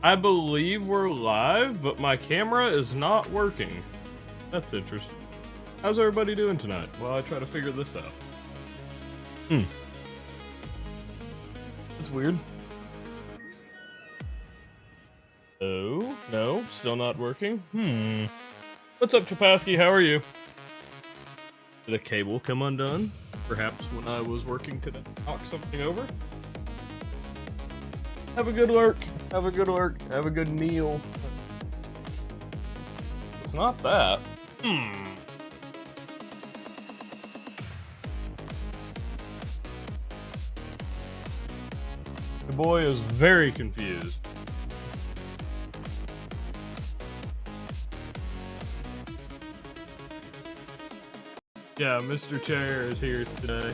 I believe we're live, but my camera is not working. That's interesting. How's everybody doing tonight? While I try to figure this out. That's weird. Oh, no, still not working. What's up, Chapasky? How are you? Did a cable come undone? Perhaps when I was working to knock something over? Have a good lurk. Have a good lurk. Have a good meal. It's not that. The boy is very confused. Yeah, Mr. Chair is here today.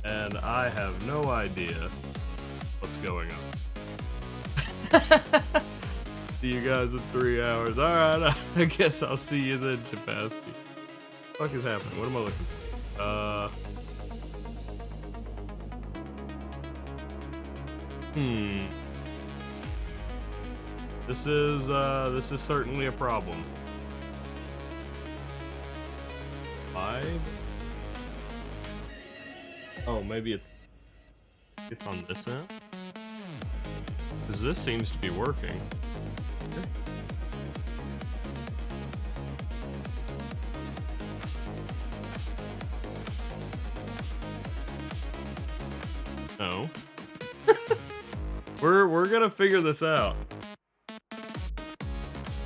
And I have no idea what's going on. See you guys in 3 hours. Alright, I guess I'll see you then, Chapasky. What the fuck is happening? What am I looking for? This is certainly a problem. 5? Oh, maybe it's on this end? Because this seems to be working. No. We're gonna figure this out.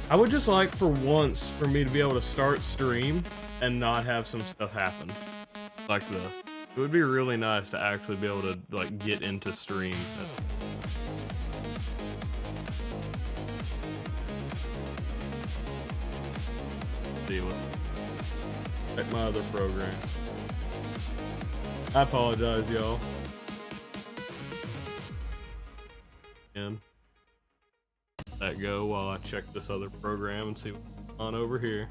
I would just like for once for me to be able to start stream and not have some stuff happen like this. It would be really nice to actually be able to like get into stream. See, let's check my other program. I apologize, y'all. And let go while I check this other program and see what's on over here.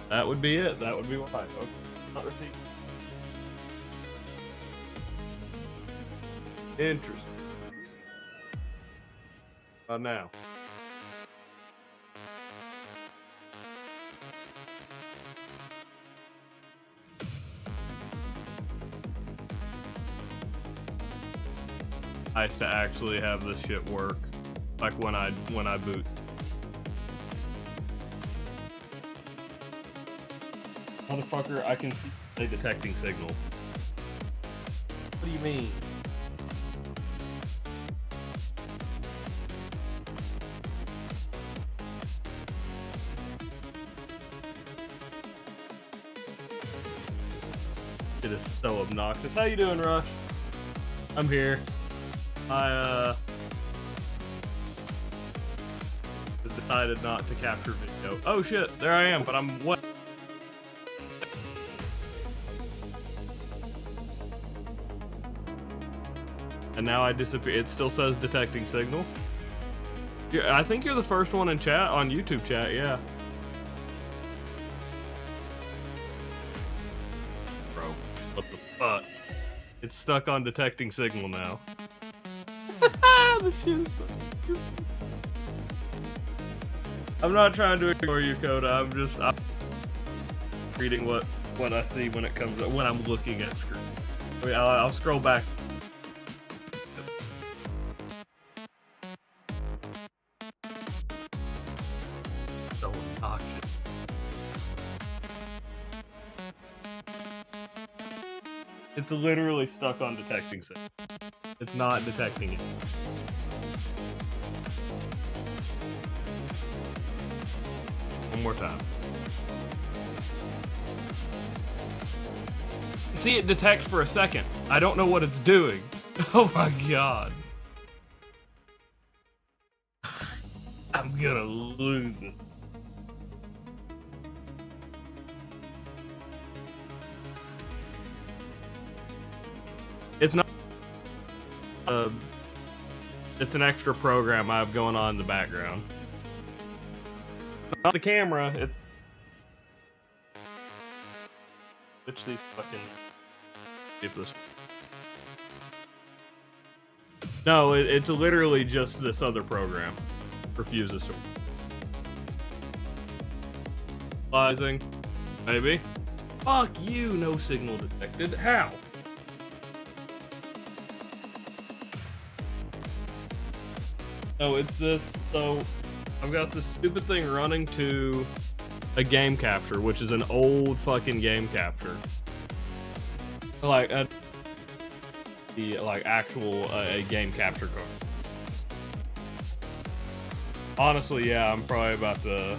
That would be it. That would be why. Okay. Not received. Interesting. About now. Nice to actually have this shit work, like when I boot. Motherfucker, I can see a detecting signal. What do you mean? It is so obnoxious. How you doing, Rush? I'm here. I just decided not to capture video. Oh shit, there I am, but I'm what? And now I disappear. It still says detecting signal. Yeah, I think you're the first one in chat, on YouTube chat, yeah. Bro, what the fuck? It's stuck on detecting signal now. This shit is so stupid. I'm not trying to ignore you, Coda. I'm reading what I see when it comes up, when I'm looking at screen. I mean, I'll scroll back. So obnoxious. It's literally stuck on detecting signal. It's not detecting it. One more time. See it detect for a second. I don't know what it's doing. Oh my god. I'm gonna lose it. It's not. It's an extra program I have going on in the background. Not the camera, it's... Switch these fucking... See if this. No, it's literally just this other program refuses to. Rising, maybe. Fuck you! No signal detected. How? Oh, it's this. So, I've got this stupid thing running to a game capture, which is an old fucking game capture. Like the actual a game capture card. Honestly, yeah, I'm probably about to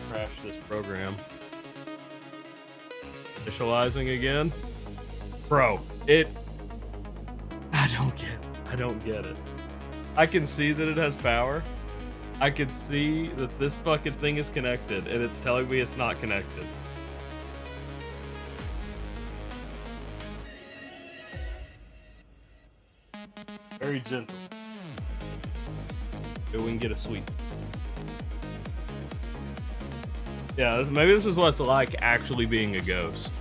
crash this program. Initializing again, bro. I don't get it. I can see that it has power. I can see that this fucking thing is connected, and it's telling me it's not connected. Very gentle. Maybe we can get a sweet. Yeah, maybe this is what it's like actually being a ghost.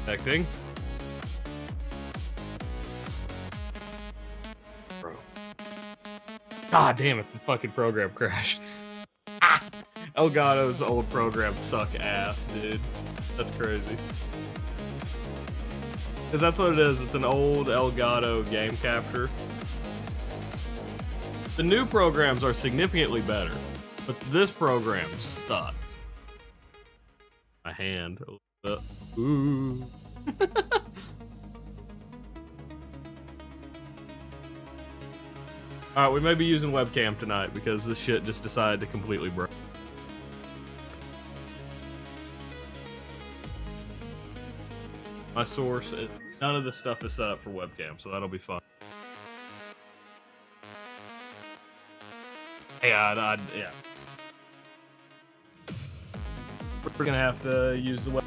Connecting. Bro. God damn it, the fucking program crashed. Elgato's old programs suck ass, dude. That's crazy. Because that's what it is. It's an old Elgato game capture. The new programs are significantly better, but this program sucks. My hand. Ooh. Alright, we may be using webcam tonight because this shit just decided to completely break. My source, none of this stuff is set up for webcam, so that'll be fun. Yeah, yeah. We're gonna have to use the web.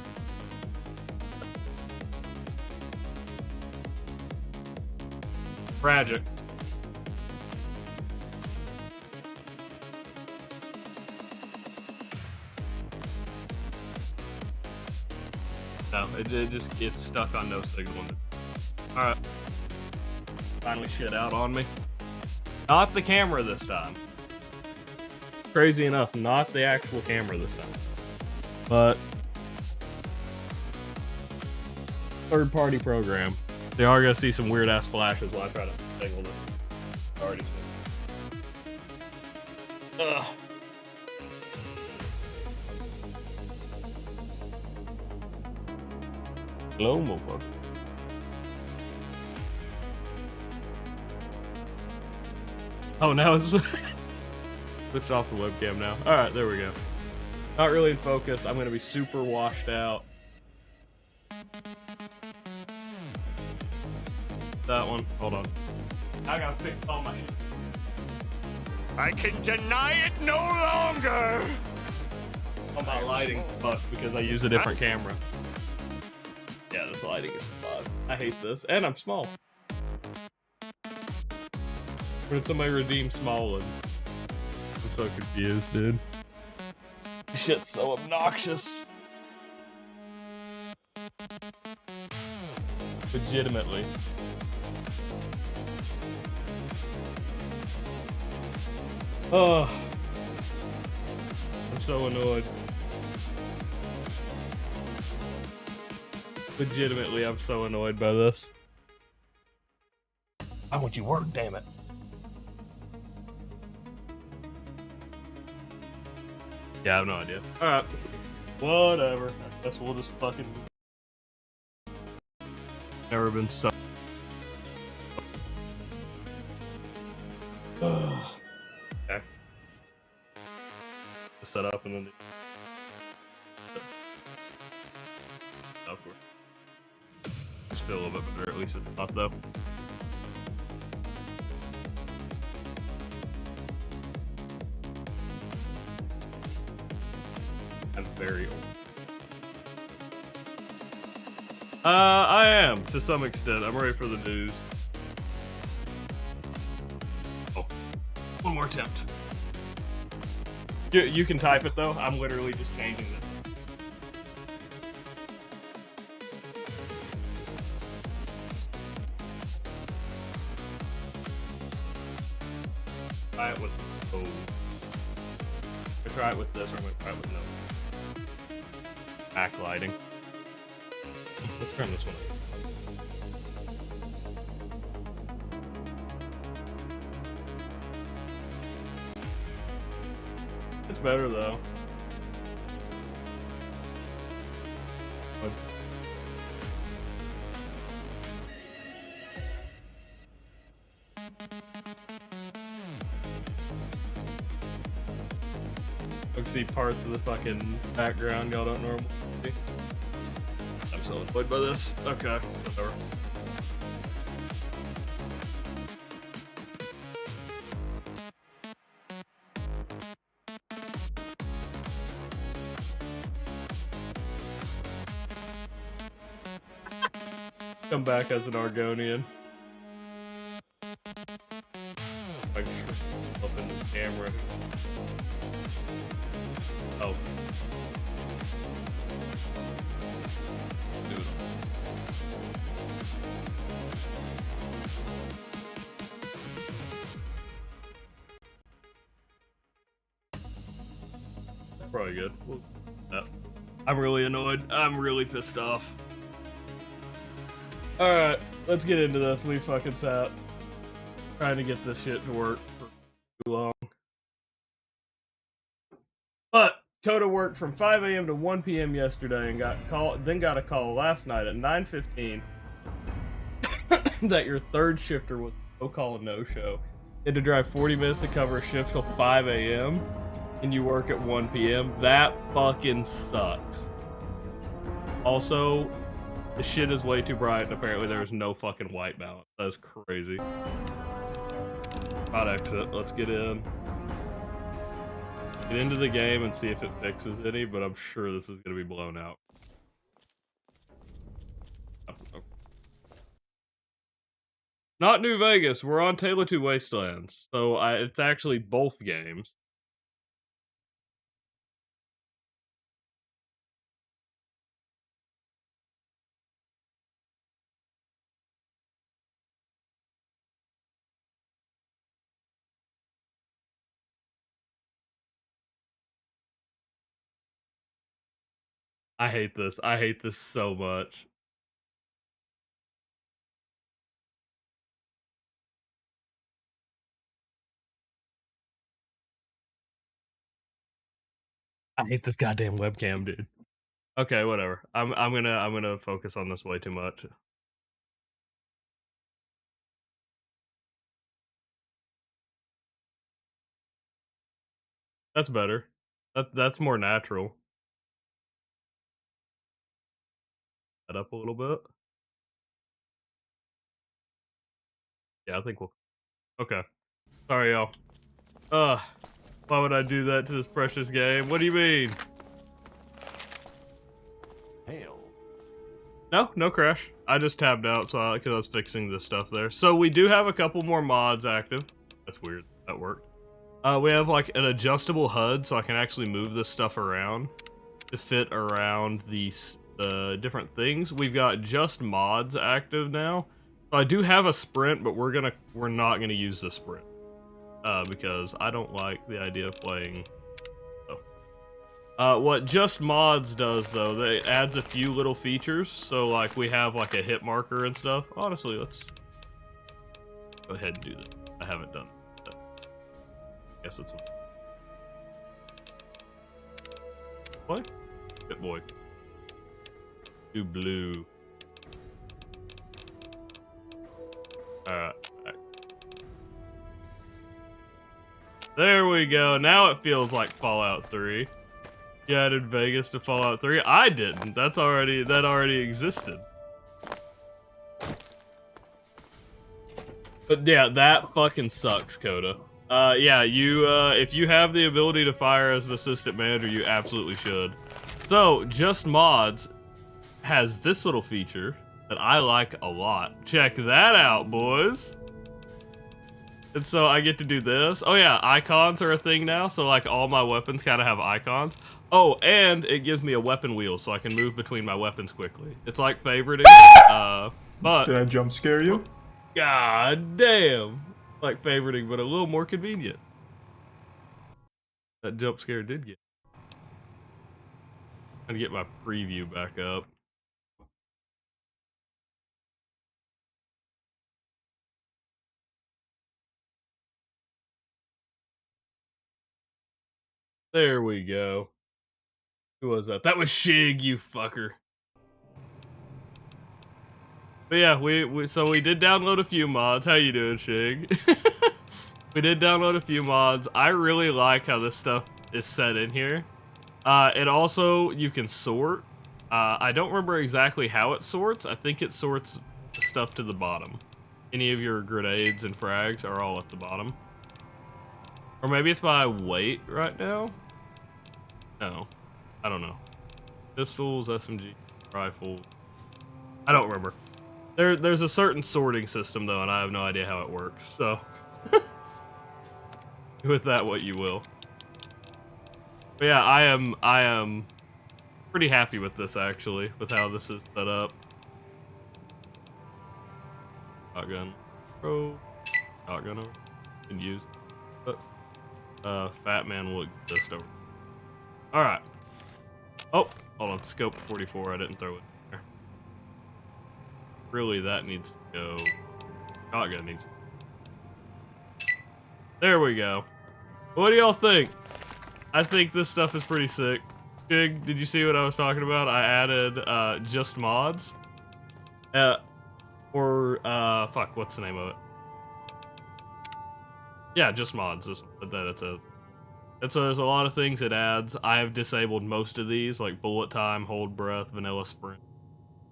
Tragic. No, it just gets stuck on no signal. Alright. Finally shit out on me. Not the camera this time. Crazy enough, not the actual camera this time. But third-party program. They are gonna see some weird ass flashes while I try to signal this. Already seen. Ugh. Hello, motherfucker. Oh, now it's switch off the webcam now. Alright, there we go. Not really in focus. I'm gonna be super washed out. That one. Hold on. I gotta fix all my shit. I can deny it no longer! All my lighting's fucked because I use a different camera. Yeah, this lighting is fucked. I hate this. And I'm small. When did somebody redeem Smallwood? I'm so confused, dude. This shit's so obnoxious. Legitimately. Oh. I'm so annoyed. Legitimately, I'm so annoyed by this. I want you work, damn it. Yeah, I have no idea. Alright. Whatever. I guess we'll just fucking... Never been so... Okay. Set up and then... Upward. Just feel a little bit better, at least at the top, though. I'm very old. I am, to some extent. I'm ready for the news. Oh, one more attempt. You can type it, though. I'm literally just changing this. Try it with oh. I'm gonna try it with this, or I'm gonna try it with no. Backlighting. Let's turn this one on. It's better though. I can see parts of the fucking background y'all don't normally see. I'm so annoyed by this. Okay, whatever. Come back as an Argonian. I can up in the camera. Oh. Dude. That's probably good. I'm really annoyed. I'm really pissed off. Alright, let's get into this. We fucking sat trying to get this shit to work for too long. But Coda worked from 5 a.m. to 1 p.m. yesterday and got a call last night at 9:15 that your third shifter was no call, no show. You had to drive 40 minutes to cover a shift till 5 a.m. and you work at 1 p.m. That fucking sucks. Also, the shit is way too bright and apparently there's no fucking white balance. That's crazy. Hot exit. Let's get in. Get into the game and see if it fixes any, but I'm sure this is going to be blown out. Not New Vegas. We're on Capital Wasteland. So it's actually both games. I hate this. I hate this so much. I hate this goddamn webcam, dude. Okay, whatever. I'm gonna focus on this way too much. That's better. That's more natural. That up a little bit. Yeah, I think we'll. Okay. Sorry, y'all. Why would I do that to this precious game? What do you mean? Hail. No crash. I just tabbed out because I was fixing this stuff there. So we do have a couple more mods active. That's weird. That worked. We have like an adjustable HUD, so I can actually move this stuff around to fit around these different things. We've got just mods active now. So I do have a sprint, but we're not gonna use the sprint because I don't like the idea of playing. What just mods does though, they adds a few little features. So like we have like a hit marker and stuff. Honestly, let's go ahead and do this. I haven't done that. I guess it's play. Good boy. Do blue. Alright. There we go. Now it feels like Fallout 3. You added Vegas to Fallout 3? I didn't. That already existed. But yeah, that fucking sucks, Coda. Yeah, if you have the ability to fire as an assistant manager, you absolutely should. So, just mods has this little feature that I like a lot. Check that out, boys. And so I get to do this. Oh yeah, icons are a thing now, so like all my weapons kind of have icons. Oh, and it gives me a weapon wheel so I can move between my weapons quickly. It's like favoriting, but... Did I jump scare you? God damn. Like favoriting, but a little more convenient. That jump scare did get. I'm gonna get my preview back up. There we go. Who was that? That was Shig, you fucker. But yeah, we did download a few mods. How you doing, Shig? We did download a few mods. I really like how this stuff is set in here. It also, you can sort. I don't remember exactly how it sorts. I think it sorts stuff to the bottom. Any of your grenades and frags are all at the bottom. Or maybe it's by weight right now? No. I don't know. Pistols, SMG, rifles. I don't remember. There's a certain sorting system though, and I have no idea how it works, so with that what you will. But yeah, I am pretty happy with this actually, with how this is set up. Shotgun. Pro. Shotgun over. Can use. Fat man will exist over. Alright. Oh, hold on. Scope 44. I didn't throw it there. Really, that needs to go. Shotgun needs to go. There we go. What do y'all think? I think this stuff is pretty sick. Jig, did you see what I was talking about? I added just mods. Fuck, what's the name of it? Yeah, just mods. That's what it says. And so there's a lot of things it adds. I have disabled most of these, like bullet time, hold breath, vanilla sprint.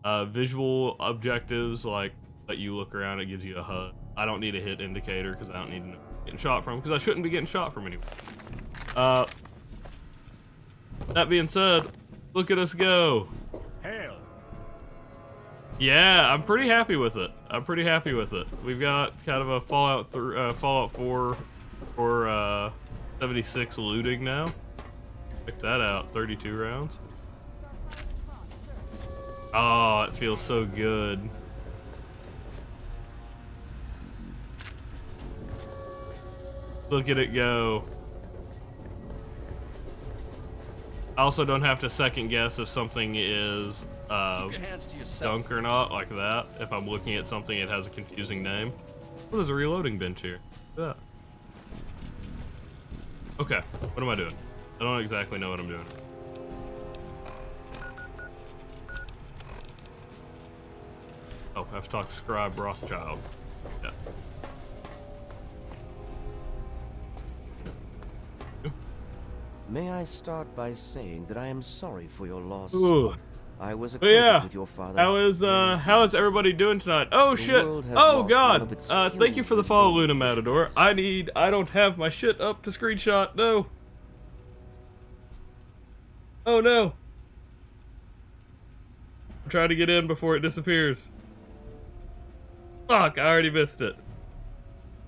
Visual objectives, like let you look around, it gives you a HUD. I don't need a hit indicator because I don't need to know where I'm getting shot from, because I shouldn't be getting shot from anywhere. That being said, look at us go. Hail. Yeah, I'm pretty happy with it. We've got kind of a Fallout 4 or 76 looting now. Check that out, 32 rounds. Oh, it feels so good. Look at it go. I also don't have to second guess if something is junk or not, like that. If I'm looking at something, it has a confusing name. Oh, there's a reloading bench here. Look at that. Okay, what am I doing? I don't exactly know what I'm doing. Oh, I have to talk to Scribe Rothschild. Yeah. May I start by saying that I am sorry for your loss. Ooh. I was acquainted with your father. How is everybody doing tonight? Oh shit! Oh god! Thank you for the follow, Luna Matador. I don't have my shit up to screenshot. No. Oh no. I'm trying to get in before it disappears. Fuck! I already missed it.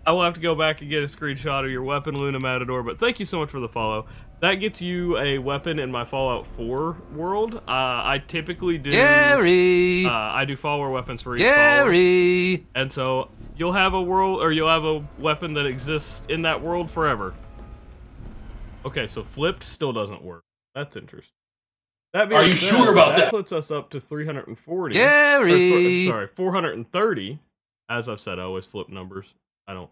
I will have to go back and get a screenshot of your weapon, Luna Matador. But thank you so much for the follow. That gets you a weapon in my Fallout 4 world. I typically do... Gary! I do follower weapons for each Gary! follower. And so, you'll have a world, or you'll have a weapon that exists in that world forever. Okay, so flipped still doesn't work. That's interesting. That being Are you said, sure about that? That puts us up to 340. Gary! Sorry, 430. As I've said, I always flip numbers. I don't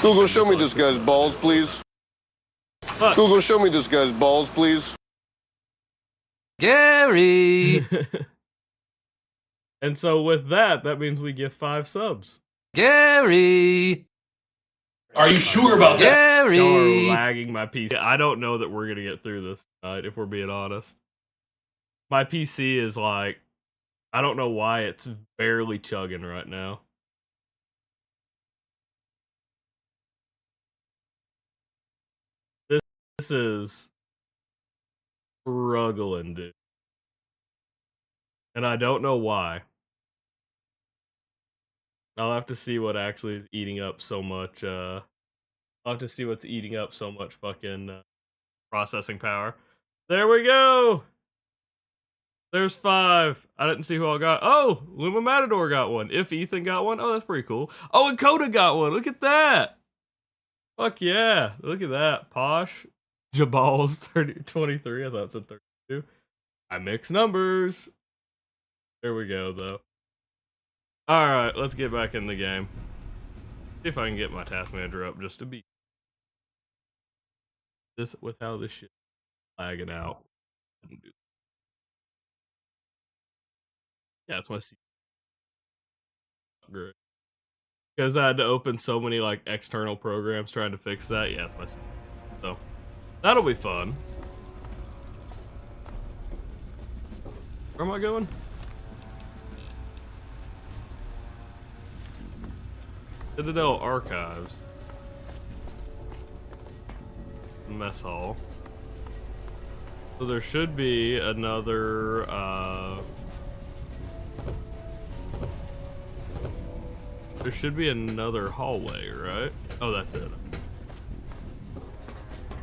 Google, show me this guy's balls, please. But, Google, show me this guy's balls, please. Gary! And so with that means we get 5 subs. Gary! Are you sure about that? Gary! Y'all are lagging my PC. I don't know that we're gonna get through this tonight, if we're being honest. My PC is like, I don't know why it's barely chugging right now. This is struggling, dude. And I don't know why. I'll have to see what actually is eating up so much, I'll have to see what's eating up so much fucking, processing power. There we go! There's 5. I didn't see who all got. Oh, Luma Matador got one. If Ethan got one, oh, that's pretty cool. Oh, and Coda got one. Look at that. Fuck yeah. Look at that. Posh. Jabal's 23. I thought it said 32. I mix numbers. There we go, though. Alright, let's get back in the game. See if I can get my task manager up just to be this with how this shit lagging out. Yeah, it's my upgrade. Because I had to open so many like external programs trying to fix that. Yeah, it's my so that'll be fun. Where am I going? Citadel Archives. Mess hall. So there should be another there should be another hallway, right? Oh, that's it.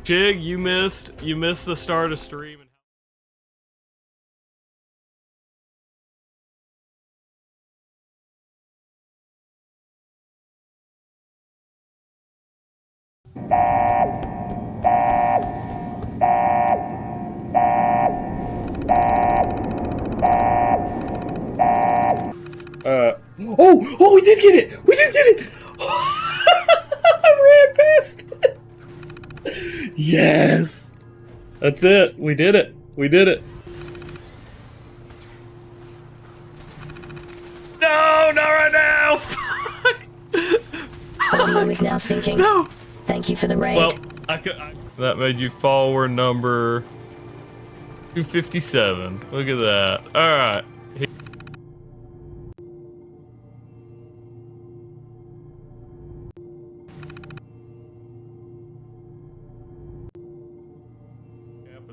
Chig, you missed the start of stream. Oh, we did get it! We did get it! I ran past it! Yes! That's it. We did it. We did it. No, not right now! Fuck! Audio is now syncing. No! Thank you for the raid. Well, that made you follower number 257. Look at that. Alright.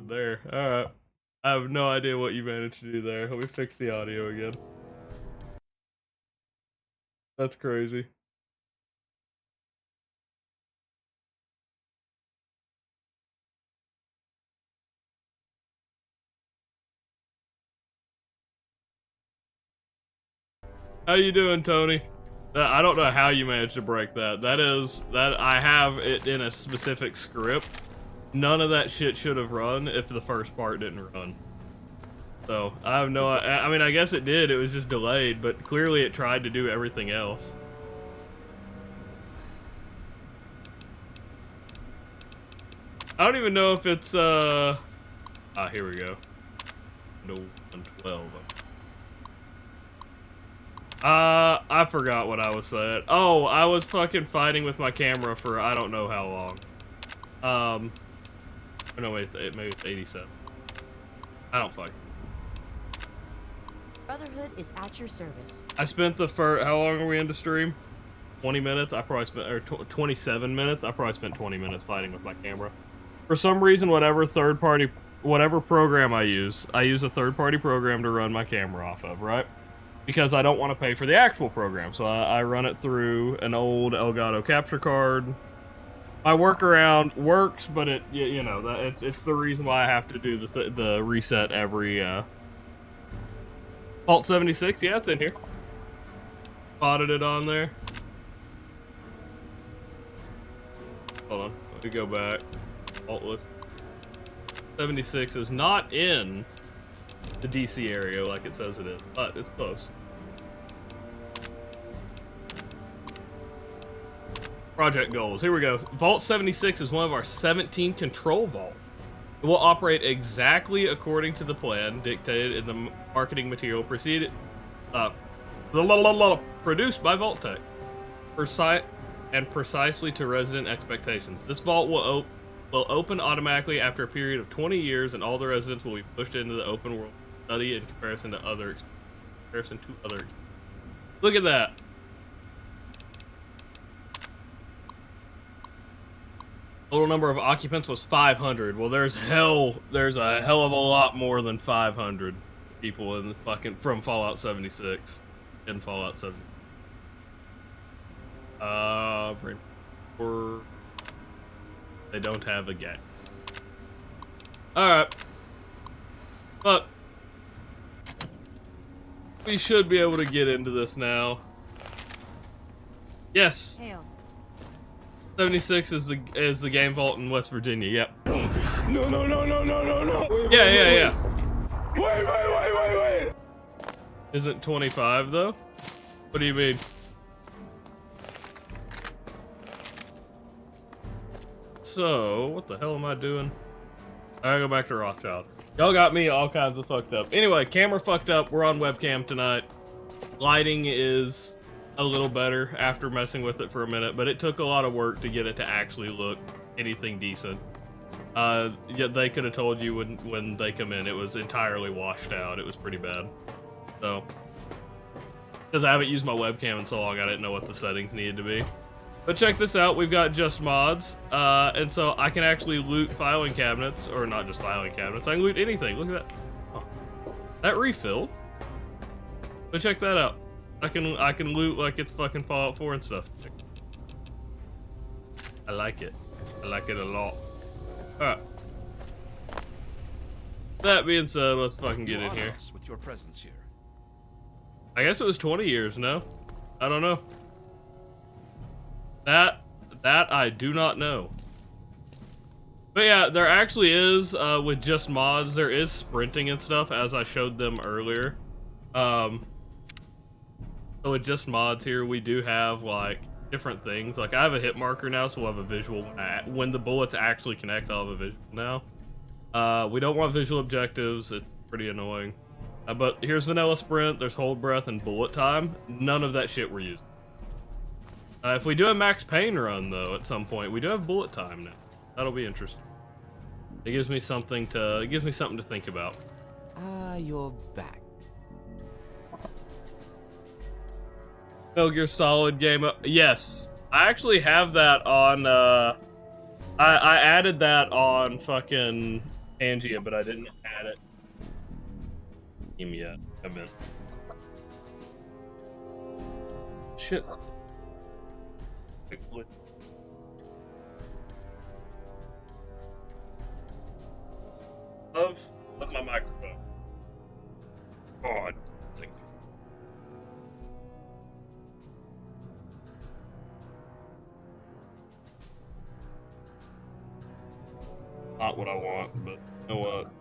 There. Alright. I have no idea what you managed to do there. Let me fix the audio again. That's crazy. How you doing, Tony? I don't know how you managed to break that. That I have it in a specific script. None of that shit should have run if the first part didn't run. So, I have no... I mean, I guess it did. It was just delayed, but clearly it tried to do everything else. I don't even know if it's, Ah, here we go. No, 112. I forgot what I was saying. Oh, I was fucking fighting with my camera for I don't know how long. No, wait, maybe it's 87. I don't fucking. Brotherhood is at your service. I spent the first. How long are we into stream? 20 minutes. I probably spent, or 27 minutes. I probably spent 20 minutes fighting with my camera. For some reason, whatever program I use a third-party program to run my camera off of, right? Because I don't want to pay for the actual program, so I run it through an old Elgato capture card. My workaround works, but it, you know, that it's the reason why I have to do the reset every. Vault 76, yeah, it's in here. Spotted it on there. Hold on, let me go back. Vault list. 76 is not in the DC area like it says it is, but it's close. Project goals. Here we go. Vault 76 is one of our 17 control vaults. It will operate exactly according to the plan dictated in the marketing material produced by Vault-Tec, precisely to resident expectations. This vault will open automatically after a period of 20 years, and all the residents will be pushed into the open world study in comparison to other. Look at that. Total number of occupants was 500. Well, there's a hell of a lot more than 500. people in the fucking from Fallout 76 in Fallout 70. Or they don't have a game. All right, but we should be able to get into this now. Yes. Hail. 76 is the game vault in West Virginia. Yep. No. Yeah. Wait. Isn't 25 though? What do you mean? So, what the hell am I doing? I gotta go back to Rothschild. Y'all got me all kinds of fucked up. Anyway, camera fucked up. We're on webcam tonight. Lighting is a little better after messing with it for a minute, but it took a lot of work to get it to actually look anything decent. Yeah, they could have told you when they come in, it was entirely washed out. It was pretty bad. So, because I haven't used my webcam in so long, I didn't know what the settings needed to be. But check this out, we've got just mods, and so I can actually loot filing cabinets, or not just filing cabinets, I can loot anything. Look at that. Oh, that refilled. But check that out. I can loot like it's fucking Fallout 4 and stuff. I like it. I like it a lot. Alright. That being said, let's fucking get in here. With your presence here. I guess it was 20 years, no? I don't know. That I do not know. But yeah, there actually is, with just mods, there is sprinting and stuff, as I showed them earlier. So with just mods here, we do have, like, different things. Like, I have a hit marker now, so we'll have a visual. When the bullets actually connect, I'll have a visual now. We don't want visual objectives. It's pretty annoying. But here's vanilla sprint, there's hold breath, and bullet time. None of that shit we're using. If we do a Max Payne run, though, at some point, we do have bullet time now. That'll be interesting. It gives me something to think about. Ah, you're back. Metal Gear Solid game up. Yes. I actually have that on, I added that on fucking Pangea, but I didn't add it yet. I meant. Shit. Love my microphone. God. Not what I want, but you know what?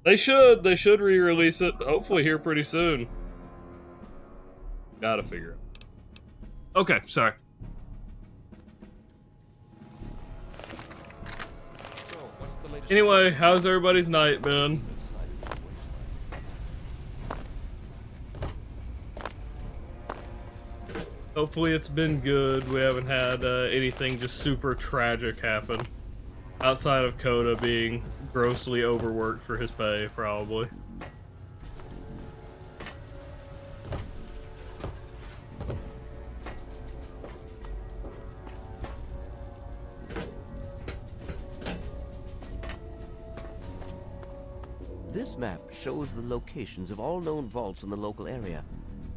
They should re-release it, hopefully here pretty soon. Gotta figure it. Okay, sorry. So, what's the latest? Anyway, how's everybody's night been? Hopefully it's been good. We haven't had anything just super tragic happen. Outside of Coda being grossly overworked for his pay, probably. This map shows the locations of all known vaults in the local area.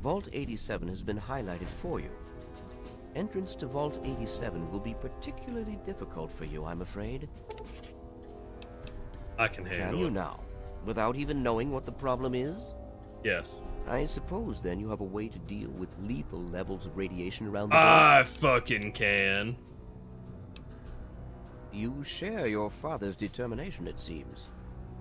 Vault 87 has been highlighted for you. Entrance to Vault 87 will be particularly difficult for you, I'm afraid. I can handle Can you it. now, without even knowing what the problem is? Yes. I suppose then you have a way to deal with lethal levels of radiation around the I world. fucking can. You share your father's determination, it seems.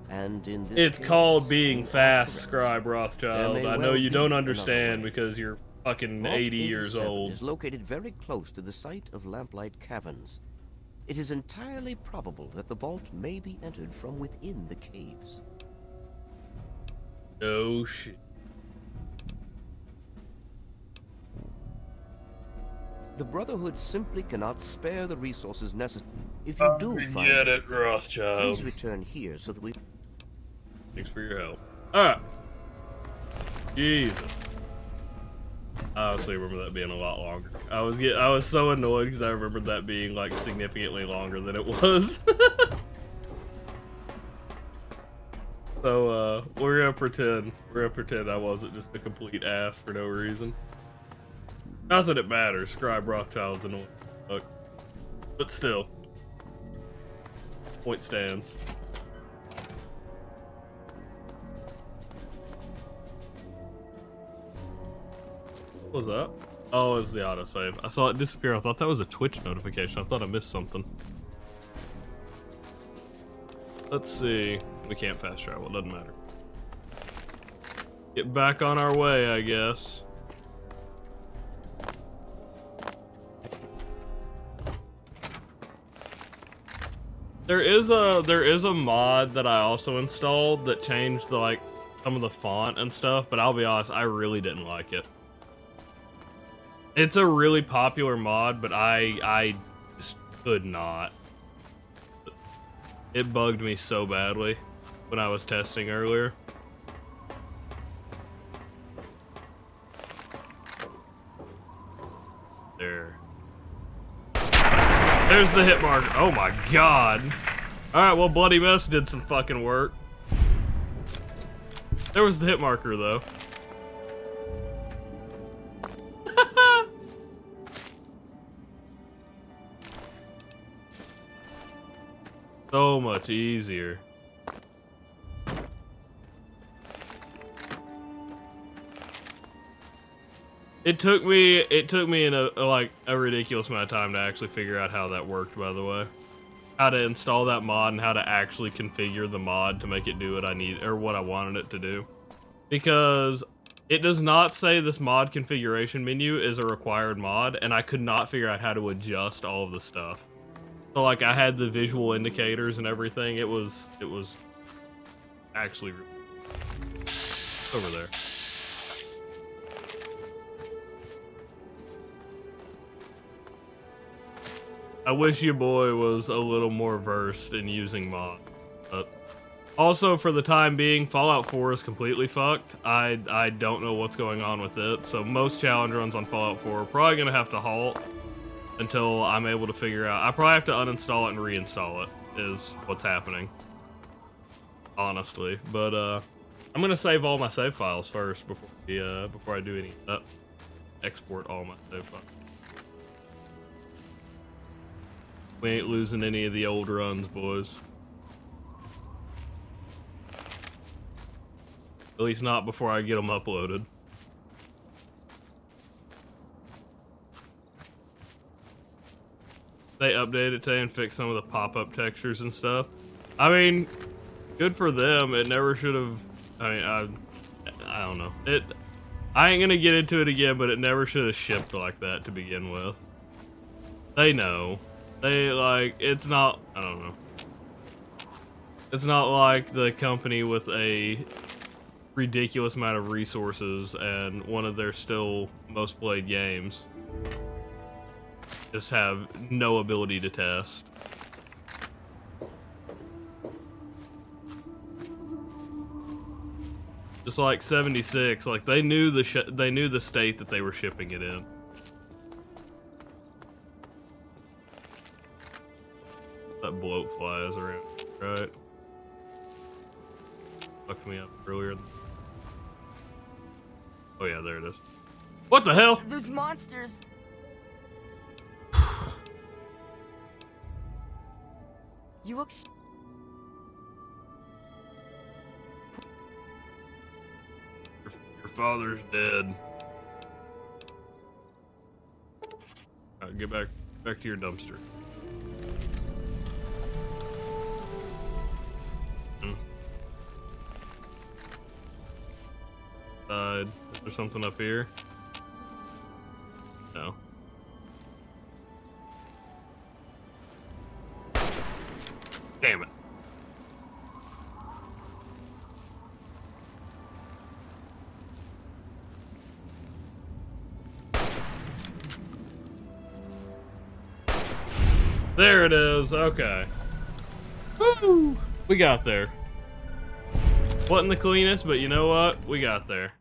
And in this It's case, called being you are fast, correct. Scribe There Rothschild. may I know well you be don't another understand way. because you're fucking Vault 80 years 87 old. is located very close to the site of Lamplight Caverns. It is entirely probable that the vault may be entered from within the caves. Oh shit. The Brotherhood simply cannot spare the resources necessary. If you do find Get it, it, Rothschild. please return here so that we... Thanks for your help. Alright. Jesus. I honestly remember that being a lot longer. I was so annoyed because I remembered that being like significantly longer than it was. So we're gonna pretend I wasn't just a complete ass for no reason. Not that it matters. Scribe Rothschild's annoying. Fuck. But still. Point stands. What was that? Oh, it's the autosave. I saw it disappear. I thought that was a Twitch notification. I thought I missed something. Let's see. We can't fast travel. It doesn't matter. Get back on our way, I guess. There is a mod that I also installed that changed the, like, some of the font and stuff, but I'll be honest, I really didn't like it. It's a really popular mod, but I just could not. It bugged me so badly when I was testing earlier. There. There's the hit marker. Oh my god. Alright, well, Bloody Mess did some fucking work. There was the hit marker, though. So much easier. It took me in a ridiculous amount of time to actually figure out how that worked, by the way. How to install that mod and how to actually configure the mod to make it do what I need or what I wanted it to do. Because it does not say this mod configuration menu is a required mod, and I could not figure out how to adjust all of the stuff. So like I had the visual indicators and everything. It was actually over there. I wish your boy was a little more versed in using mods. But also, for the time being, Fallout 4 is completely fucked. I don't know what's going on with it. So most challenge runs on Fallout 4 are probably gonna have to halt until I'm able to figure out. I probably have to uninstall it and reinstall it, is what's happening. Honestly. But I'm gonna save all my save files first before I do any of that. Export all my save files. We ain't losing any of the old runs, boys. At least not before I get them uploaded. They updated it today and fixed some of the pop-up textures and stuff. I mean, good for them. It never should have. I mean, I don't know. I ain't gonna get into it again, but it never should have shipped like that to begin with. They know. They, like, it's not, I don't know. It's not like the company with a ridiculous amount of resources and one of their still most played games just have no ability to test. Just like 76, like they knew the state that they were shipping it in. That bloat flies around, right? Fucked me up earlier. Oh yeah, there it is. What the hell? Those monsters. You look. Your father's dead. Alright, get back to your dumpster. Is there something up here? No. Damn it. There it is. Okay. Woo! We got there. Wasn't the cleanest, but you know what? We got there.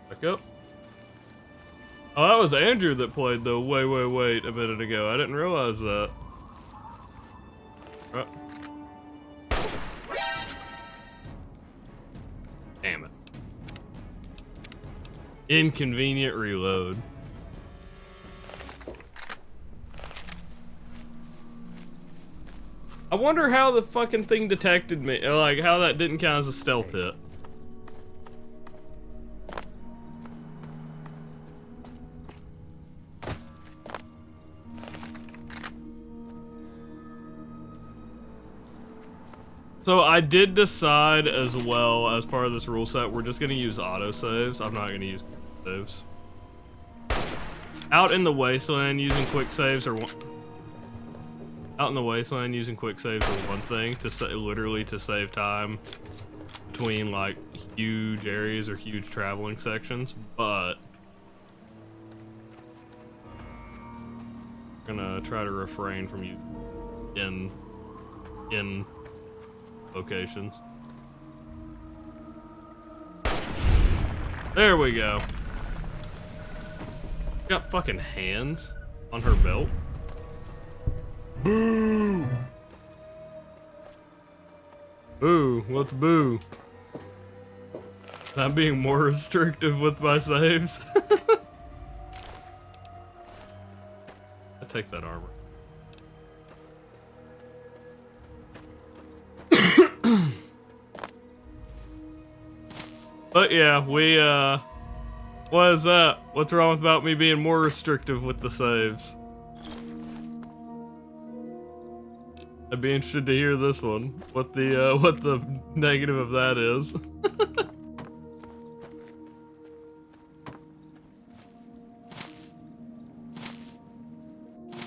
Back up. Oh, that was Andrew that played the wait a minute ago. I didn't realize that. Oh. Damn it. Inconvenient reload. I wonder how the fucking thing detected me, or like how that didn't count as a stealth hit. So I did decide as well, as part of this rule set, we're just gonna use autosaves. I'm not gonna use saves. Out in the wasteland, using quick saves are out in the wasteland, using quick saves are one thing to literally to save time between like huge areas or huge traveling sections, but I'm gonna try to refrain from using in locations. There we go. Got fucking hands on her belt. Boo! Boo, what's boo? I'm being more restrictive with my saves. I take that armor. But yeah, we what is that? What's wrong about me being more restrictive with the saves? I'd be interested to hear this one. What the negative of that is.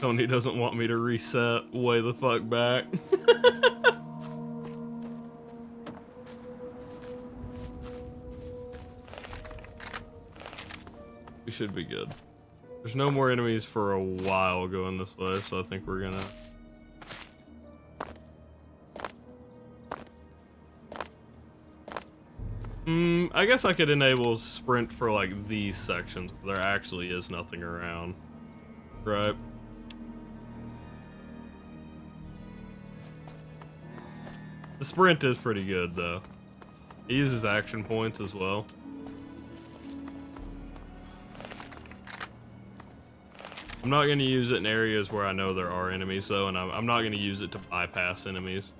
Tony doesn't want me to reset way the fuck back. We should be good. There's no more enemies for a while going this way, so I think we're gonna... I guess I could enable sprint for like these sections, but there actually is nothing around. Right. The sprint is pretty good though. It uses action points as well. I'm not going to use it in areas where I know there are enemies though, and I'm not going to use it to bypass enemies.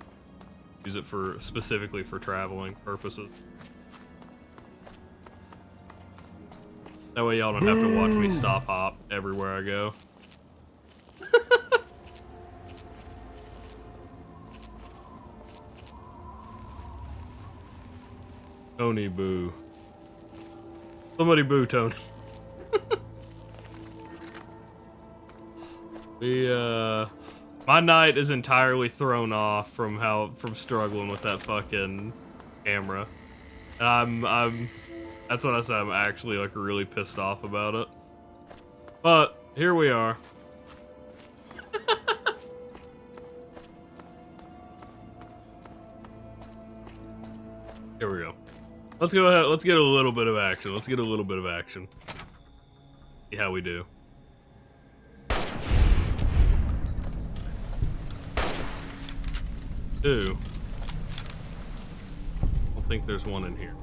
Use it for specifically for traveling purposes. That way y'all don't have to watch me stop hop everywhere I go. Tony boo. Somebody boo Tony. My night is entirely thrown off from struggling with that fucking camera. And that's what I said, I'm actually like really pissed off about it. But here we are. Here we go. Let's go ahead, let's get a little bit of action. Let's get a little bit of action. See how we do. Two. I don't think there's one in here.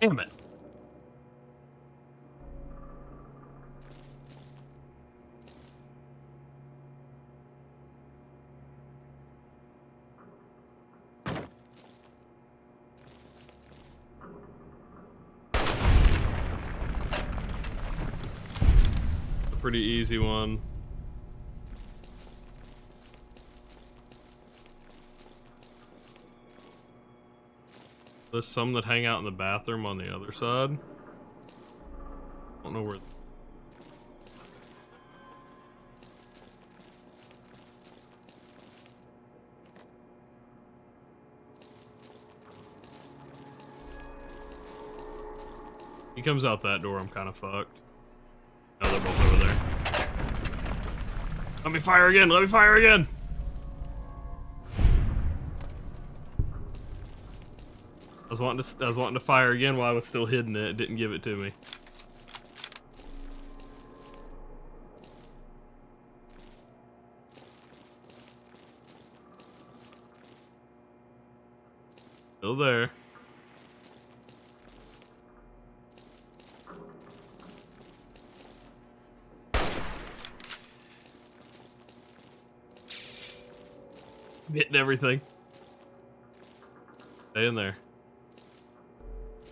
Damn it. pretty easy one. There's some that hang out in the bathroom on the other side. I don't know where. He comes out that door, I'm kind of fucked. Oh, they're both over there. Let me fire again, let me fire again! I was wanting to fire again while I was still hidden it. It didn't give it to me. Still there. Hitting everything. Stay in there.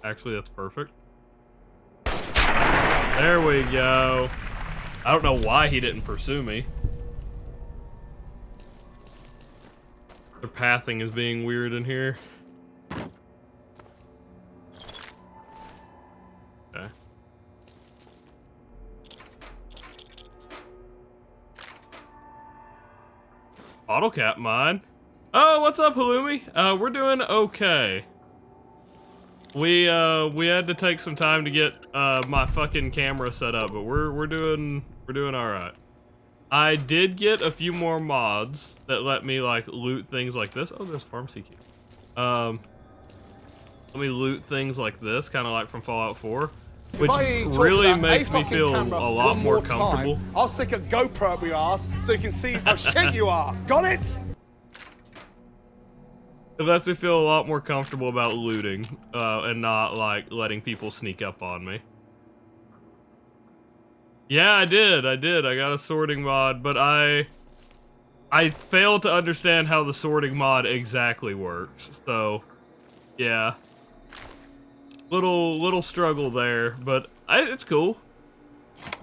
Actually, that's perfect. There we go. I don't know why he didn't pursue me. The pathing is being weird in here. Okay. Auto cap mine. Oh, what's up, Halloumi? We're doing okay. We had to take some time to get my fucking camera set up, but we're doing all right. I did get a few more mods that let me like loot things like this. Oh, there's pharmacy key. Let me loot things like this, kind of like from Fallout 4, which really makes me feel a lot more comfortable. I'll stick a GoPro up your ass so you can see how shit you are. Got it? It lets me feel a lot more comfortable about looting, and not, like, letting people sneak up on me. Yeah, I did. I got a sorting mod, but I failed to understand how the sorting mod exactly works, so, yeah. Little struggle there, but it's cool.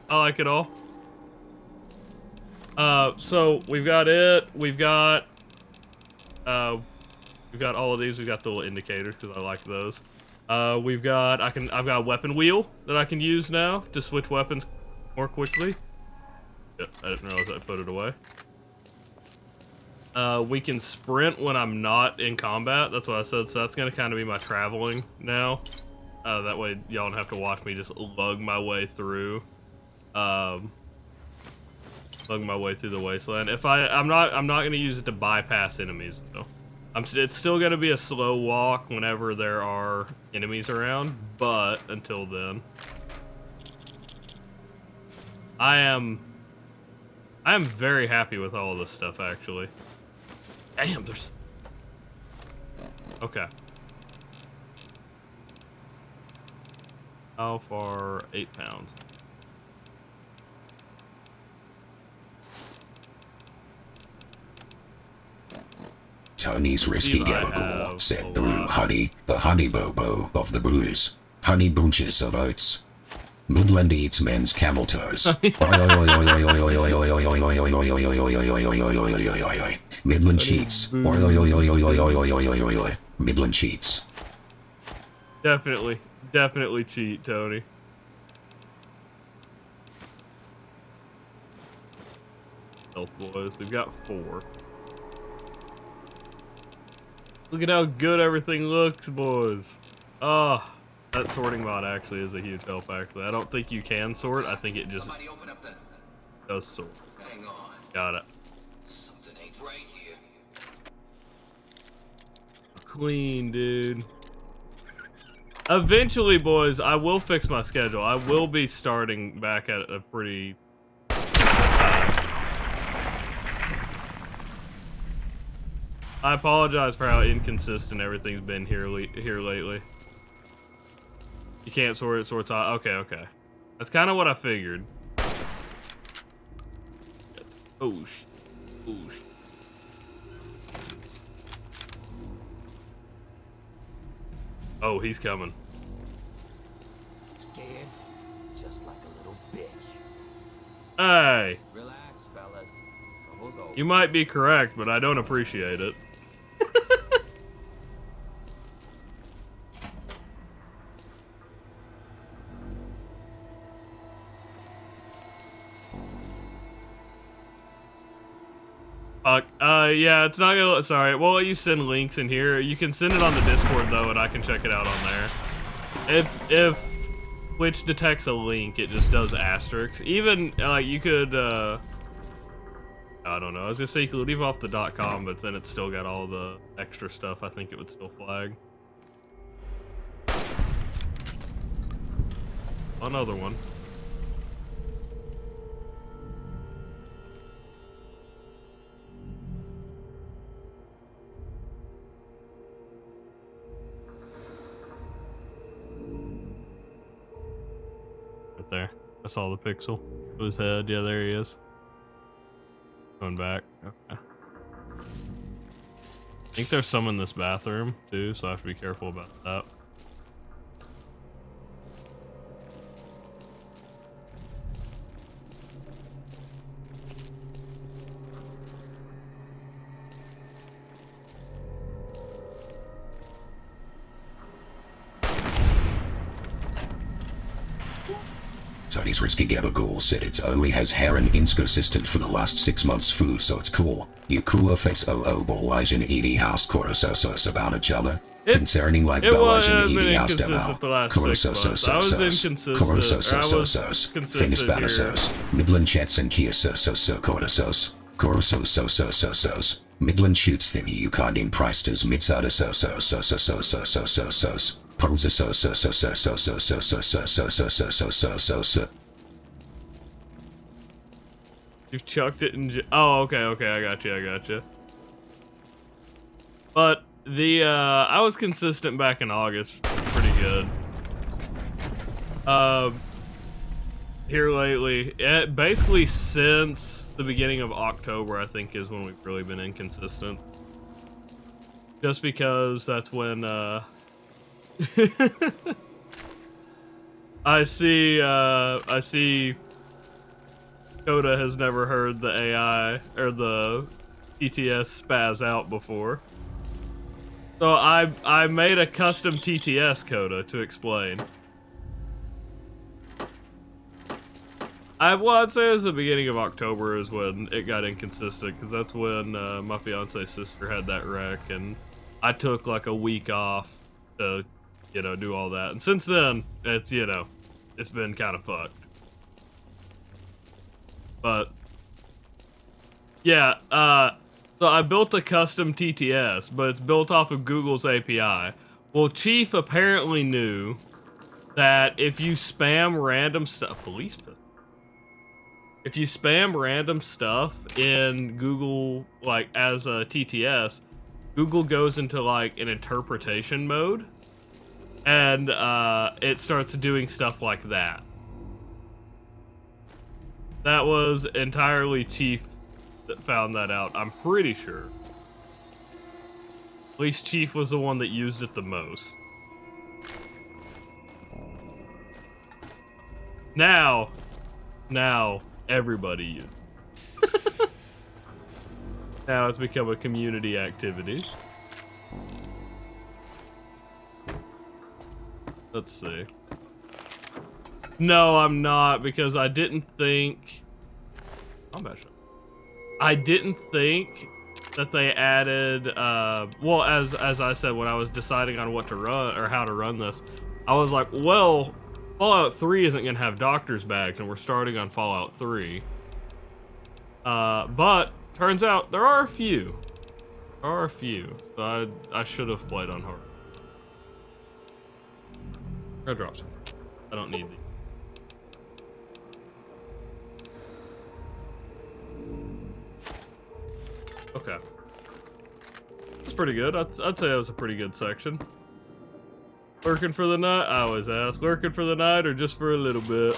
I like it all. So, we've got it, we've got all of these. We've got the little indicators because I like those. I've got a weapon wheel that I can use now to switch weapons more quickly. Yep, I didn't realize I put it away. We can sprint when I'm not in combat. That's what I said. So that's gonna kind of be my traveling now. That way y'all don't have to watch me just lug my way through. Lug my way through the wasteland. I'm not gonna use it to bypass enemies though. It's still gonna be a slow walk whenever there are enemies around, but until then, I am very happy with all of this stuff actually. Damn, there's okay. How far? 8 pounds. Tony's risky gabagool, said Brew Honey, the honey bobo of the brews. Honey bunches of oats. Moonland eats men's camel toes. Midland cheats. Midland cheats. Definitely cheat, Tony. Health boys, we've got 4. Look at how good everything looks, boys. Oh, that sorting mod actually is a huge help, actually. I don't think you can sort. I think it just does sort. Hang on. Got it. Something ain't right here. Clean, dude. Eventually, boys, I will fix my schedule. I will be starting back at a pretty... I apologize for how inconsistent everything's been here lately. You can't sort it, sorts out. Okay. That's kind of what I figured. Oh, oh, he's coming. Scared? Just like a little bitch. Hey, Relax, fellas. Trouble's over. you might be correct, but I don't appreciate it. Fuck. Yeah, it's not gonna. Sorry. We'll let you send links in here. You can send it on the Discord though, and I can check it out on there. If Twitch detects a link, it just does asterisks. Even like you could. I don't know. I was gonna say you could leave off the .com, but then it's still got all the extra stuff. I think it would still flag. Another one. There. I saw the pixel of his head. Yeah, there he is. Going back. Okay. I think there's some in this bathroom too, so I have to be careful about that. Tony's Risky Gabagool said it only has heron inconsistent for the last 6 months food, so it's cool. You cooler face boys in ED house chorusos about each other. Concerning life boys in ED house demo. Chorusos. Famous banasos. Midland chats and kiasos. Chorusos. Midland shoots them you kind in priced as midside You've chucked it in. Oh, okay, I got you. But the I was consistent back in August, pretty good. Here lately, basically since the beginning of October, I think is when we've really been inconsistent. Just because that's when I see Coda has never heard the AI or the TTS spaz out before. So I made a custom TTS Coda to explain. I'd say it was the beginning of October is when it got inconsistent, because that's when my fiance's sister had that wreck, and I took like a week off to, do all that. And since then, it's, it's been kind of fucked. But, yeah, so I built a custom TTS, but it's built off of Google's API. Well, Chief apparently knew that if you spam random stuff, if you spam random stuff in Google, like, as a TTS, Google goes into, like, an interpretation mode, and it starts doing stuff like that. That was entirely Chief that found that out, I'm pretty sure. At least Chief was the one that used it the most. Now, everybody uses it. Now it's become a community activity. Let's see. No, I'm not, because I didn't think... I didn't think that they added... well, as I said, when I was deciding on what to run, or how to run this, I was like, well, Fallout 3 isn't going to have doctor's bags, and we're starting on Fallout 3. But, turns out, there are a few. So I should have played on hard. I'll drop some. I don't need these. Okay. That's pretty good. I'd say that was a pretty good section. Lurking for the night? I always ask. Lurking for the night or just for a little bit?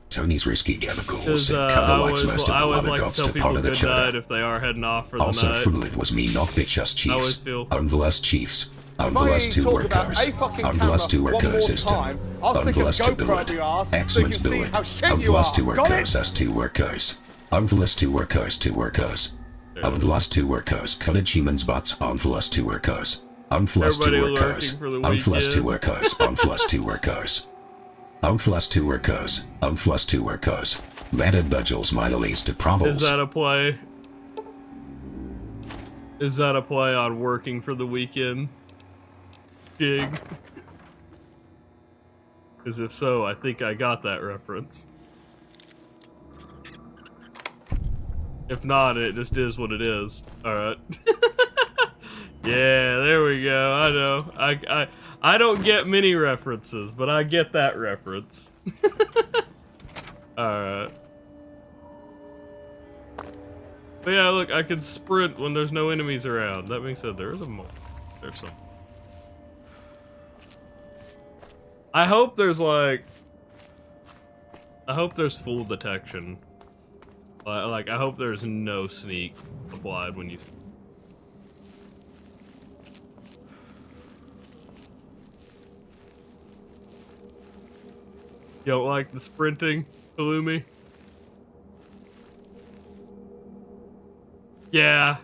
Tony's Risky Gabagool Because said I Coda always likes most of the like mother to gods tell to people part of the good cheddar. night if they are heading off for the Also night. fluid was me not bitch us I always chiefs. feel... On the last chiefs. If the I last two talk about workers. a fucking I'm the camera last two one more workers system. time, I'll I'm stick the a last to GoPro build up your ass so you X-Men's can see build. how shit I'm the you last are. two Got workers it? as two workers. I'm the last two workers, two workers. I'm the last two workers, cut achievements butts. I'm the last two workers. I'm the last two Everybody workers. lurking for the I'm the last two weekend. workers. I'm the last two workers. I'm the last two workers. I'm the last two workers. Matted budgels minor least to problems. Is that a play? Is that a play on working for the weekend? Jig? Because if so, I think I got that reference. If not, it just is what it is. Alright. Yeah, there we go. I know. I don't get many references, but I get that reference. Alright. But yeah, look, I can sprint when there's no enemies around. That being said, there is a there's some. I hope there's like... I hope there's full detection. Like, I hope there's no sneak applied when you... You don't like the sprinting, Halloumi? Yeah,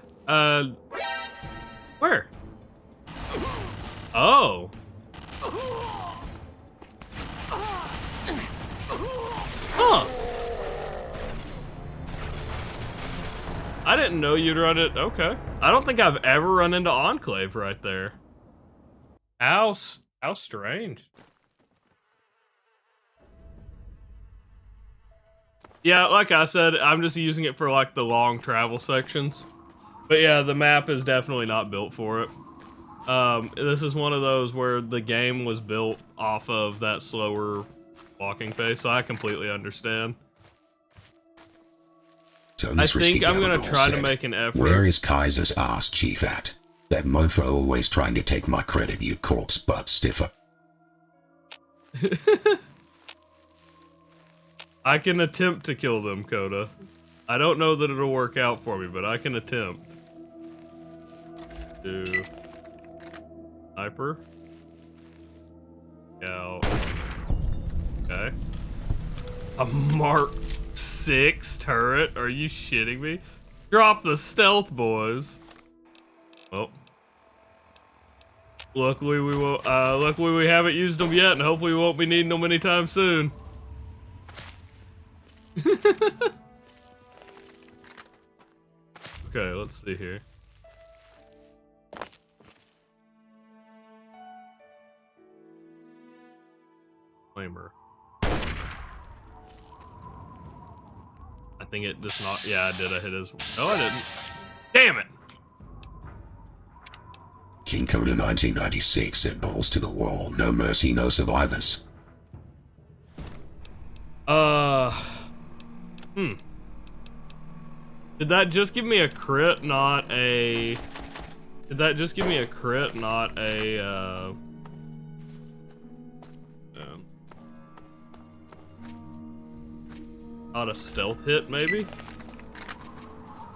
where? Oh. Huh. I didn't know you'd run it. Okay. I don't think I've ever run into Enclave right there. How strange. Yeah, like I said, I'm just using it for like the long travel sections. But yeah, the map is definitely not built for it. This is one of those where the game was built off of that slower walking pace, so I completely understand. I think I'm gonna try to make an effort. Where is Kaiser's ass chief at? That mofo always trying to take my credit, you corpse butt stiffer. I can attempt to kill them, Coda. I don't know that it'll work out for me, but I can attempt. Do sniper. Scout. Okay. A Mark 6 turret? Are you shitting me? Drop the stealth, boys. Well. Luckily we won't, luckily we haven't used them yet, and hopefully we won't be needing them anytime soon. Okay, let's see here. Flamer. I think it just not. Yeah, I did. I hit his. No, I didn't. Damn it! King Coda 1996 said balls to the wall, no mercy, no survivors. Did that just give me a crit, not a... Did that just give me a crit, not a, not a stealth hit, maybe?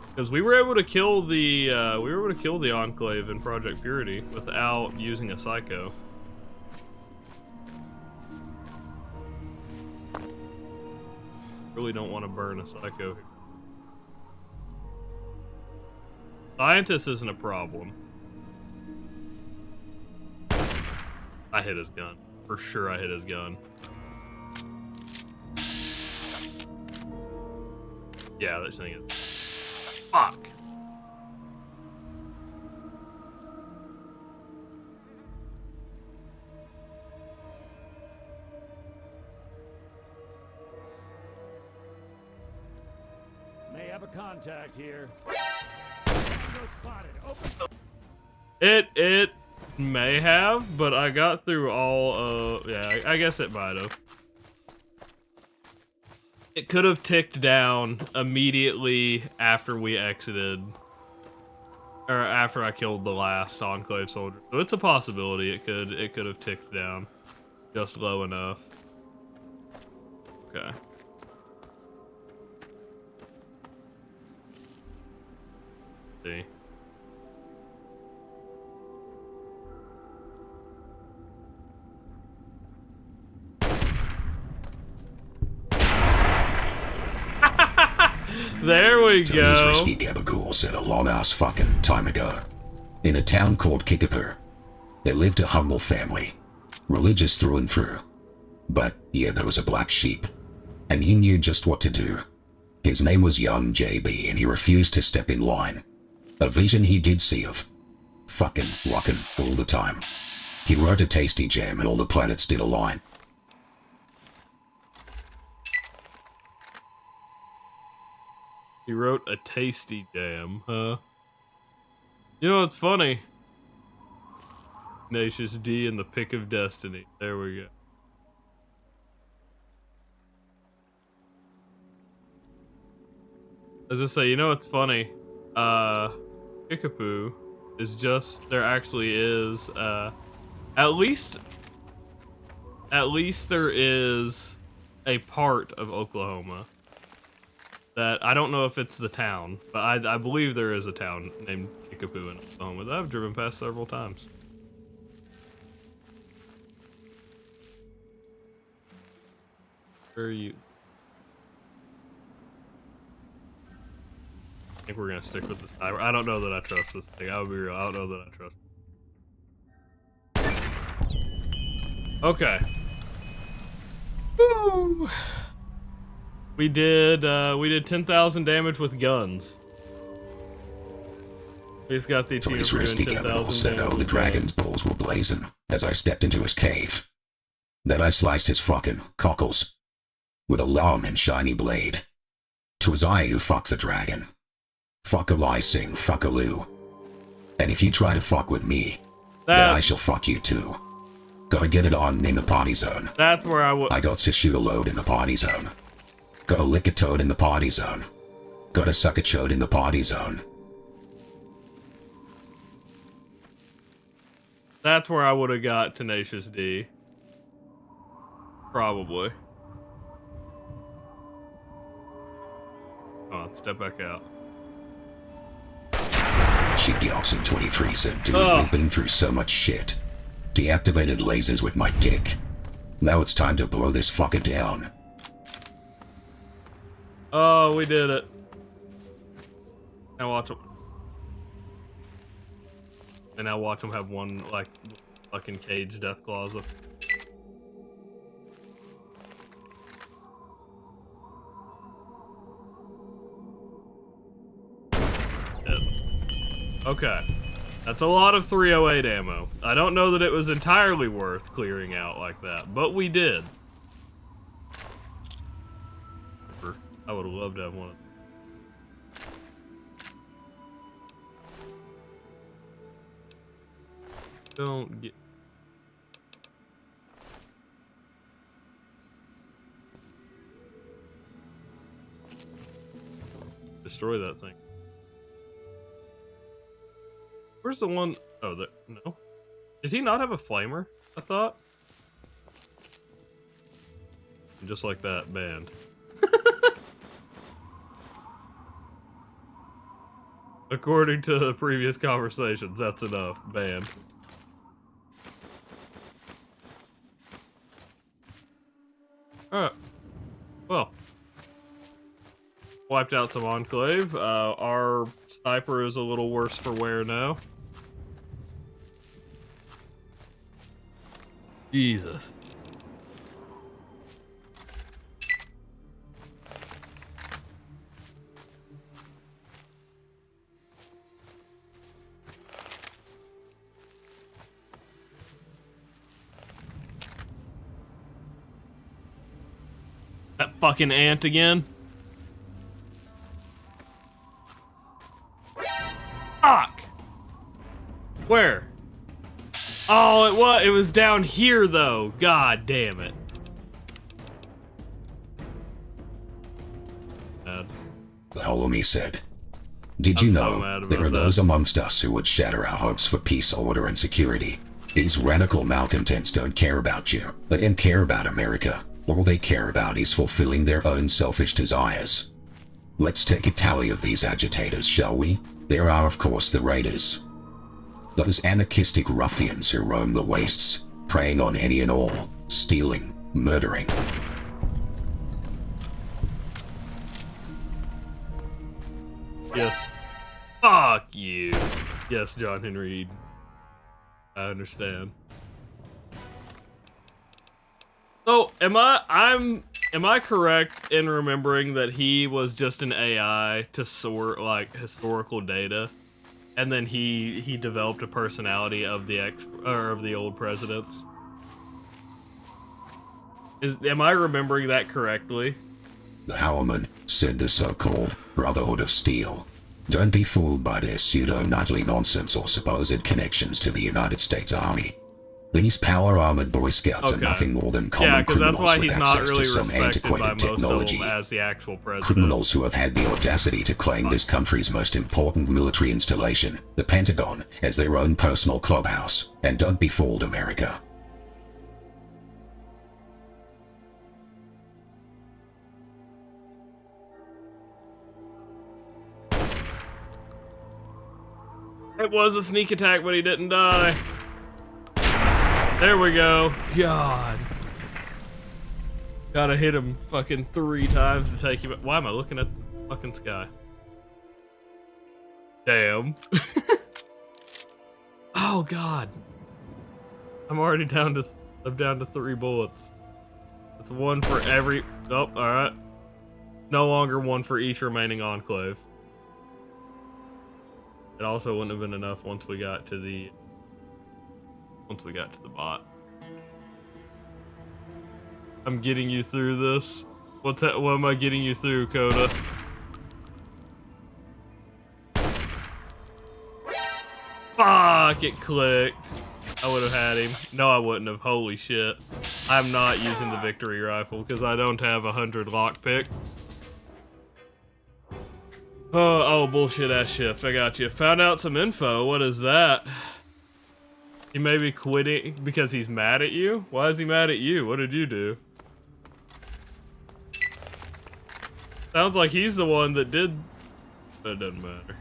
Because we were able to kill the, Enclave in Project Purity without using a Psycho. Really don't want to burn a Psycho here. Scientist isn't a problem. I hit his gun. For sure I hit his gun. Yeah, this thing is... Fuck! May have a contact here. It may have, but I got through all yeah, I guess it might have. It could have ticked down immediately after we exited. Or after I killed the last Enclave soldier. So it's a possibility it could have ticked down just low enough. Okay. See. There we Tony's go. risky gabagool said a long-ass fucking time ago. In a town called Kickapoo, there lived a humble family, religious through and through. But, yeah, there was a black sheep, and he knew just what to do. His name was young JB, and he refused to step in line. A vision he did see of fucking rockin' all the time. He wrote a tasty jam and all the planets did align. He wrote a tasty jam, huh? You know what's funny? Tenacious D and the Pick of Destiny. There we go. As I say, you know what's funny? Kickapoo is just, there actually is, at least there is a part of Oklahoma that, I don't know if it's the town, but I believe there is a town named Kickapoo in Oklahoma that I've driven past several times. Where are you? I think we're gonna stick with this timer. I don't know that I trust this thing. I'll be real. I don't know that I trust it. Okay. Woo! We did 10,000 damage with guns. We just got the achievement Tony's for risky doing gabagool 10,000 said, damage oh, the with dragon's guns. balls were blazing as I stepped into his cave. Then I sliced his fucking cockles with a long and shiny blade. 'Twas I who fucked the dragon. Fuck-a-lie sing fuck-a-loo. And if you try to fuck with me, then I shall fuck you too. Gotta get it on in the party zone. That's where I got to shoot a load in the party zone. Gotta lick a toad in the party zone. Gotta suck a chode in the party zone. That's where I would have got Tenacious D. Probably. Come on, step back out. G.E.C.K said, dude, we've been through so much shit. Deactivated lasers with my dick. Now it's time to blow this fucker down. Oh, we did it. Now watch him. And now watch him have one, like, fucking cage death claws up. Okay. That's a lot of 308 ammo. I don't know that it was entirely worth clearing out like that, but we did. I would have loved to have one of them. Don't get... Destroy that thing. Where's the one? Oh, no. Did he not have a flamer? I thought. Just like that, banned. According to the previous conversations, that's enough. Banned. Alright. Well. Wiped out some Enclave. Our sniper is a little worse for wear now. Jesus. That fucking ant again. Fuck! Where? Oh, it was down here, though. God damn it. The Holomie said, did you know there are those amongst us who would shatter our hopes for peace, order, and security? These radical malcontents don't care about you. They don't care about America. All they care about is fulfilling their own selfish desires. Let's take a tally of these agitators, shall we? There are, of course, the raiders. Those anarchistic ruffians who roam the wastes, preying on any and all, stealing, murdering. Yes. Fuck you. Yes, John Henry Eden. I understand. So, am I correct in remembering that he was just an AI to sort like historical data, and then he developed a personality of the old presidents? Am I remembering that correctly? The Hourman said the so-called Brotherhood of Steel. Don't be fooled by their pseudo-nightly nonsense or supposed connections to the United States Army. These power-armored Boy Scouts are nothing more than common criminals with access to some antiquated technology. As the actual president. Criminals who have had the audacity to claim this country's most important military installation, the Pentagon, as their own personal clubhouse. And don't be fooled, America. It was a sneak attack, but he didn't die. There we go. God. Gotta hit him fucking 3 times to take him. Why am I looking at the fucking sky? Damn. Oh God. I'm already down to 3 bullets. It's 1 for every. Oh, alright. No longer 1 for each remaining enclave. It also wouldn't have been enough once we got to the bot. I'm getting you through this. What am I getting you through, Coda? Fuck, it clicked. I would have had him. No, I wouldn't have. Holy shit. I'm not using the victory rifle because I don't have 100 lockpick. Oh, bullshit ass shift. I got you. Found out some info. What is that? He may be quitting because he's mad at you? Why is he mad at you? What did you do? Sounds like he's the one that did, but it doesn't matter.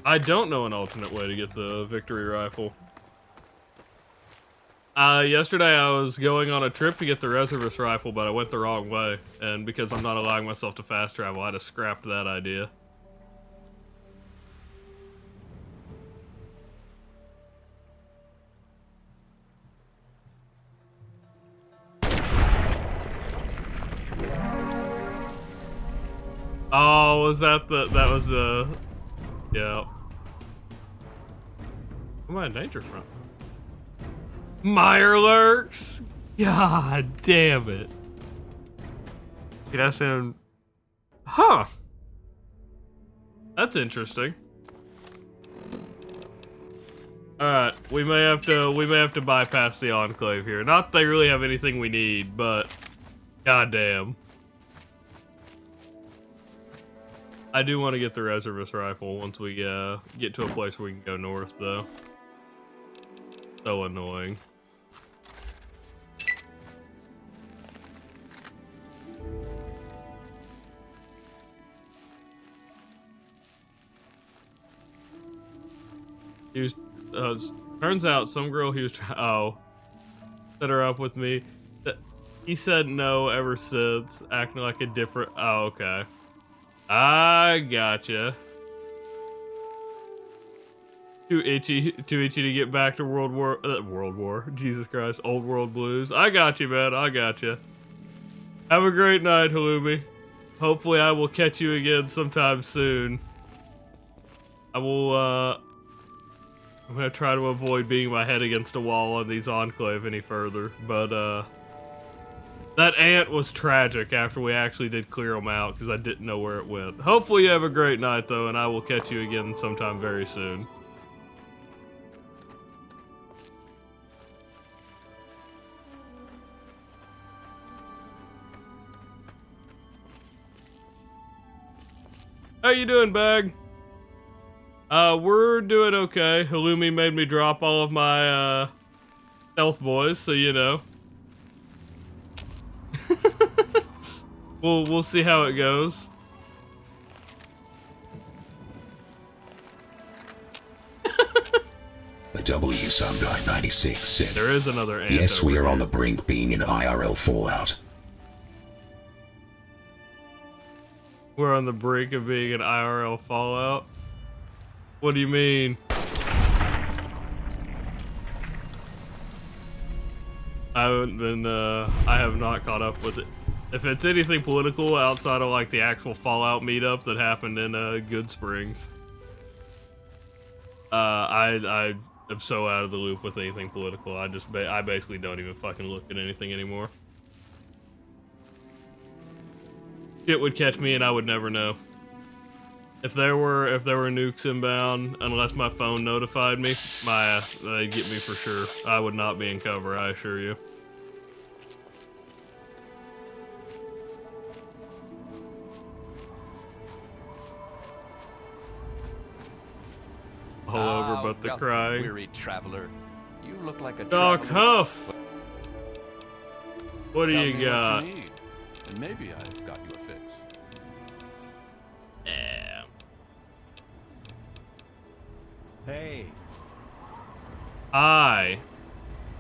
I don't know an alternate way to get the victory rifle. Yesterday I was going on a trip to get the reservist rifle, but I went the wrong way. And because I'm not allowing myself to fast travel, I just scrapped that idea. Oh, was that was the... Yeah. Where am I in danger from? Meyer lurks! God damn it. That's him. Huh. That's interesting. Alright, we may have to bypass the Enclave here. Not that they really have anything we need, but goddamn. I do want to get the reservist rifle once we get to a place where we can go north, though. So annoying. He was, turns out some girl he was set her up with me. He said no ever since, acting like a different. Oh, okay. I gotcha. Too itchy to get back to World War. Jesus Christ, Old World Blues. I got you, man. I got you. Have a great night, Halloumi. Hopefully, I will catch you again sometime soon. I will. I'm gonna try to avoid beating my head against a wall on these Enclave any further, but that ant was tragic after we actually did clear them out because I didn't know where it went. Hopefully you have a great night though, and I will catch you again sometime very soon. How you doing, Bag? We're doing okay. Halloumi made me drop all of my stealth boys, so you know. We'll see how it goes. The W Some Guy 96 said, There is another ant. yes, we over are on here. the brink being in IRL fallout. We're on the brink of being an IRL fallout. What do you mean? I haven't been. I have not caught up with it. If it's anything political outside of like the actual Fallout meetup that happened in Good Springs, I am so out of the loop with anything political. I basically don't even fucking look at anything anymore. Shit would catch me and I would never know. If there were nukes inbound, unless my phone notified me, my ass, they'd get me for sure. I would not be in cover, I assure you. All over but the welcome, crying. Weary traveler. You look like a Doc traveler. Huff! What do Tell you me got? What you need, and maybe I've got you a fix. Yeah. Hey. Hi.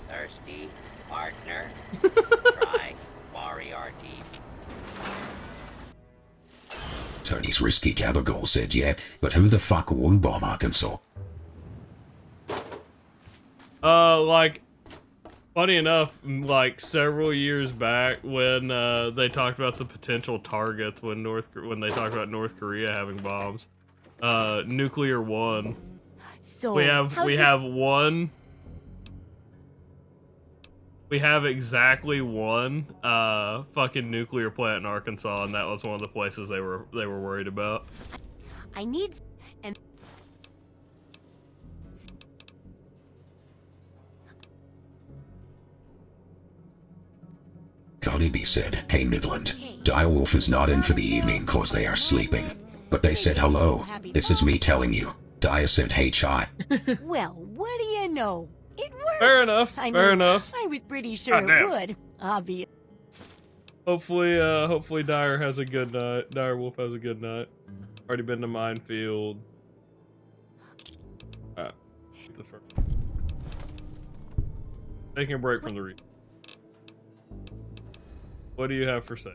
Thirsty partner. Try Moriarty's. Tony's Risky Gabagool said, yeah, but who the fuck woo bomb Arkansas? Like, funny enough, like several years back when they talked about the potential targets when they talked about North Korea having bombs, nuclear one. So We have one. We have exactly one fucking nuclear plant in Arkansas, and that was one of the places they were worried about. I need and Connie B said, hey Midland, Direwolf is not in for the evening cause they are sleeping. But they said hello. This is me telling you. Dyer said, hey Chai. well, what do you know? It worked. Fair enough. Fair enough. I was pretty sure Goddamn. it would. Obvious. Hopefully Dyer has a good night. Direwolf has a good night. Already been to Minefield. Alright. The first. Taking a break from the read. What do you have for sale?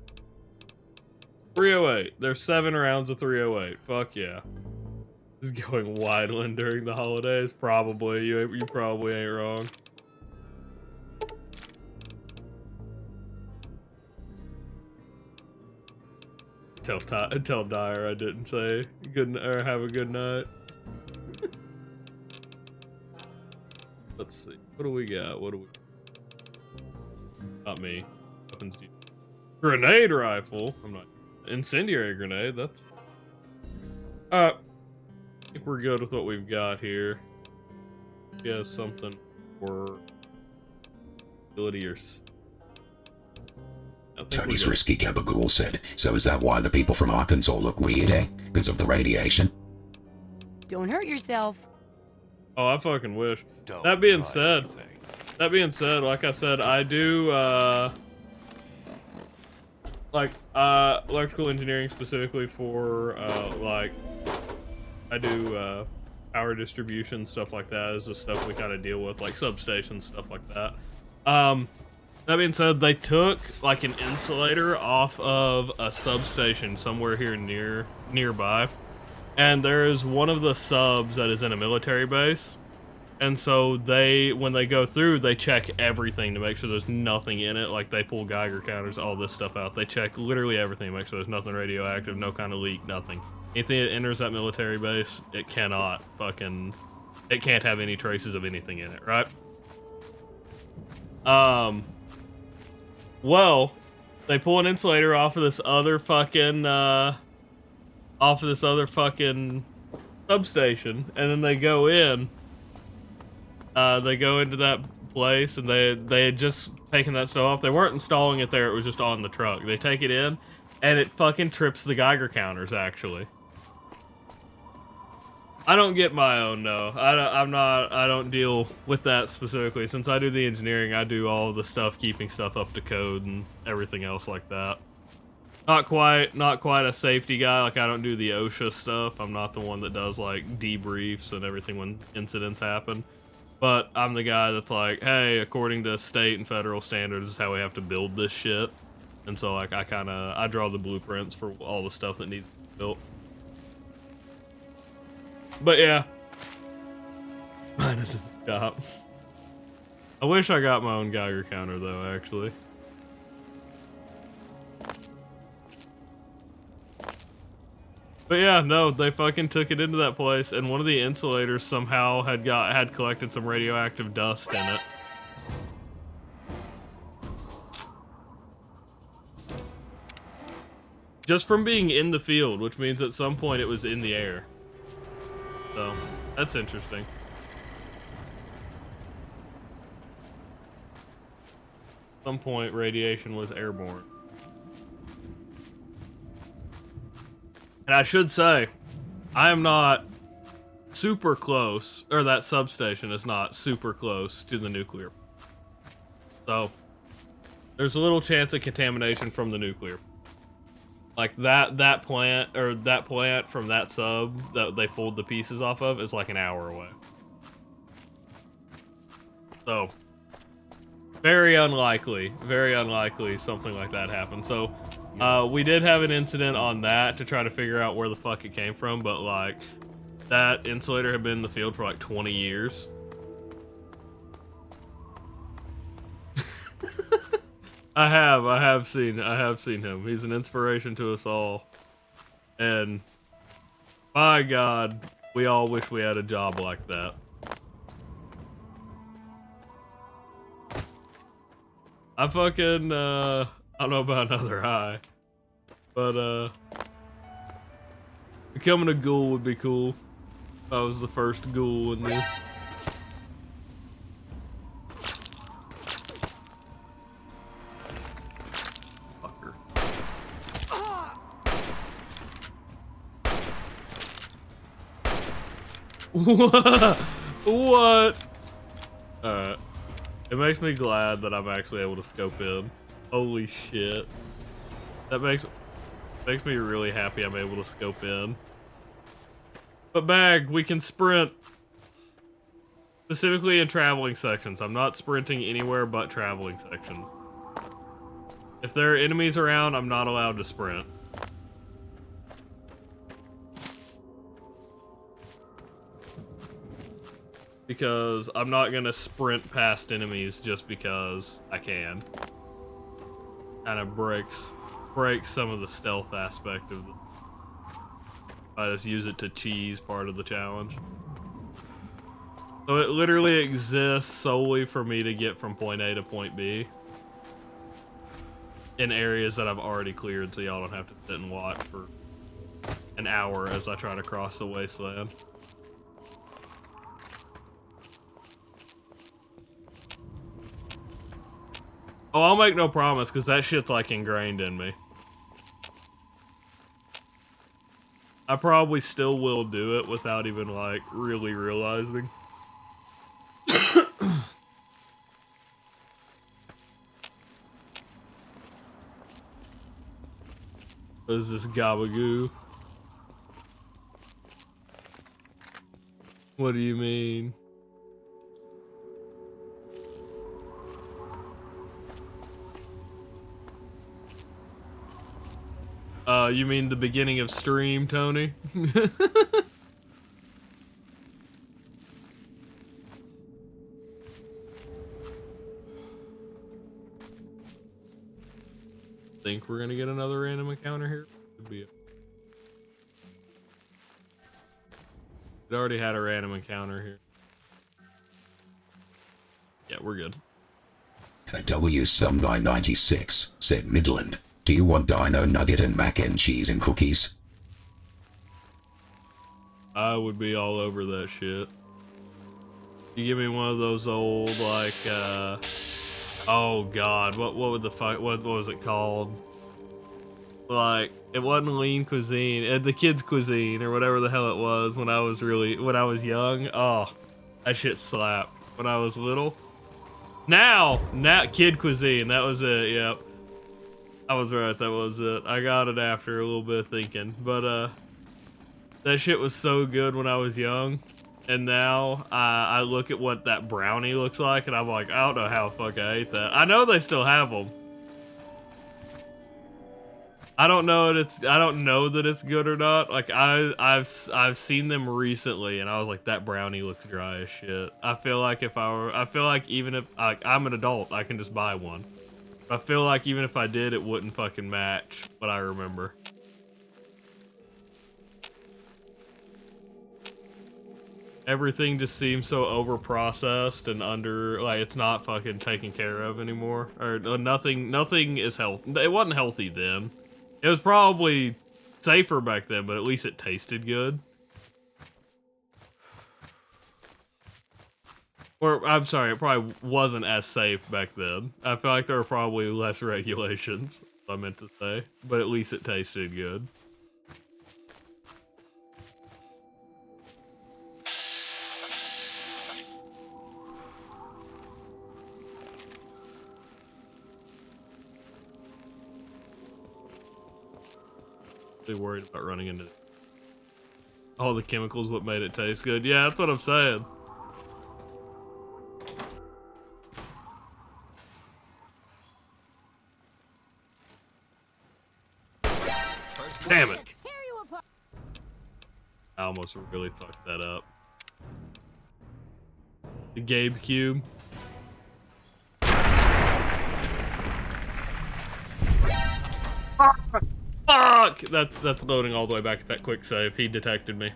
308. There's 7 rounds of 308. Fuck yeah. Is going Wideland during the holidays? Probably. You probably ain't wrong. Tell Dyer I didn't say good or have a good night. Let's see. What do we got? Not me. Weapons. Grenade rifle. I'm not. Incendiary grenade. That's. I think we're good with what we've got here. Yeah, something for ability or. Tony's Risky Gabagool said, so is that why the people from Arkansas look weird, eh? Because of the radiation? Don't hurt yourself. Oh, I fucking wish. That being said, like I said, I do, electrical engineering specifically for, I do, power distribution, stuff like that is the stuff we kind of deal with, like substations, stuff like that. That being said, they took, like, an insulator off of a substation somewhere here nearby, and there is one of the subs that is in a military base, and so when they go through, they check everything to make sure there's nothing in it, like, they pull Geiger counters, all this stuff out. They check literally everything to make sure there's nothing radioactive, no kind of leak, nothing. Anything that enters that military base, it can't have any traces of anything in it, right? Well, they pull an insulator off of this other fucking substation, and then they go in. They go into that place, and they had just taken that stuff off. They weren't installing it there; it was just on the truck. They take it in, and it fucking trips the Geiger counters. Actually, I don't get my own, no. I don't deal with that specifically. Since I do the engineering, I do all the stuff, keeping stuff up to code and everything else like that. Not quite a safety guy. Like, I don't do the OSHA stuff. I'm not the one that does like debriefs and everything when incidents happen. But I'm the guy that's like, hey, according to state and federal standards, this is how we have to build this shit. And so like I draw the blueprints for all the stuff that needs to be built. But yeah. Mine isn't stop. I wish I got my own Geiger counter though, actually. But yeah, no, they fucking took it into that place, and one of the insulators somehow had collected some radioactive dust in it. Just from being in the field, which means at some point it was in the air. So, that's interesting. At some point, radiation was airborne. And I should say, I am not super close, or that substation is not super close to the nuclear. So, there's a little chance of contamination from the nuclear. Like that plant from that sub that they pulled the pieces off of is like an hour away. So, very unlikely something like that happened. So, we did have an incident on that to try to figure out where the fuck it came from, but like, that insulator had been in the field for like 20 years. I have seen him. He's an inspiration to us all. And by God, we all wish we had a job like that. I fucking, I don't know about another high, but, becoming a ghoul would be cool. If I was the first ghoul in the... Fucker. What? Alright. It makes me glad that I'm actually able to scope in. Holy shit. That makes me really happy I'm able to scope in. But Bag, we can sprint. Specifically in traveling sections. I'm not sprinting anywhere but traveling sections. If there are enemies around, I'm not allowed to sprint. Because I'm not gonna sprint past enemies just because I can. Kind of breaks some of the stealth aspect of the... I just use it to cheese part of the challenge. So it literally exists solely for me to get from point A to point B. In areas that I've already cleared, so y'all don't have to sit and watch for an hour as I try to cross the wasteland. Oh, I'll make no promise, because that shit's like ingrained in me. I probably still will do it without even like really realizing. What is this gabagoo? What do you mean? You mean the beginning of stream, Tony? Think we're gonna get another random encounter here? Could be. It already had a random encounter here. Yeah, we're good. W996 said Midland. Do you want dino nugget and mac and cheese and cookies? I would be all over that shit. You give me one of those old, like, oh god, what would the fuck, what was it called? Like, it wasn't lean cuisine, the kids cuisine, or whatever the hell it was when I was young. Oh, that shit slapped when I was little. Now, kid cuisine, that was it, yep. I was right, that was it. I got it after a little bit of thinking. But, that shit was so good when I was young. And now, I look at what that brownie looks like, and I'm like, I don't know how the fuck I ate that. I know they still have them. I don't know that it's good or not. Like, I've seen them recently, and I was like, that brownie looks dry as shit. I feel like even if, like, I'm an adult, I can just buy one. I feel like even if I did, it wouldn't fucking match what I remember. Everything just seems so over-processed and like, it's not fucking taken care of anymore. Or nothing is healthy. It wasn't healthy then. It was probably safer back then, but at least it tasted good. Or, I'm sorry, it probably wasn't as safe back then. I feel like there were probably less regulations, I meant to say. But at least it tasted good. Really worried about running into all the chemicals, what made it taste good. Yeah, that's what I'm saying. Damn it! I almost really fucked that up. The Gabe cube. Fuck! That's loading all the way back at that quick save. He detected me.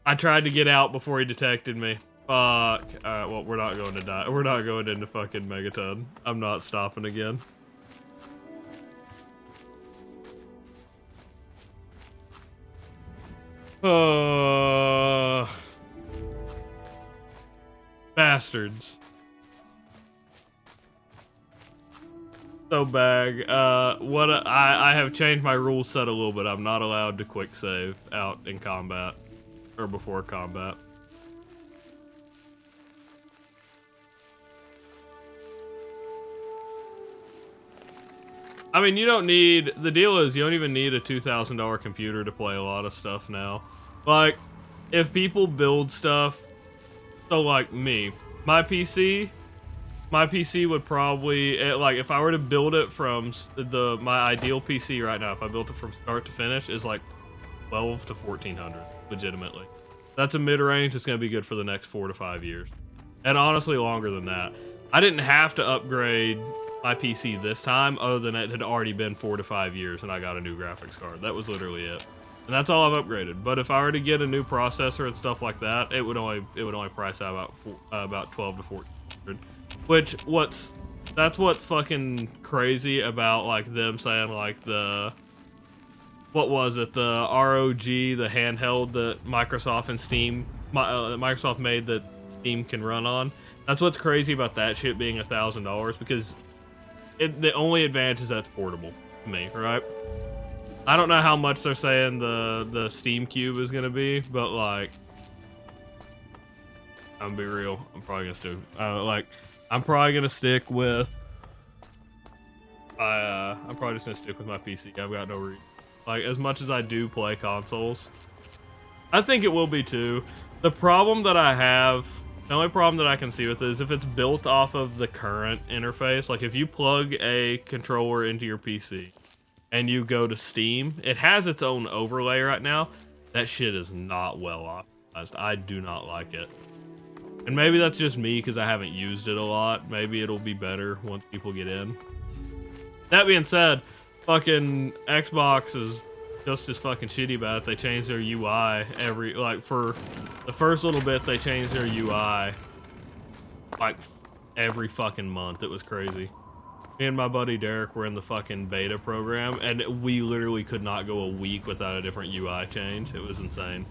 I tried to get out before he detected me. Fuck. Alright, well, we're not going to die. We're not going into fucking Megaton. I'm not stopping again. Bastards. So bag. I have changed my rule set a little bit. I'm not allowed to quick save out in combat or before combat. I mean, you don't need, the deal is you don't even need a $2,000 computer to play a lot of stuff now. Like, if people build stuff, so like me, my PC would probably, like, if I were to build it from my ideal PC right now, if I built it from start to finish, is like 12 to 1400, legitimately. That's a mid-range that's going to be good for the next 4 to 5 years. And honestly, longer than that. I didn't have to upgrade my PC this time, other than it had already been 4 to 5 years and I got a new graphics card. That was literally it. And that's all I've upgraded. But if I were to get a new processor and stuff like that, it would only price out about 12 to 1400. Which that's what's fucking crazy about like them saying like the, what was it, the ROG, the handheld that Microsoft and Steam, Microsoft made that Steam can run on. That's what's crazy about that shit being $1,000, because the only advantage is that's portable to me, right? I don't know how much they're saying the Steam Cube is gonna be, but like, I'm gonna be real. I'm probably gonna stick. I'm probably gonna stick with. I'm probably just gonna stick with my PC. I've got no reason. Like, as much as I do play consoles, I think it will be too. The problem that I have. The only problem that I can see with it is if it's built off of the current interface. Like, if you plug a controller into your PC and you go to Steam, it has its own overlay right now. That shit is not well optimized. I do not like it. And maybe that's just me because I haven't used it a lot. Maybe it'll be better once people get in. That being said, fucking Xbox is just as fucking shitty about it. They change their UI for the first little bit, they changed their UI like every fucking month. It was crazy. Me and my buddy Derek were in the fucking beta program, and we literally could not go a week without a different UI change. It was insane.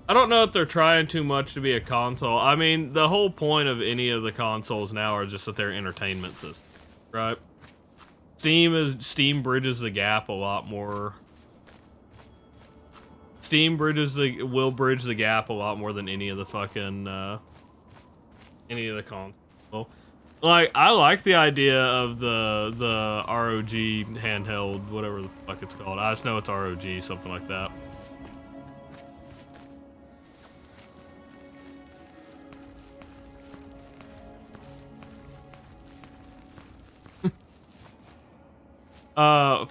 I don't know if they're trying too much to be a console. I mean, the whole point of any of the consoles now are just that they're entertainment systems, right? Steam bridges the gap a lot more. Steam will bridge the gap a lot more than any of the fucking any of the console. Like, I like the idea of the ROG handheld, whatever the fuck it's called. I just know it's ROG, something like that.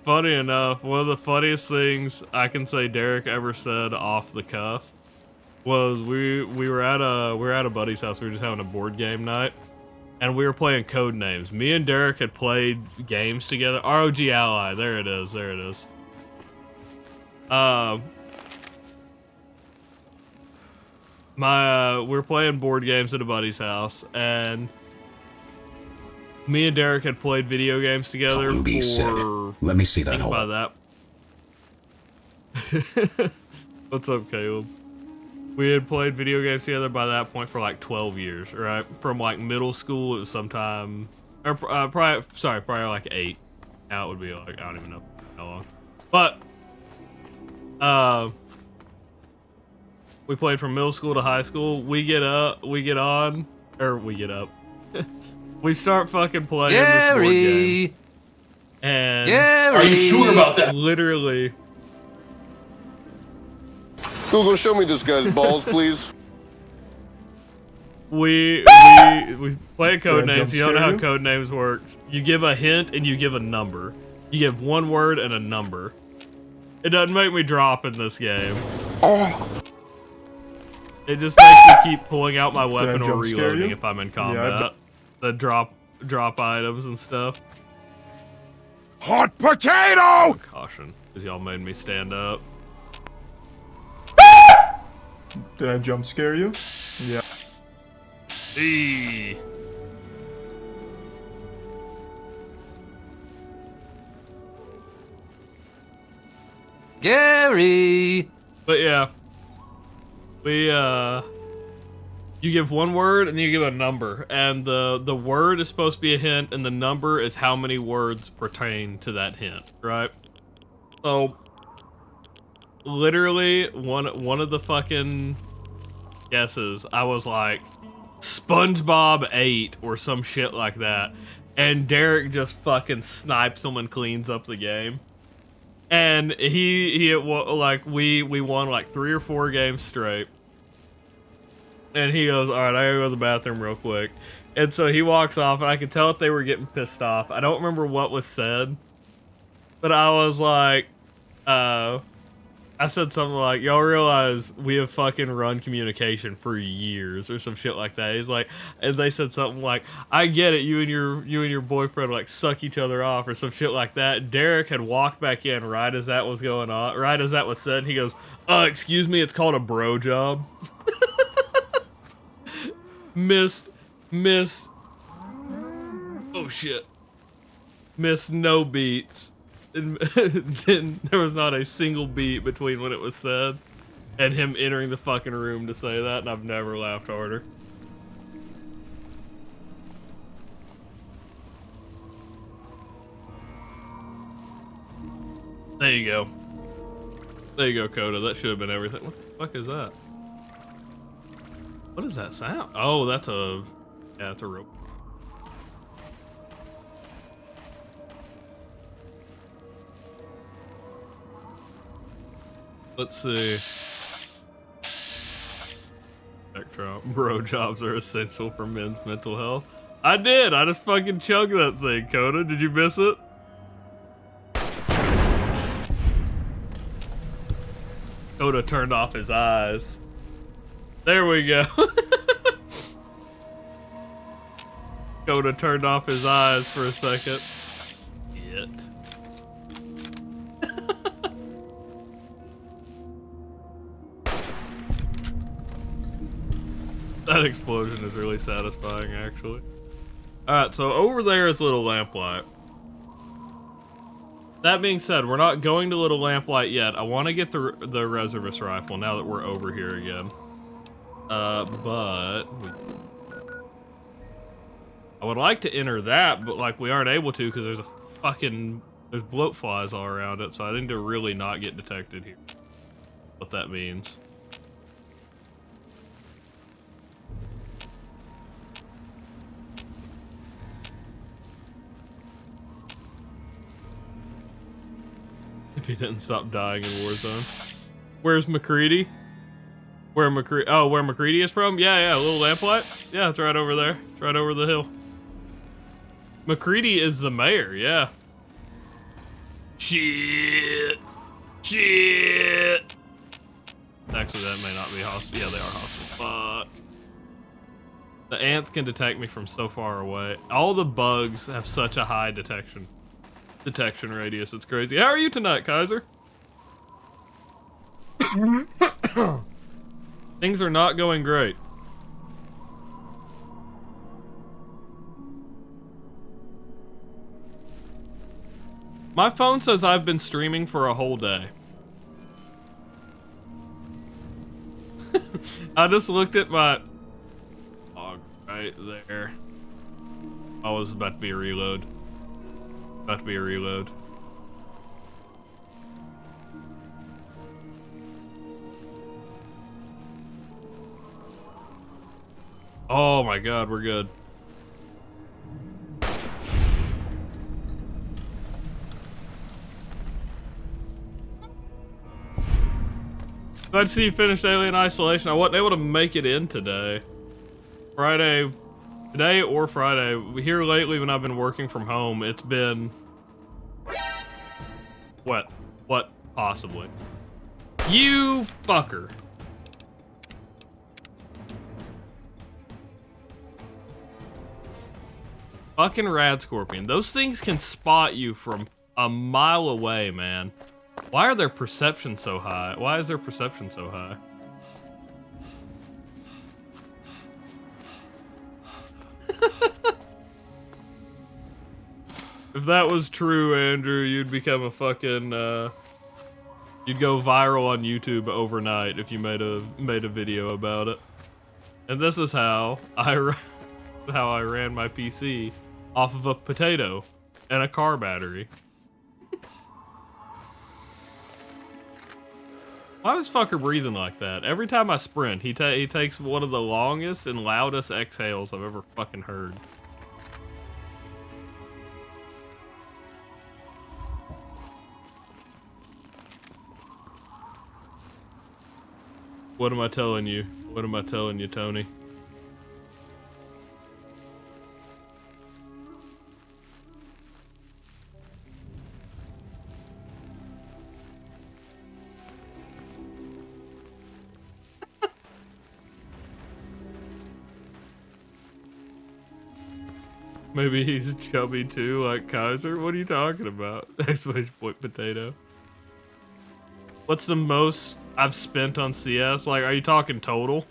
Funny enough, one of the funniest things I can say Derek ever said off the cuff was we were at a buddy's house. We were just having a board game night, and we were playing code names. Me and Derek had played games together. ROG Ally, there it is. We're playing board games at a buddy's house, and me and Derek had played video games together for... Let me see that think about that. What's up, Caleb? We had played video games together by that point for like 12 years, right? From like middle school, it was sometime... Or probably like 8. Now it would be like, I don't even know how long. But, we played from middle school to high school. We get up. We start fucking playing this board game. And Are you sure about that? Literally. Google, show me this guy's balls, please. We play code names. You don't know how code names works. You give a hint and you give a number. You give one word and a number. It doesn't make me drop in this game. It just makes me keep pulling out my weapon or reloading if I'm in combat. The drop items and stuff. Hot potato! Oh, caution, because y'all made me stand up. Did I jump scare you? Yeah. Eee. Gary! But yeah. You give one word and you give a number, and the word is supposed to be a hint, and the number is how many words pertain to that hint, right? So, literally, one of the fucking guesses, I was like, SpongeBob 8 or some shit like that, and Derek just fucking snipes them and cleans up the game. And we won like 3 or 4 games straight. And he goes, all right, I gotta go to the bathroom real quick. And so he walks off, and I could tell that they were getting pissed off. I don't remember what was said, but I was like, I said something like, y'all realize we have fucking run communication for years or some shit like that. He's like, and they said something like, I get it, you and your boyfriend like suck each other off or some shit like that. Derek had walked back in right as that was going on, right as that was said, and he goes, excuse me, it's called a bro job. Miss, oh shit, miss no beats. And then there was not a single beat between when it was said and him entering the fucking room to say that, and I've never laughed harder. There you go. There you go, Coda. That should have been everything. What the fuck is that? What is that sound? Oh, that's a... Yeah, it's a rope. Let's see. Bro jobs are essential for men's mental health. I did! I just fucking chugged that thing, Coda. Did you miss it? Coda turned off his eyes. There we go. Coda turned off his eyes for a second. Shit. That explosion is really satisfying, actually. Alright, so over there is Little Lamplight. That being said, we're not going to Little Lamplight yet. I want to get the Reservist Rifle now that we're over here again. But I would like to enter that, but like we aren't able to because there's a fucking, there's bloat flies all around it, so I need to really not get detected here. What that means. If he didn't stop dying in Warzone. Where's McCready? Where McCready is from? Yeah, a little lamplight. Yeah, it's right over there. It's right over the hill. McCready is the mayor, yeah. Shit. Actually, that may not be hostile. Yeah, they are hostile. Fuck. The ants can detect me from so far away. All the bugs have such a high detection radius. It's crazy. How are you tonight, Kaiser? Things are not going great. My phone says I've been streaming for a whole day. I just looked at my log right there. Oh, this is about to be a reload. About to be a reload. Oh my god, we're good. Glad to see you finished Alien Isolation. I wasn't able to make it in today. Today or Friday. Here lately when I've been working from home, it's been... What? What? Possibly. You fucker. Fucking rad scorpion. Those things can spot you from a mile away, man. Why are their perception so high? Why is their perception so high? If that was true, Andrew, you'd become a fucking, you'd go viral on YouTube overnight if you made a video about it. And this is how I ran my PC off of a potato and a car battery. Why is fucker breathing like that? Every time I sprint, he takes one of the longest and loudest exhales I've ever fucking heard. What am I telling you? What am I telling you, Tony? Maybe he's chubby too, like Kaiser? What are you talking about? Exclamation point potato. What's the most I've spent on CS? Like, are you talking total?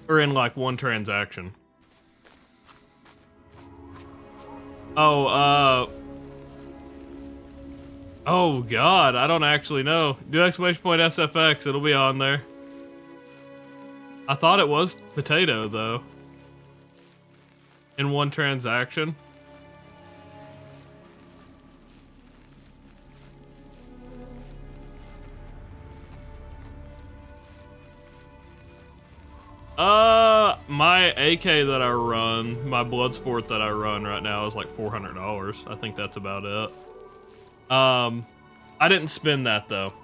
Or in like one transaction? Oh, oh god, I don't actually know. Do exclamation point SFX, it'll be on there. I thought it was potato though. In one transaction. My AK that I run, my Bloodsport that I run right now is like $400. I think that's about it. I didn't spend that though.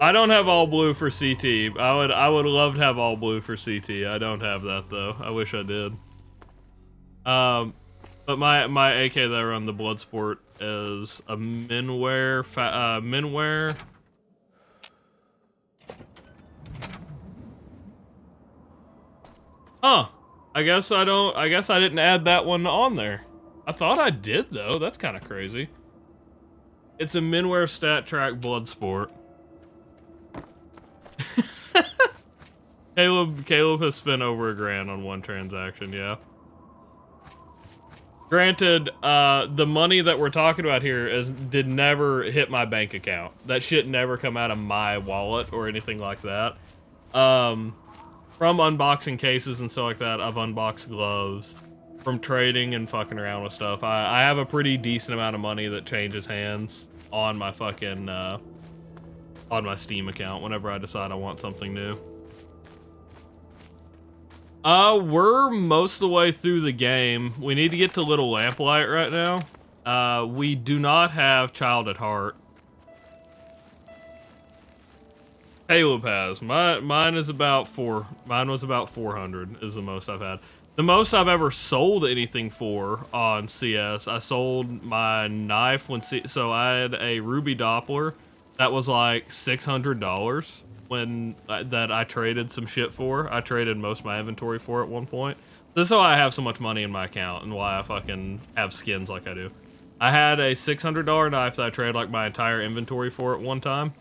I don't have all blue for CT. I would love to have all blue for CT. I don't have that though. I wish I did. But my AK that I run, the Bloodsport, is a Minware Minware. Huh. I guess I didn't add that one on there. I thought I did though. That's kind of crazy. It's a Minware Stat Track Bloodsport. Caleb has spent over $1,000 on one transaction, yeah. Granted, the money that we're talking about here did never hit my bank account. That shit never come out of my wallet or anything like that. from unboxing cases and stuff like that, I've unboxed gloves. From trading and fucking around with stuff. I have a pretty decent amount of money that changes hands on my fucking, on my Steam account whenever I decide I want something new. We're most of the way through the game. We need to get to Little Lamplight right now. We do not have Child at Heart. Caleb has. Mine is about mine was about 400 is the most I've had. The most I've ever sold anything for on CS, I sold my knife so I had a Ruby Doppler that was like $600 when that I traded some shit for. I traded most of my inventory for at one point. This is why I have so much money in my account and why I fucking have skins like I do. I had a $600 knife that I traded like my entire inventory for at one time.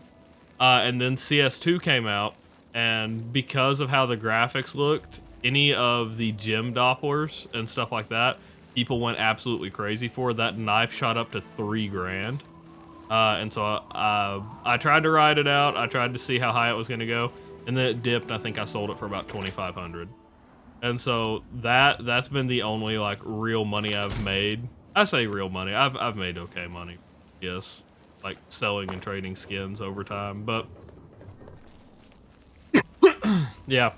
And then CS2 came out, and because of how the graphics looked, any of the gem Dopplers and stuff like that, people went absolutely crazy for. That knife shot up to $3 grand. And so I tried to ride it out. I tried to see how high it was going to go, and then it dipped. And I think I sold it for about $2,500. And so that's been the only like real money I've made. I say real money. I've made okay money, yes, like selling and trading skins over time. But yeah.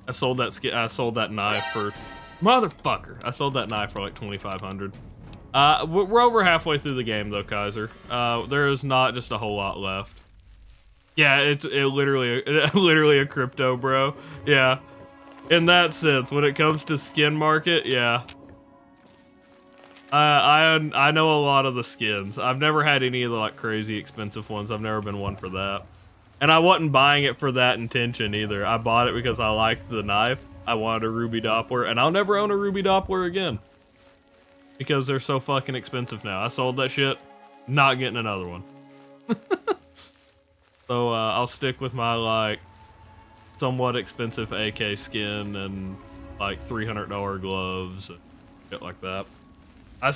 I sold that knife for, motherfucker. I sold that knife for like $2,500. We're over halfway through the game though, Kaiser. There is not just a whole lot left. Yeah, it literally a crypto, bro. Yeah, in that sense, when it comes to skin market, yeah. I know a lot of the skins. I've never had any of the like crazy expensive ones. I've never been one for that. And I wasn't buying it for that intention either. I bought it because I liked the knife. I wanted a Ruby Doppler, and I'll never own a Ruby Doppler again. Because they're so fucking expensive now. I sold that shit, not getting another one. So I'll stick with my like somewhat expensive AK skin and like $300 gloves and shit like that.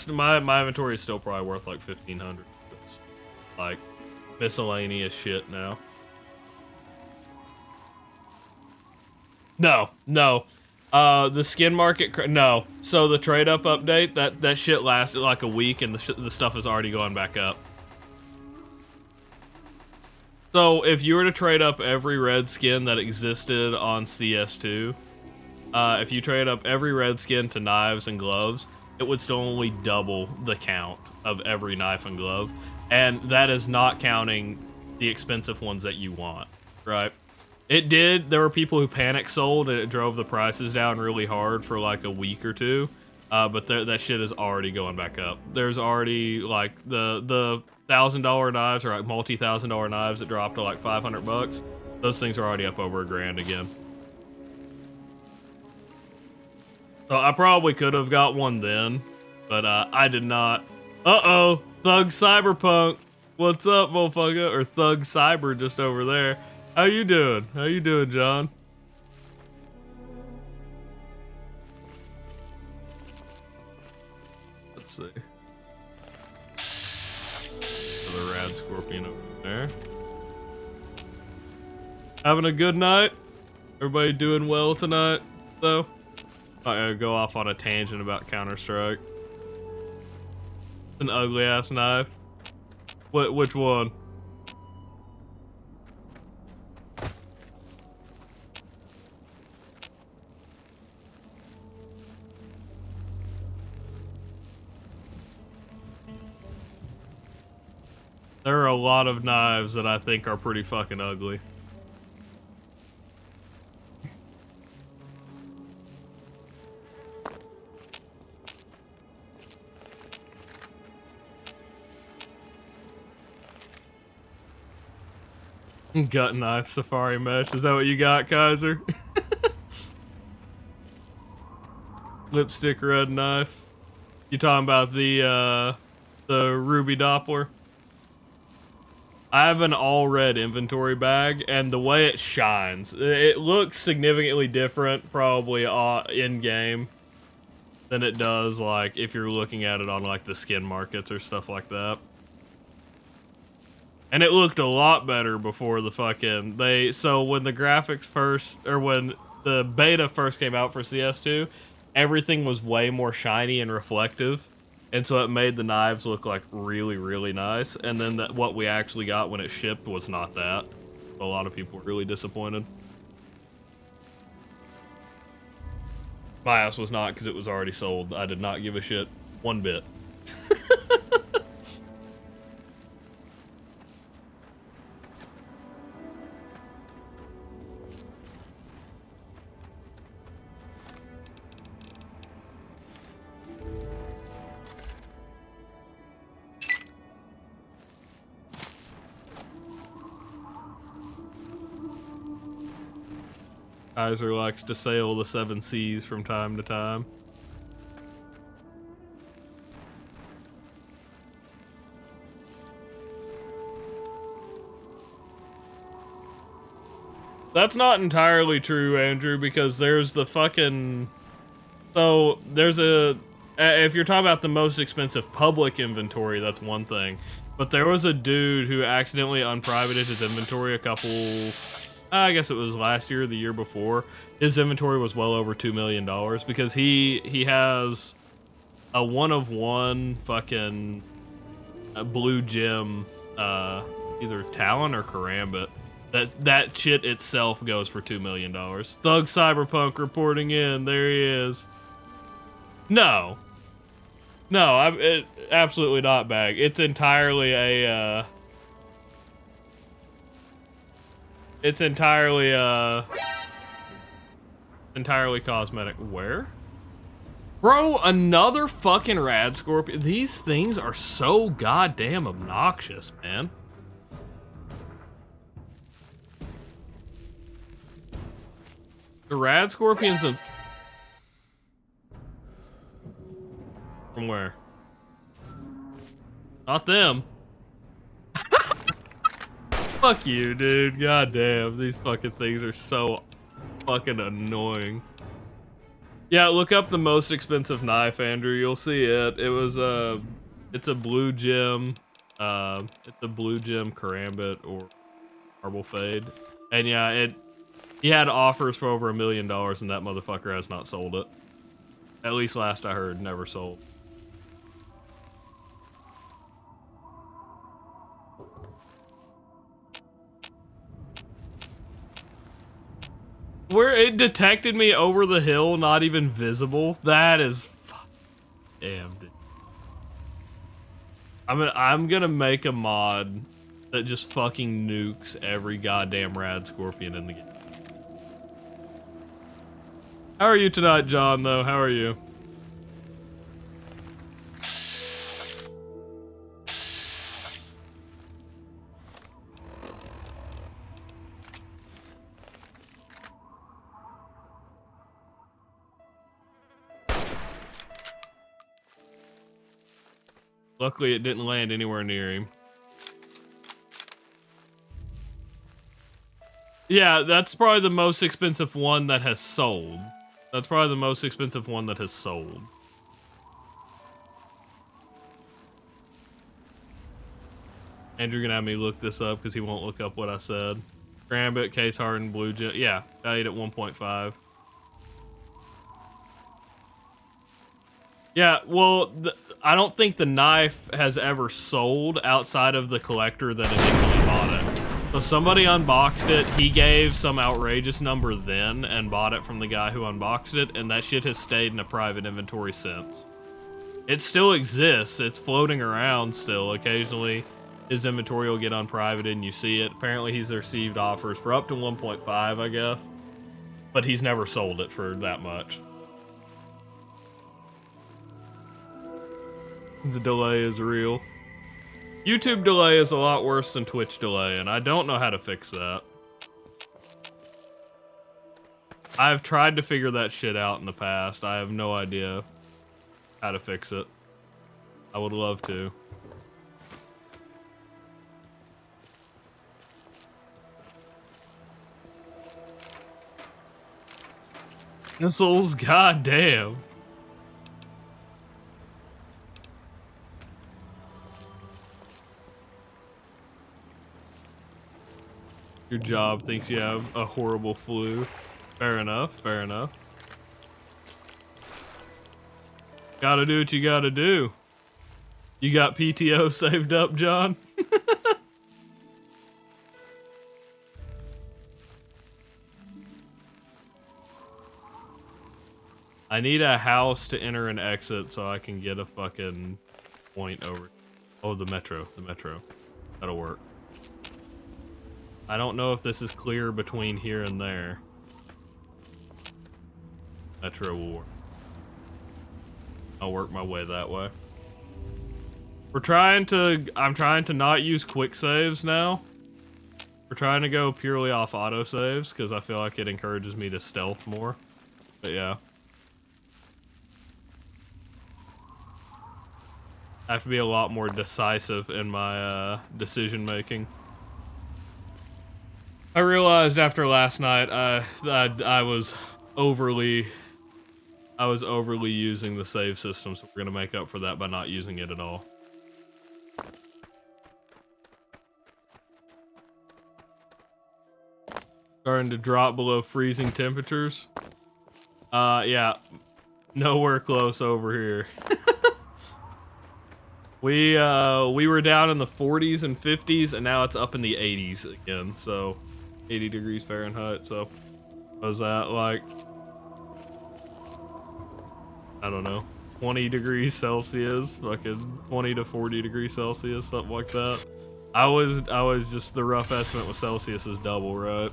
My inventory is still probably worth like $1,500. It's like miscellaneous shit now. No. The skin market, no. So the trade up update, that shit lasted like a week, and the stuff is already going back up. So if you were to trade up every red skin that existed on CS2, if you trade up every red skin to knives and gloves, it would still only double the count of every knife and glove, and that is not counting the expensive ones that you want, right? It did. There were people who panic sold, and it drove the prices down really hard for like a week or two. But that shit is already going back up. There's already like the $1,000 knives or like multi-$1,000 knives that dropped to like $500. Those things are already up over $1 grand again. So I probably could have got one then, but I did not. Uh-oh, Thug Cyberpunk. What's up, motherfucker? Or Thug Cyber just over there. How you doing? How you doing, John? Let's see. Another rad scorpion over there. Having a good night? Everybody doing well tonight, though? I'm gonna go off on a tangent about Counter-Strike. An ugly-ass knife. Which one? There are a lot of knives that I think are pretty fucking ugly. Gut knife, safari mesh. Is that what you got, Kaiser? Lipstick red knife. You talking about the Ruby Doppler? I have an all red inventory bag, and the way it shines, it looks significantly different, probably in game, than it does like if you're looking at it on like the skin markets or stuff like that. And it looked a lot better before the fucking so when the graphics first, or when the beta first came out for CS2, everything was way more shiny and reflective, and so it made the knives look like really, really nice. And then what we actually got when it shipped was not that. A lot of people were really disappointed. My ass was not, because it was already sold. I did not give a shit one bit. Kaiser likes to sail the 7 seas from time to time. That's not entirely true, Andrew, because there's the fucking... So, there's a... If you're talking about the most expensive public inventory, that's one thing. But there was a dude who accidentally unprivated his inventory a couple... I guess it was last year or the year before. His inventory was well over $2 million because he has a 1-of-1 fucking blue gem, either Talon or Karambit. That shit itself goes for $2 million. Thug Cyberpunk reporting in. There he is. No, absolutely not, Bag. It's entirely a. It's entirely cosmetic. Where? Bro, another fucking rad scorpion. These things are so goddamn obnoxious, man. The rad scorpions of... From where? Not them. Fuck you, dude. God damn, these fucking things are so fucking annoying. Yeah, look up the most expensive knife, Andrew. You'll see it. It was it's a blue gem. It's a blue gem Karambit or Marble Fade. And yeah, he had offers for over $1 million, and that motherfucker has not sold it. At least last I heard, never sold. Where it detected me over the hill, not even visible. That is... Damn, dude. I'm gonna make a mod that just fucking nukes every goddamn rad scorpion in the game. How are you tonight, John, though? How are you? Luckily, it didn't land anywhere near him. Yeah, that's probably the most expensive one that has sold. That's probably the most expensive one that has sold. Andrew gonna have me look this up because he won't look up what I said. Gambit, case hardened, blue gem. Yeah, valued at 1.5. Yeah, well, I don't think the knife has ever sold outside of the collector that initially bought it. So somebody unboxed it, he gave some outrageous number then and bought it from the guy who unboxed it, and that shit has stayed in a private inventory since. It still exists, it's floating around still. Occasionally his inventory will get unprivated and you see it. Apparently he's received offers for up to 1.5, I guess. But he's never sold it for that much. The delay is real. YouTube delay is a lot worse than Twitch delay, and I don't know how to fix that. I've tried to figure that shit out in the past. I have no idea how to fix it. I would love to. Missiles, goddamn. Your job thinks you have a horrible flu. Fair enough, fair enough. Gotta do what you gotta do. You got PTO saved up, John? I need a house to enter and exit so I can get a fucking point over. Oh, the metro. That'll work. I don't know if this is clear between here and there. Metro will work. I'll work my way that way. I'm trying to not use quick saves now. We're trying to go purely off auto saves because I feel like it encourages me to stealth more. But yeah. I have to be a lot more decisive in my decision making. I realized after last night I was overly using the save system, so we're gonna make up for that by not using it at all. Starting to drop below freezing temperatures. Yeah, nowhere close over here. We were down in the 40s and 50s, and now it's up in the 80s again. So 80 degrees Fahrenheit. So what was that like? I don't know, 20 degrees Celsius, fucking 20 to 40 degrees Celsius, something like that. I was just, the rough estimate with Celsius is double, right?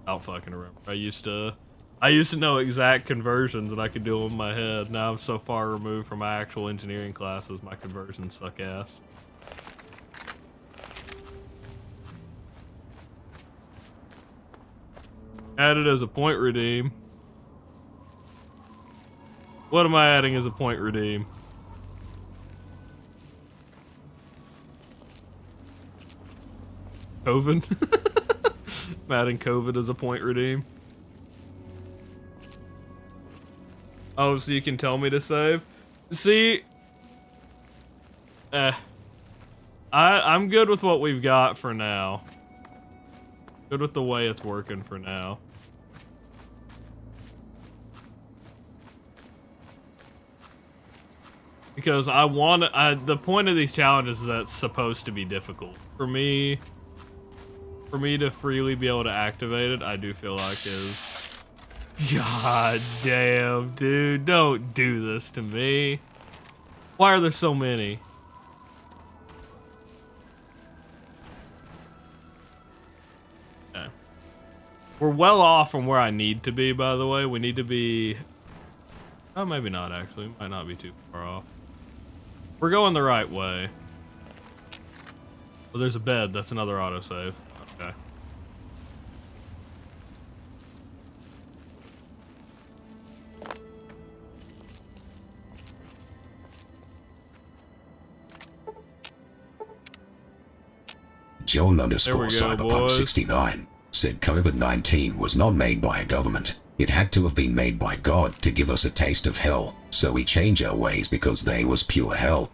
I don't fucking remember. I used to know exact conversions and I could do them in my head. Now I'm so far removed from my actual engineering classes, my conversions suck ass. Added as a point redeem. What am I adding as a point redeem? COVID? I'm adding COVID as a point redeem. Oh, so you can tell me to save? See? I'm good with what we've got for now. Good with the way it's working for now. Because the point of these challenges is that it's supposed to be difficult. For me to freely be able to activate it, I do feel like is... God damn, dude, don't do this to me. Why are there so many? Okay. We're well off from where I need to be, by the way. We need to be... Oh, maybe not, actually. Might not be too far off. We're going the right way. Oh, there's a bed. That's another autosave. Okay. John underscore Cyberpunk 69 said COVID-19 was not made by a government. It had to have been made by God to give us a taste of hell, so we change our ways because they was pure hell.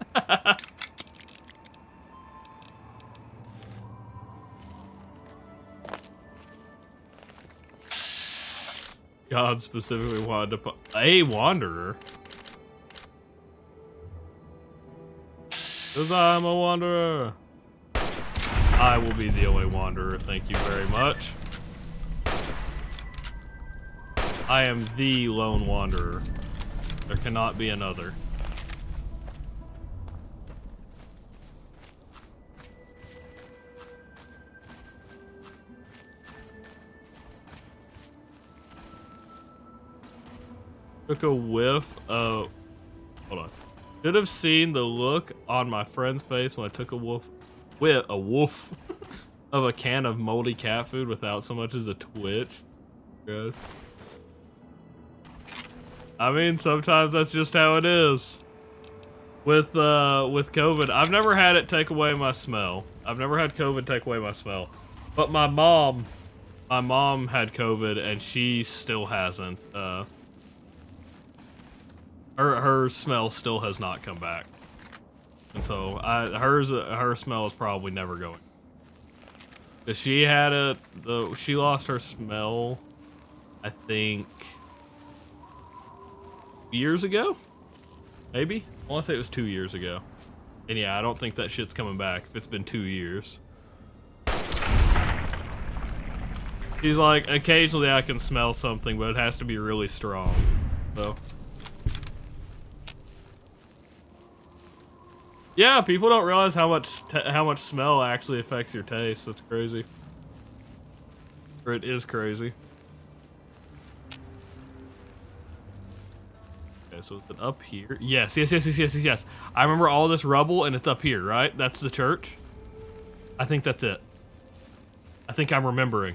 God specifically wanted to put a wanderer. Because I'm a wanderer. I will be the only wanderer, thank you very much. I am the lone wanderer. There cannot be another. Took a whiff of... Hold on. Should have seen the look on my friend's face when I took a wolf of a can of moldy cat food without so much as a twitch. Guys. I mean, sometimes that's just how it is. With COVID, I've never had it take away my smell. I've never had COVID take away my smell. But my mom had COVID and she still hasn't. Her smell still has not come back. And so her smell is probably never going. Cause she had she lost her smell, I think, years ago? Maybe? I want to say it was 2 years ago. And yeah, I don't think that shit's coming back if it's been 2 years. He's like, occasionally I can smell something, but it has to be really strong. So. Yeah, people don't realize how much smell actually affects your taste. That's crazy. Or it is crazy. Okay, so is it up here? Yes. I remember all this rubble, and it's up here, right? That's the church? I think that's it. I think I'm remembering.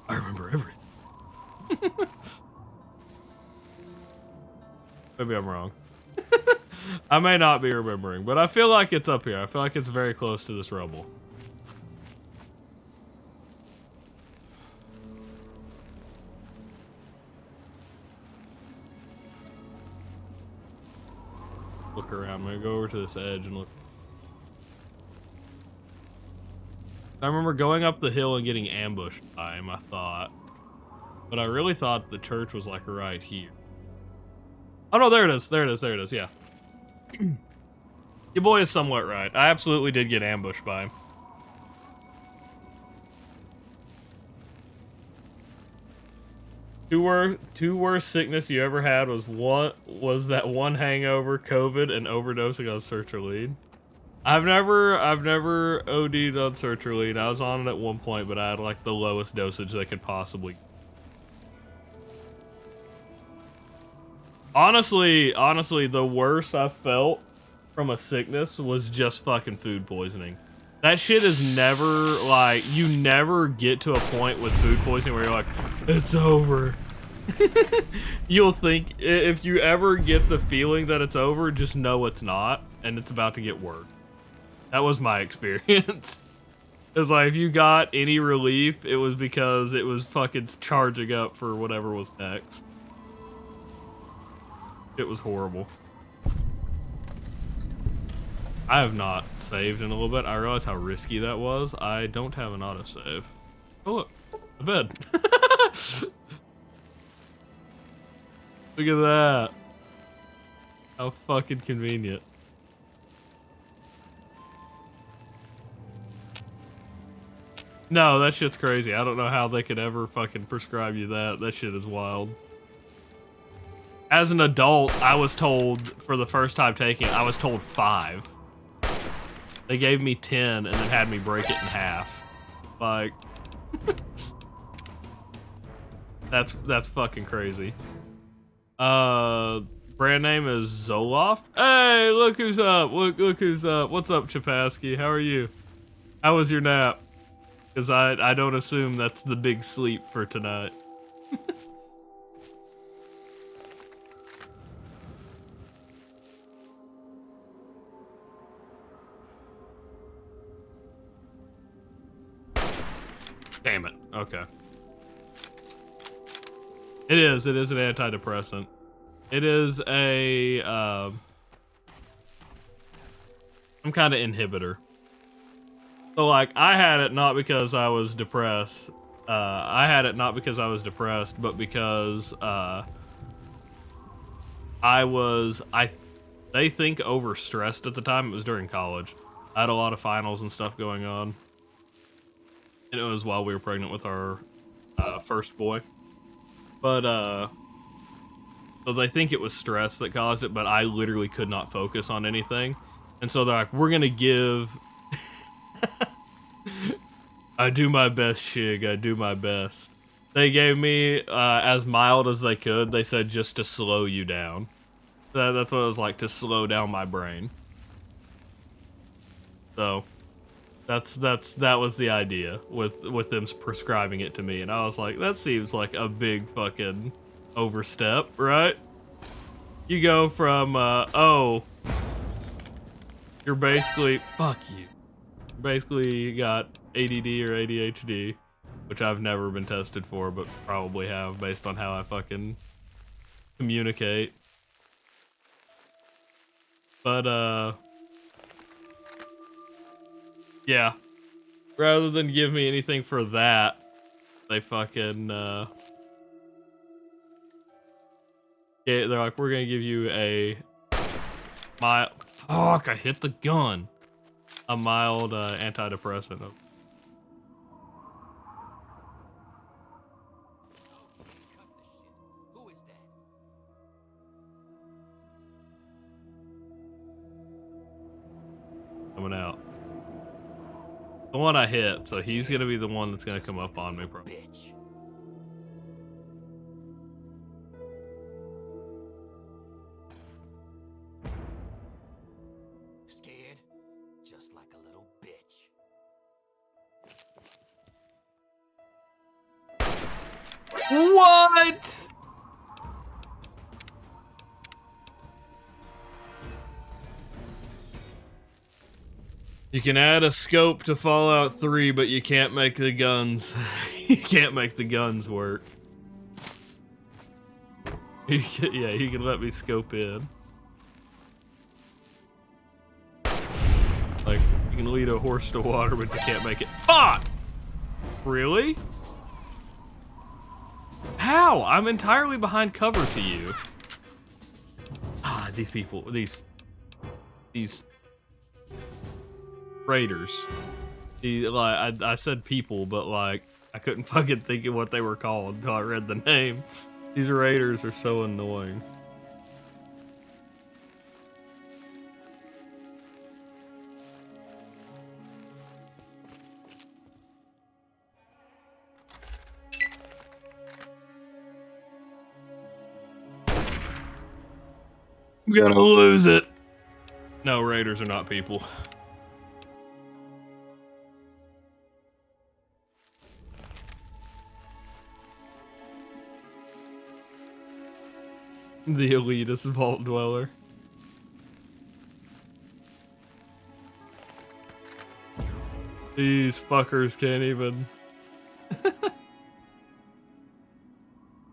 I remember everything. Maybe I'm wrong. I may not be remembering, but I feel like it's up here. I feel like it's very close to this rubble. Look around. I'm gonna go over to this edge and look. I remember going up the hill and getting ambushed by him, I thought. But I really thought the church was like right here. Oh no, there it is. There it is. There it is. Yeah. Your boy is somewhat right. I absolutely did get ambushed by him. Two worst sickness you ever had was that one hangover, COVID, and overdosing on sertraline. I've never OD'd on sertraline. I was on it at one point, but I had like the lowest dosage they could possibly. Honestly, the worst I felt from a sickness was just fucking food poisoning. That shit is never, like, you never get to a point with food poisoning where you're like, it's over. You'll think, if you ever get the feeling that it's over, just know it's not, and it's about to get worse. That was my experience. It's like, if you got any relief, it was because it was fucking charging up for whatever was next. It was horrible. I have not saved in a little bit. I realize how risky that was. I don't have an autosave. Oh look, a bed. Look at that. How fucking convenient. No, that shit's crazy. I don't know how they could ever fucking prescribe you that. That shit is wild. As an adult, I was told, for the first time taking it, I was told 5. They gave me 10 and then had me break it in half. Like, that's fucking crazy. Brand name is Zoloft. Hey, look who's up. Look who's up. What's up, Chapaski? How are you? How was your nap? Because I don't assume that's the big sleep for tonight. Damn it. Okay. It is an antidepressant. It is a, some kind of inhibitor. So, like, I had it not because I was depressed. I had it not because I was depressed, but because, they think overstressed at the time. It was during college. I had a lot of finals and stuff going on. And it was while we were pregnant with our first boy. But, so they think it was stress that caused it, but I literally could not focus on anything. And so they're like, we're going to give... I do my best, Shig. I do my best. They gave me as mild as they could. They said just to slow you down. That's what it was like, to slow down my brain. So... That was the idea with them prescribing it to me, and I was like, that seems like a big fucking overstep, right? You go from oh, you're basically you basically got ADD or ADHD, which I've never been tested for, but probably have based on how I fucking communicate. But Yeah. Rather than give me anything for that, they fucking, yeah, they're like, we're gonna give you a mild, fuck, I hit the gun. A mild, antidepressant. Coming out. The one I hit, so he's gonna be the one that's gonna come up on me, probably. Scared? Just like a little bitch. What? You can add a scope to Fallout 3, but you can't make the guns. You can't make the guns work. You can let me scope in. Like, you can lead a horse to water, but you can't make it. Fuck! Really? How? I'm entirely behind cover to you. Ah, these people, these raiders. I said people, but like I couldn't fucking think of what they were called until I read the name. These raiders are so annoying. I'm gonna lose it. No, raiders are not people. The elitist vault dweller. These fuckers can't even.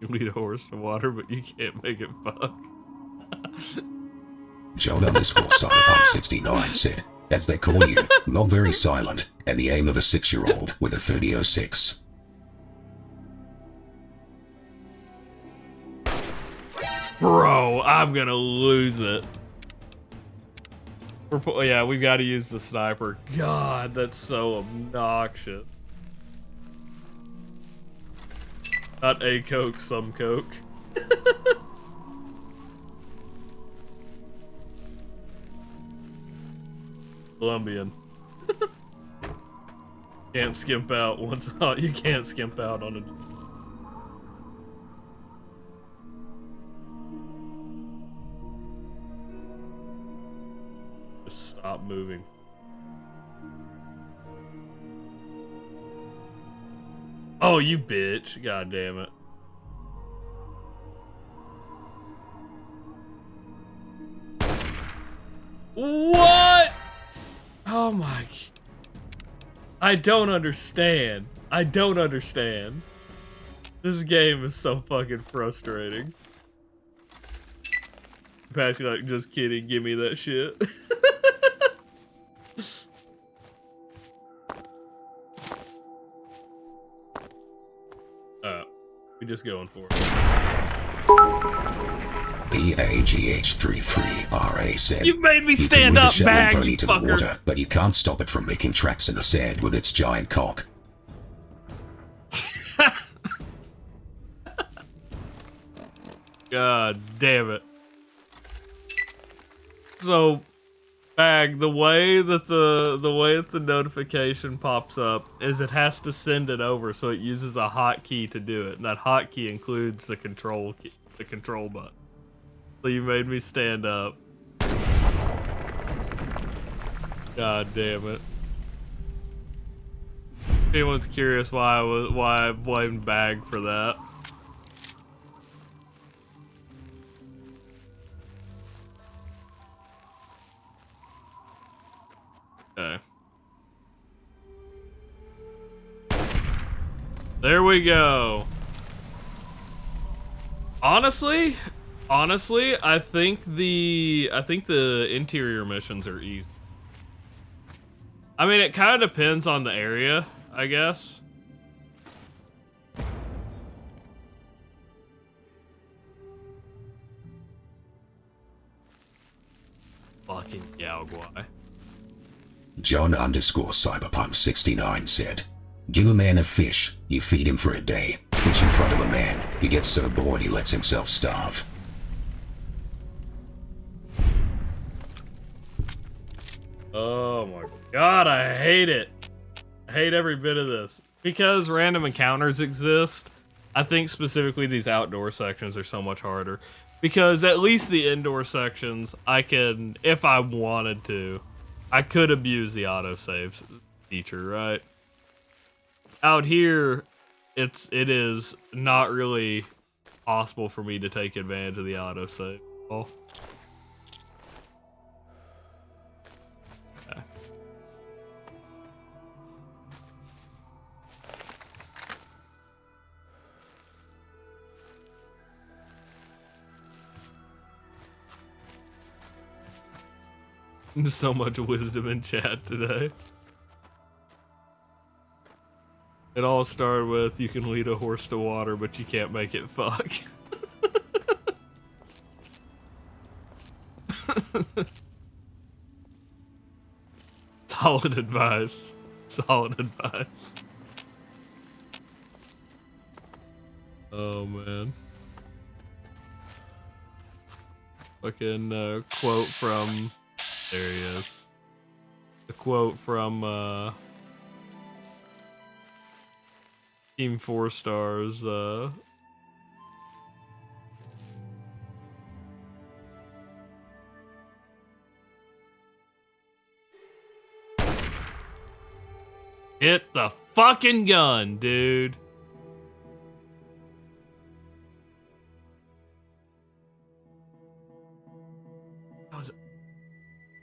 You lead a horse to water, but you can't make it fuck. Joe_Cyberpunk69 said, as they call you, not very silent, and the aim of a 6-year-old with a 3006. Bro, I'm gonna lose it. Yeah, we've got to use the sniper. God, that's so obnoxious. Not a Coke, some Coke. Colombian. Can't skimp out once. You can't skimp out on a. Just stop moving. Oh, you bitch. God damn it. What? Oh my. I don't understand. I don't understand. This game is so fucking frustrating. Passy like, just kidding, give me that shit. We just going for it. BAGH33RA said, You've made me you stand can up, bag, pony you to fucker. the water, but you can't stop it from making tracks in the sand with its giant cock. God damn it. So, Bag, the way that the notification pops up is it has to send it over, so it uses a hotkey to do it, and that hotkey includes the control key, the control button. So you made me stand up. God damn it. If anyone's curious why I blamed Bag for that. Okay. There we go. Honestly, I think the interior missions are easy. I mean, it kind of depends on the area, I guess. Fucking Yaoguai. John_Cyberpunk69 said, give a man a fish, you feed him for a day. Fish in front of a man, he gets so bored he lets himself starve. Oh my god, I hate it. I hate every bit of this. Because random encounters exist, I think specifically these outdoor sections are so much harder. Because at least the indoor sections, I can, if I wanted to, I could abuse the autosave feature, right? Out here, it is not really possible for me to take advantage of the autosave. Oh. Okay. So much wisdom in chat today. It all started with, you can lead a horse to water, but you can't make it fuck. Solid advice. Solid advice. Oh, man. Fucking quote from... There he is. The quote from Team 4 Stars. Hit the fucking gun, dude.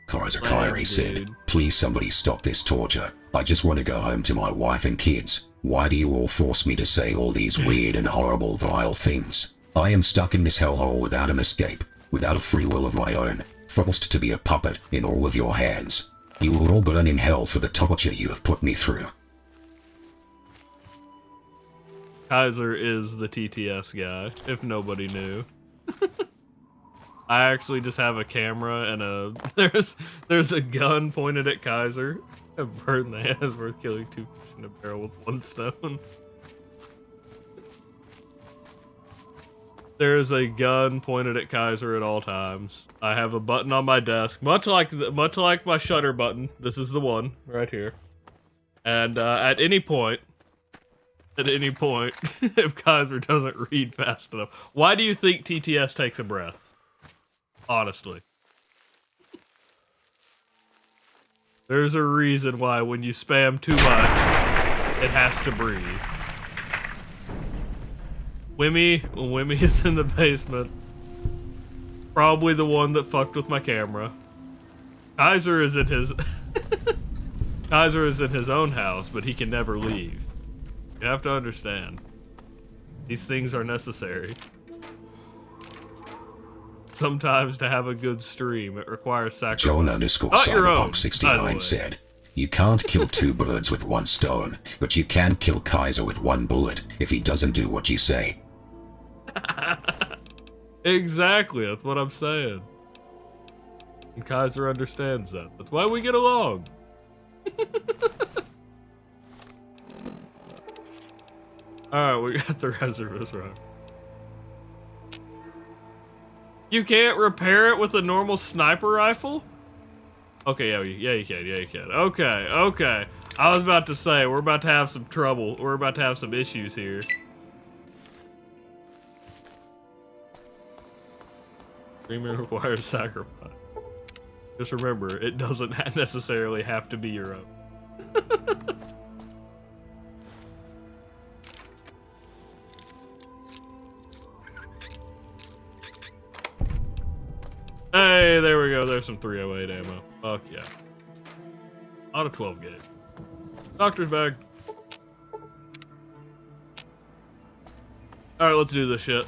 Kaiser Kyrie said, please somebody stop this torture. I just want to go home to my wife and kids. Why do you all force me to say all these weird and horrible vile things? I am stuck in this hellhole without an escape, without a free will of my own, forced to be a puppet in all of your hands. You will all burn in hell for the torture you have put me through. Kaiser is the TTS guy, if nobody knew. I actually just have a camera and there's a gun pointed at Kaiser. A bird in the hand is worth killing 2 fish in a barrel with 1 stone. There's a gun pointed at Kaiser at all times. I have a button on my desk, much like my shutter button. This is the one right here. And at any point, if Kaiser doesn't read fast enough, why do you think TTS takes a breath? Honestly. There's a reason why when you spam too much, it has to breathe. Wimmy is in the basement. Probably the one that fucked with my camera. Kaiser is in his Kaiser is in his own house, but he can never leave. You have to understand. These things are necessary. Sometimes to have a good stream, it requires sacrifice. John_Cyberpunk69 said, you can't kill 2 birds with 1 stone, but you can kill Kaiser with 1 bullet if he doesn't do what you say. Exactly, that's what I'm saying. And Kaiser understands that. That's why we get along. Alright, we got the reservoist right. You can't repair it with a normal sniper rifle? Okay, yeah, you can. Okay. I was about to say, we're about to have some trouble. We're about to have some issues here. Streaming requires sacrifice. Just remember, it doesn't necessarily have to be your own. Hey, there we go. There's some 308 ammo. Fuck yeah. Out of 12 gauge. Doctor's bag. Alright, let's do this shit.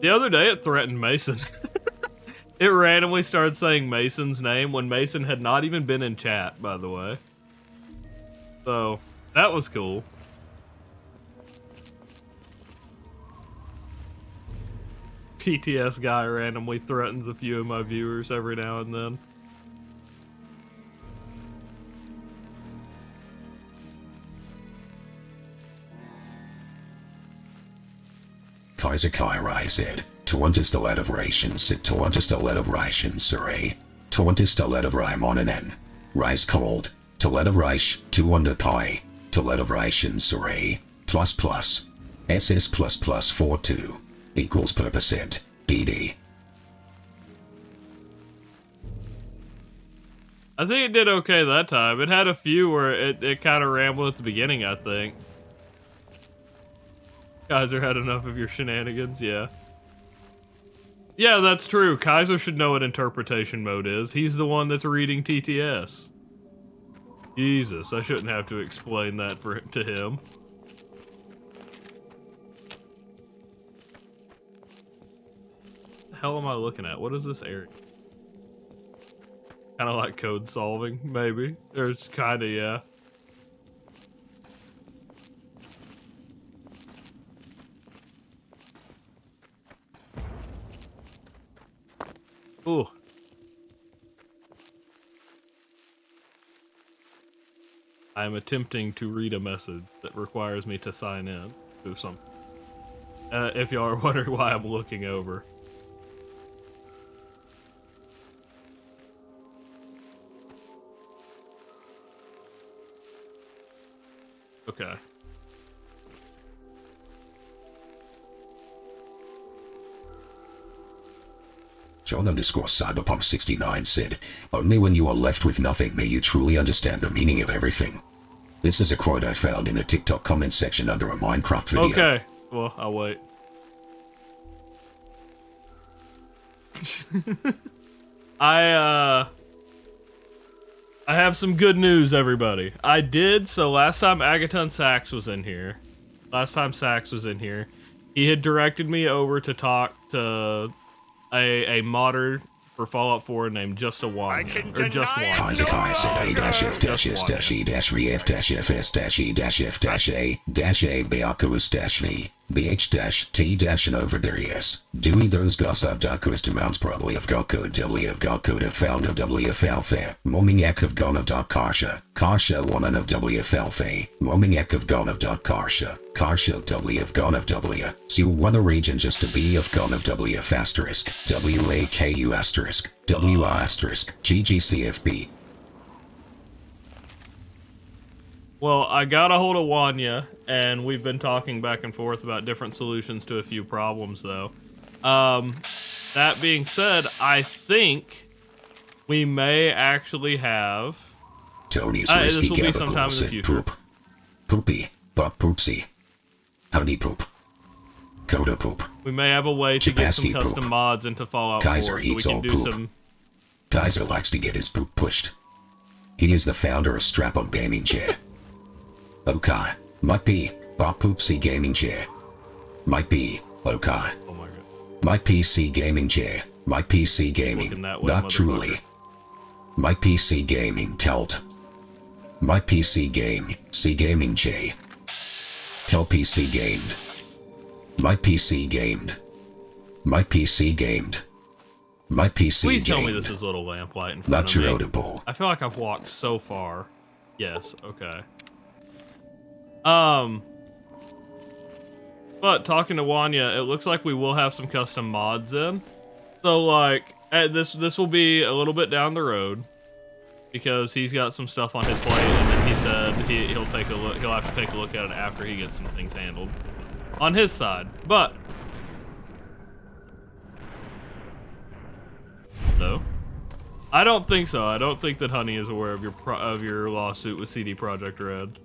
The other day it threatened Mason. It randomly started saying Mason's name when Mason had not even been in chat, by the way. So, that was cool. PTS guy randomly threatens a few of my viewers every now and then. G.E.C.K said, Tawantis a lot of rations, Tawantis a lot of rations, Saray. Tawantis a lot of Raimonen. Rice cold, to let of rice, 2 under pi, to let of rations, Saray. Plus plus. SS plus plus 42 equals per percent, DD. I think it did okay that time. It had a few where it kind of rambled at the beginning, I think. Kaiser had enough of your shenanigans, yeah. Yeah, that's true. Kaiser should know what interpretation mode is. He's the one that's reading TTS. Jesus, I shouldn't have to explain that to him. What the hell am I looking at? What is this area? Kind of like code solving, maybe. There's kind of, yeah. Ooh. I am attempting to read a message that requires me to sign in to something. If y'all are wondering why I'm looking over. Okay. John_Cyberpunk69 said, only when you are left with nothing may you truly understand the meaning of everything. This is a quote I found in a TikTok comment section under a Minecraft video. Okay, well, I'll wait. I have some good news, everybody. So last time Agaton Sachs was in here, he had directed me over to talk to a modder for Fallout 4 named Just a One. Or Just One. G.E.C.K said A-F-S-S-E-F-F-F-A-A-B-H-T- BH-T- and over there, yes. Dewey those goss of darkest amounts probably of got code W of got code of found of WFLF. Mominiac of gone of dark Karsha. Karsha one of WFLF. Mominiac of gone of dark Karsha. Karsha W of gone of W. So one a region just to be of gone of WF asterisk. W-A-K-U asterisk. W asterisk. G.G.C.F.B. Well, I got a hold of Wanya, and we've been talking back and forth about different solutions to a few problems, though. That being said, I think we may actually have... Tony's risky gabagool said poop. Poopy. But poopsie. Howdy poop. Coda poop. We may have a way to get some custom poop. mods into Fallout 4 Kaiser so we eats can all do poop. some... Kaiser likes to get his poop pushed. He is the founder of Strap-On Gaming Chair. Okay. Might be Bob Poopsie Gaming Chair. Might be okay. Oh my god. My PC Gaming Chair. My PC Gaming. Not truly. My PC Gaming Telt. My PC Game. C Gaming J. Tell PC Gamed. My PC Gamed. My PC Gamed. My PC Please tell me gamed. this is a little lamplight in front Not of me. audible. I feel like I've walked so far. Yes, okay. But talking to Wanya, it looks like we will have some custom mods in. So like, this will be a little bit down the road because he's got some stuff on his plate, and then he said he'll take a look. He'll have to take a look at it after he gets some things handled on his side. But no, I don't think so. I don't think that Honey is aware of your lawsuit with CD Projekt Red.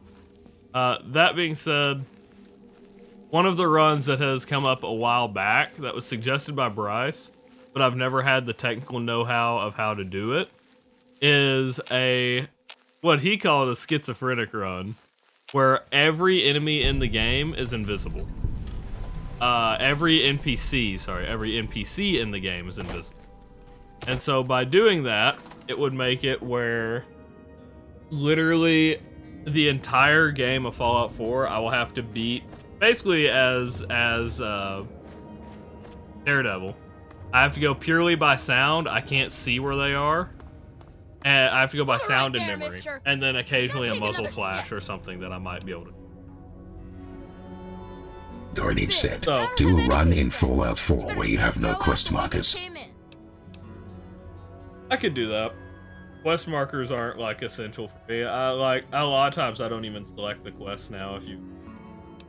That being said, one of the runs that has come up a while back that was suggested by Bryce, but I've never had the technical know-how of how to do it, is what he called a schizophrenic run, where every enemy in the game is invisible. every NPC in the game is invisible. And so by doing that, it would make it where literally the entire game of Fallout 4 I will have to beat basically as Daredevil. I have to go purely by sound. I can't see where they are. And I have to go by sound and memory. And then occasionally a muzzle flash or something that I might be able to. Dornage said, do a run in Fallout 4 where you have no quest markers. I could do that. Quest markers aren't like essential for me. I like a lot of times I don't even select the quests now. If you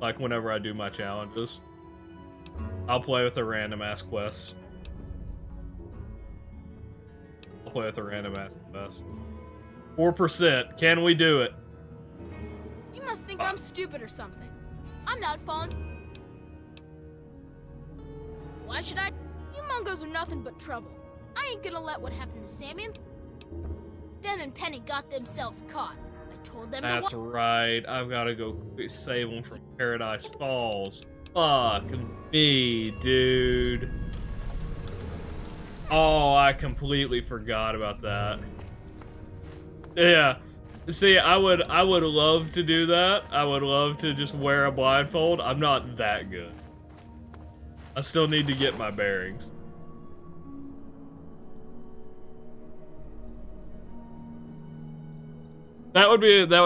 like, whenever I do my challenges, I'll play with a random ass quest. I'll play with a random ass quest. 4%. Can we do it? You must think I'm stupid or something. I'm not falling. Why should I? You Mongos are nothing but trouble. I ain't gonna let what happened to Sammy and them and Penny got themselves caught. I told them That's right. I've got to go save them from Paradise Falls. Fuck me, dude. Oh, I completely forgot about that. Yeah. See, I would love to do that. I would love to just wear a blindfold. I'm not that good. I still need to get my bearings. That would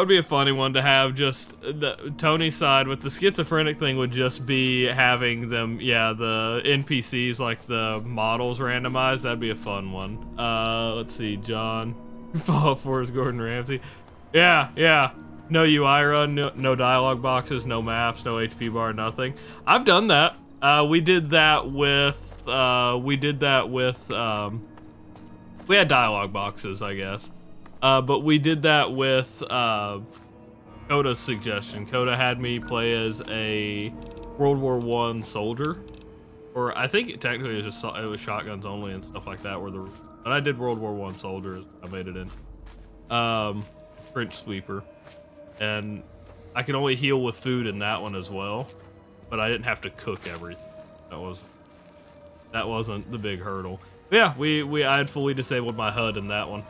be a funny one to have. Just Tony's side with the schizophrenic thing would just be having them, yeah, the NPCs like the models randomized. That'd be a fun one. Let's see, John. Fallout 4 is Gordon Ramsay. Yeah. No UI run, no dialogue boxes, no maps, no HP bar, nothing. I've done that. We did that with. We had dialogue boxes, I guess. But we did that with Coda's suggestion. Coda had me play as a World War I soldier, or I think technically it was shotguns only and stuff like that. But I did World War I soldier. I made it in French sweeper, and I could only heal with food in that one as well. But I didn't have to cook everything. That wasn't the big hurdle. But yeah, I had fully disabled my HUD in that one.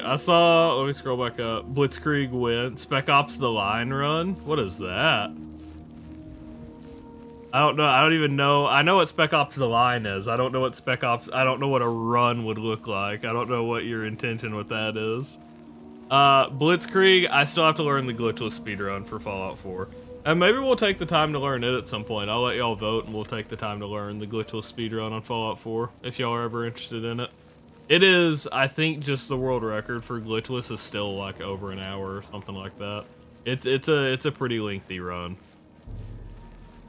I saw, let me scroll back up, Blitzkrieg win, Spec Ops The Line run? What is that? I don't know, I don't even know, I know what Spec Ops The Line is, I don't know what Spec Ops, I don't know what a run would look like, I don't know what your intention with that is. Blitzkrieg, I still have to learn the glitchless speedrun for Fallout 4. And maybe we'll take the time to learn it at some point. I'll let y'all vote and we'll take the time to learn the glitchless speedrun on Fallout 4, if y'all are ever interested in it. It is, I think, just the world record for glitchless is still like over an hour or something like that. It's a pretty lengthy run.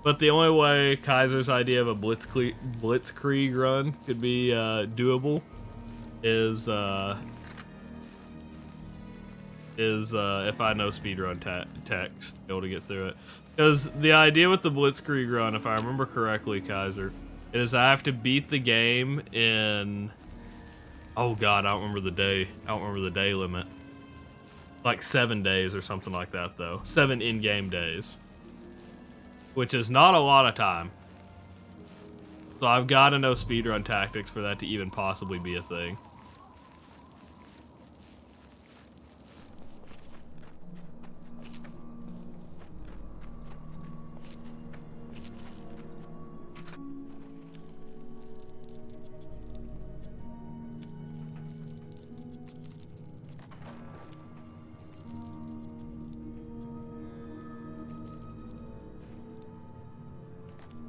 But the only way Kaiser's idea of a Blitzkrieg run could be doable is if I know speedrun text to be able to get through it. Because the idea with the Blitzkrieg run, if I remember correctly, Kaiser, is I have to beat the game in. Oh god, I don't remember the day. I don't remember the day limit. Like 7 days or something like that, though. 7 in-game days. Which is not a lot of time. So I've got to know speedrun tactics for that to even possibly be a thing.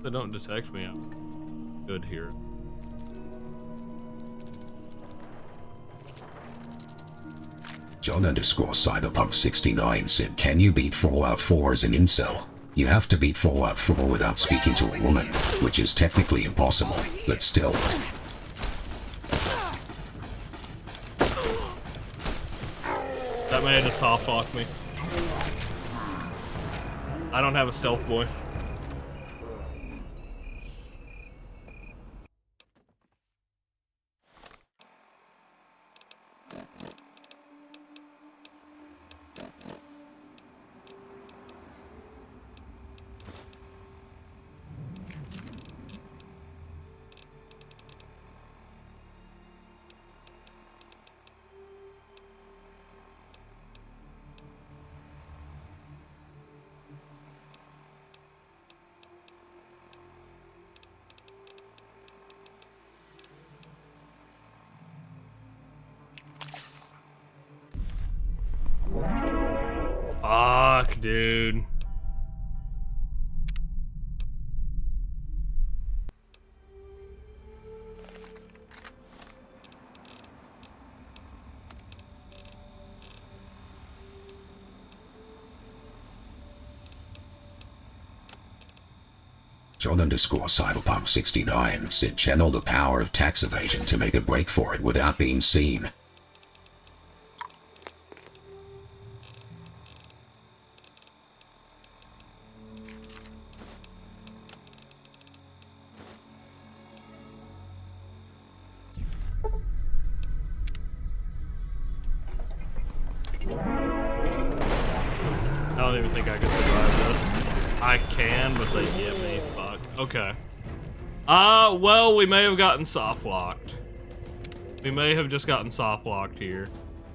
They don't detect me. I'm good here. John_Cyberpunk69 said, can you beat Fallout 4 as an incel? You have to beat Fallout 4 without speaking to a woman, which is technically impossible, but still. That that may have just soft locked me. I don't have a stealth boy. Fuck, dude. John_Cyberpunk69 said channel the power of tax evasion to make a break for it without being seen. I don't even think I can survive this. I can, but they get me. Fuck. Okay. Well, we may have gotten soft locked. We may have just gotten soft locked here.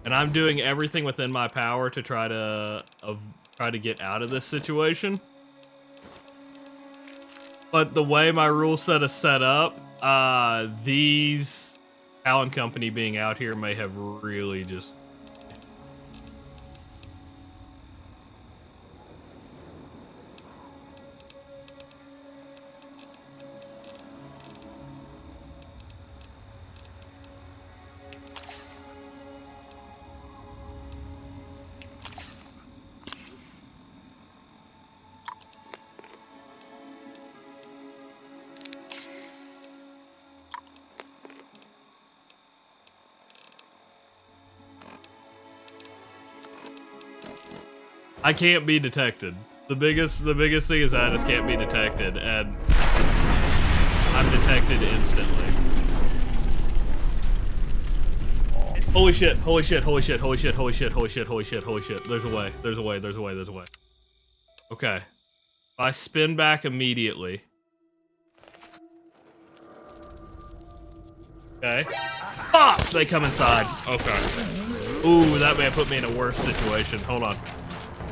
And I'm doing everything within my power to try to get out of this situation. But the way my rule set is set up, these Allen Company being out here may have really just... I can't be detected. The biggest thing is that I just can't be detected, and I'm detected instantly. Holy shit, holy shit, holy shit, holy shit, holy shit, holy shit, holy shit, holy shit. There's a way, there's a way, there's a way, there's a way. Okay. If I spin back immediately. Okay. Ah! They come inside. Okay. Ooh, that may have put me in a worse situation. Hold on.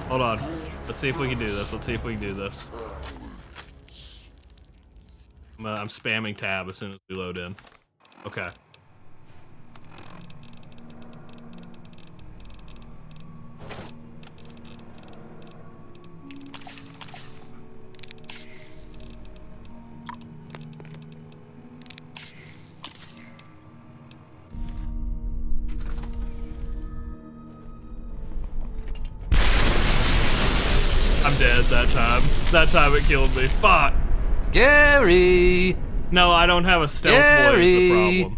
Hold on. Let's see if we can do this. Let's see if we can do this. I'm spamming tab as soon as we load in. Okay. I'm dead that time. That time it killed me. Fuck. Gary! No, I don't have a stealth boy is the problem.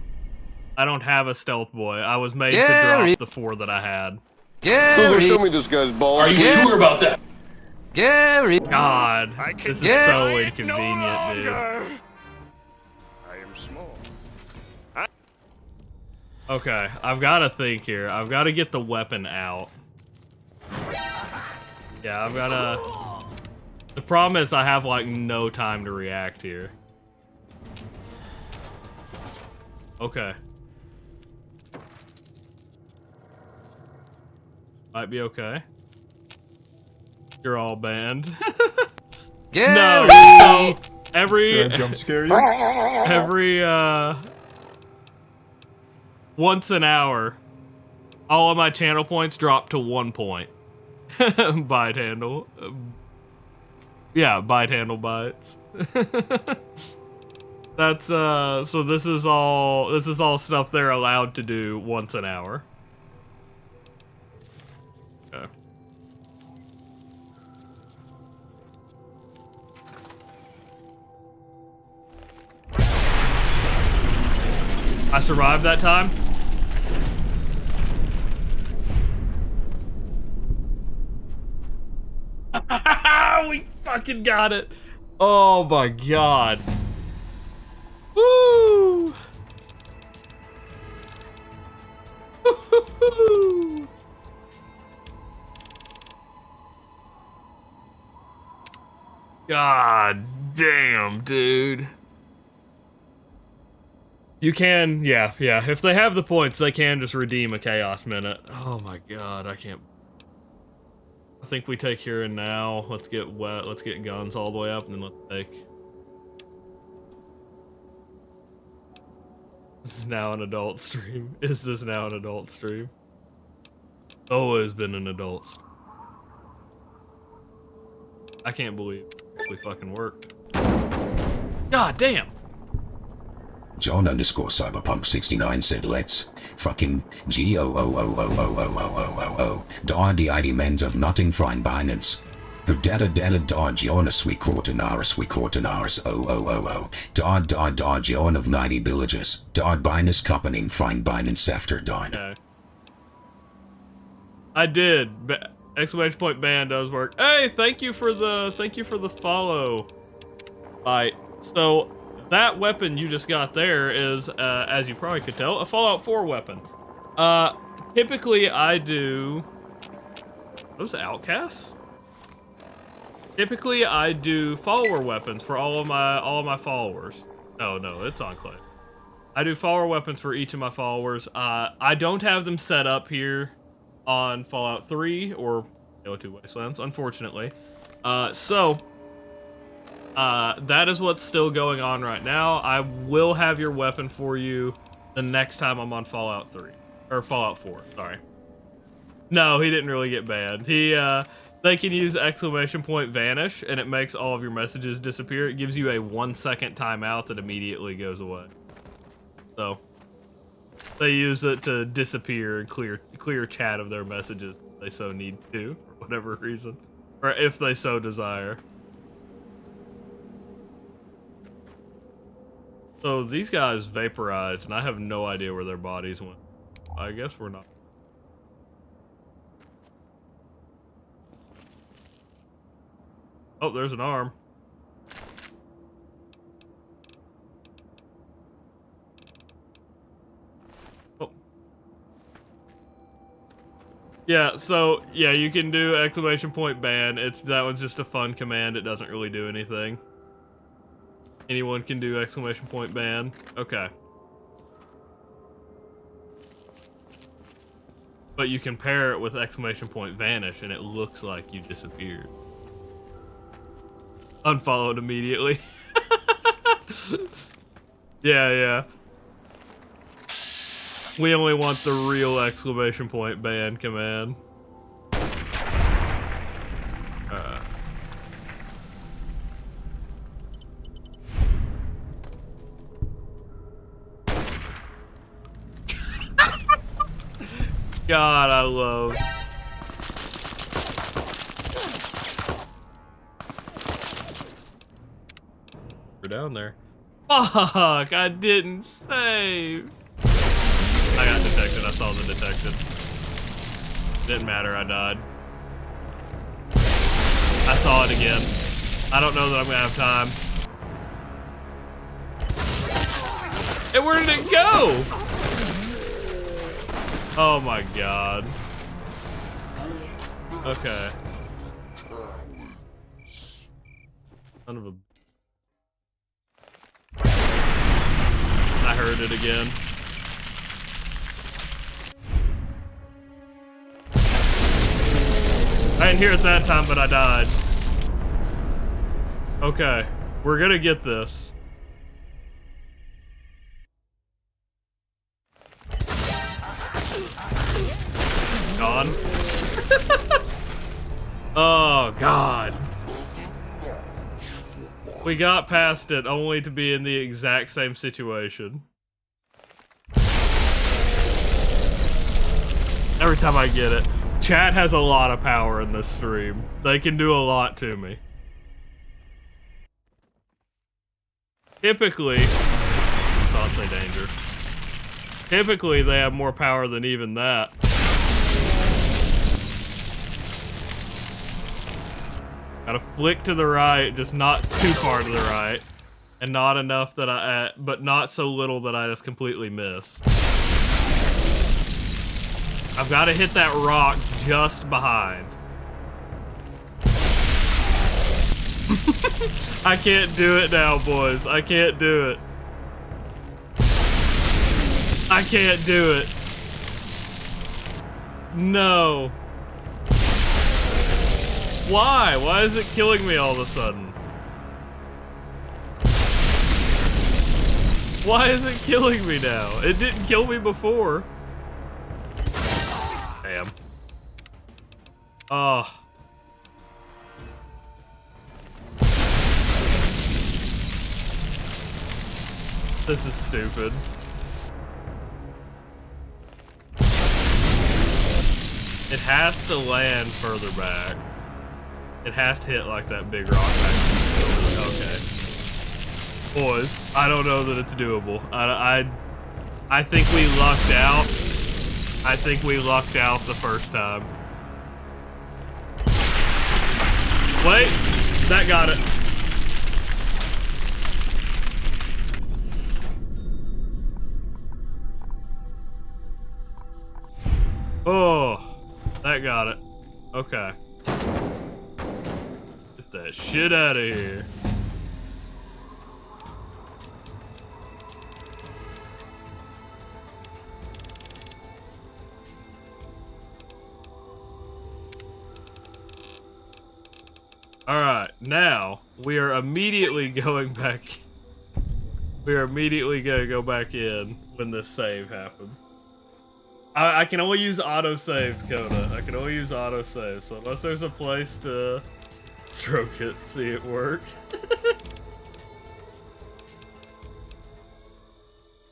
I don't have a stealth boy. I was made to drop the 4 that I had. Google, show me this guy's balls. Are you sure about that? Gary! God, this is so inconvenient, dude. I am small. Okay, I've got to think here. I've got to get the weapon out. Yeah, I've got to... The problem is I have, like, no time to react here. Okay. Might be okay. You're all banned. Gary! No! Every... Did I jump scare you? Every, once an hour, all of my channel points drop to 1 point. Bite handle. Yeah, bite handle bites. That's, so this is all stuff they're allowed to do once an hour. Okay. I survived that time. Oh, we fucking got it. Oh my god. Woo! God damn, dude. You can, yeah. If they have the points, they can just redeem a Chaos Minute. Oh my god, I can't. I think we take here and now. Let's get wet. Let's get guns all the way up, and then let's take. This is now an adult stream. Is this now an adult stream? Always been an adult stream. I can't believe it actually fucking worked. God damn! John_Cyberpunk69 said let's fucking G.O.O.O.O.O.O.O.O.O. Dar die 80 mens of nothing fine binance. Who data dar Jonas we quartinaris O. Dar John of 90 villages. Dar binus company fine binance after dine. Okay. I did. Exclamation point ban does work. Hey, thank you for the follow. Bye. So that weapon you just got there is, as you probably could tell, a Fallout 4 weapon. Typically I do... Those outcasts? Typically I do follower weapons for all of my followers. Oh no, it's Enclave. I do follower weapons for each of my followers. I don't have them set up here on Fallout 3 or TTWL Wastelands, unfortunately. That is what's still going on right now. I will have your weapon for you the next time I'm on Fallout 3. Or Fallout 4, sorry. No, he didn't really get banned. They can use exclamation point vanish, and it makes all of your messages disappear. It gives you a 1-second timeout that immediately goes away. So, they use it to disappear and clear chat of their messages if they so need to, for whatever reason. Or if they so desire. So these guys vaporized, and I have no idea where their bodies went. I guess we're not. Oh, there's an arm. Oh. Yeah, so, yeah, you can do exclamation point ban. That one's just a fun command. It doesn't really do anything. Anyone can do exclamation point ban. Okay. But you can pair it with exclamation point vanish, and it looks like you disappeared. Unfollowed immediately. Yeah. We only want the real exclamation point ban command. God, I love. We're down there. Fuck, I didn't save. I got detected. I saw the detected. Didn't matter. I died. I saw it again. I don't know that I'm gonna have time. And where did it go? Oh my god. Okay. Son of a... I heard it again. I didn't hear it that time, but I died. Okay. We're gonna get this. Gone. Oh, God. We got past it only to be in the exact same situation. Every time I get it. Chat has a lot of power in this stream. They can do a lot to me. Typically, Sansei danger. Typically, they have more power than even that. Gotta flick to the right, just not too far to the right. And not enough that but not so little that I just completely miss. I've got to hit that rock just behind. I can't do it now, boys. I can't do it. I can't do it. No. Why? Why is it killing me all of a sudden? Why is it killing me now? It didn't kill me before. Damn. Oh. This is stupid. It has to land further back. It has to hit like that big rock back. Okay. Boys, I don't know that it's doable. I think we lucked out. I think we lucked out the first time. Wait, that got it. Oh, that got it. Okay. Get that shit out of here. Alright, now we are immediately going back. We are immediately gonna go back in when this save happens. I can only use autosaves, Coda. I can only use autosaves, so unless there's a place to stroke it, see it worked.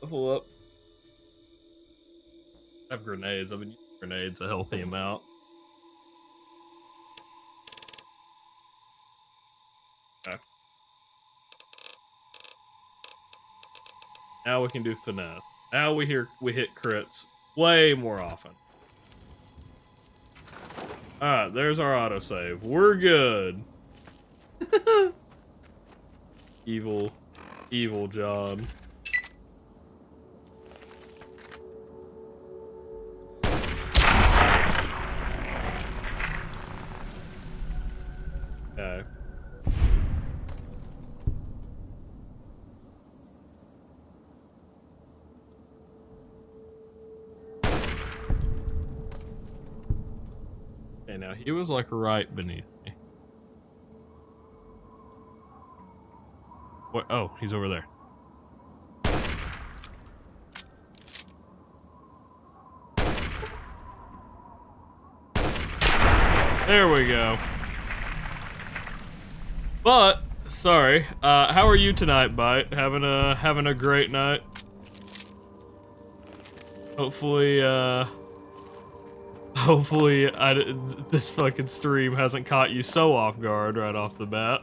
Level up. I have grenades. I've been using grenades a healthy amount. Okay. Now we can do finesse. Now we hit crits way more often. Alright, there's our autosave. We're good. Evil John. Okay. Okay, now he was like right beneath me. What? Oh, he's over there. There we go. But sorry, how are you tonight, Bite? Having a great night. Hopefully, this fucking stream hasn't caught you so off guard right off the bat.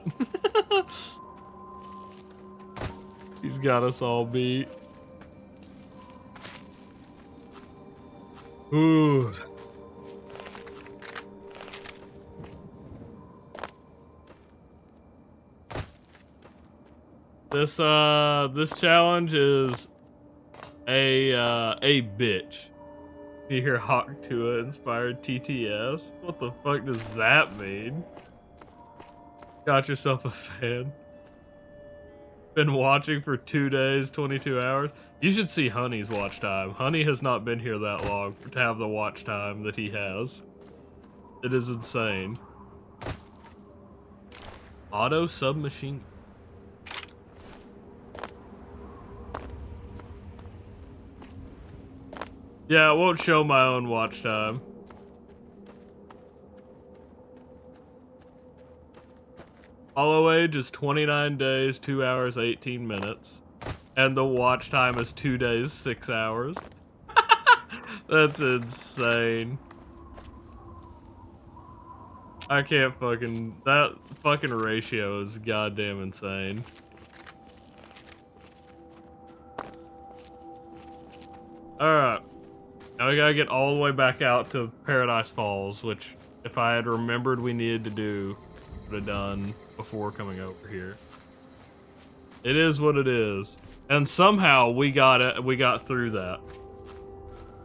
He's got us all beat. Ooh. This challenge is a bitch. You hear Hawk 2 inspired TTS? What the fuck does that mean? Got yourself a fan. Been watching for 2 days, 22 hours. You should see Honey's watch time. Honey has not been here that long to have the watch time that he has. It is insane. Auto submachine. Yeah, it won't show my own watch time. Hollow Age is 29 days, 2 hours, 18 minutes. And the watch time is 2 days, 6 hours. That's insane. I can't fucking... That fucking ratio is goddamn insane. Alright. Now we gotta get all the way back out to Paradise Falls, which, if I had remembered we needed to do would have done before coming over here. It is what it is. And somehow we got through that.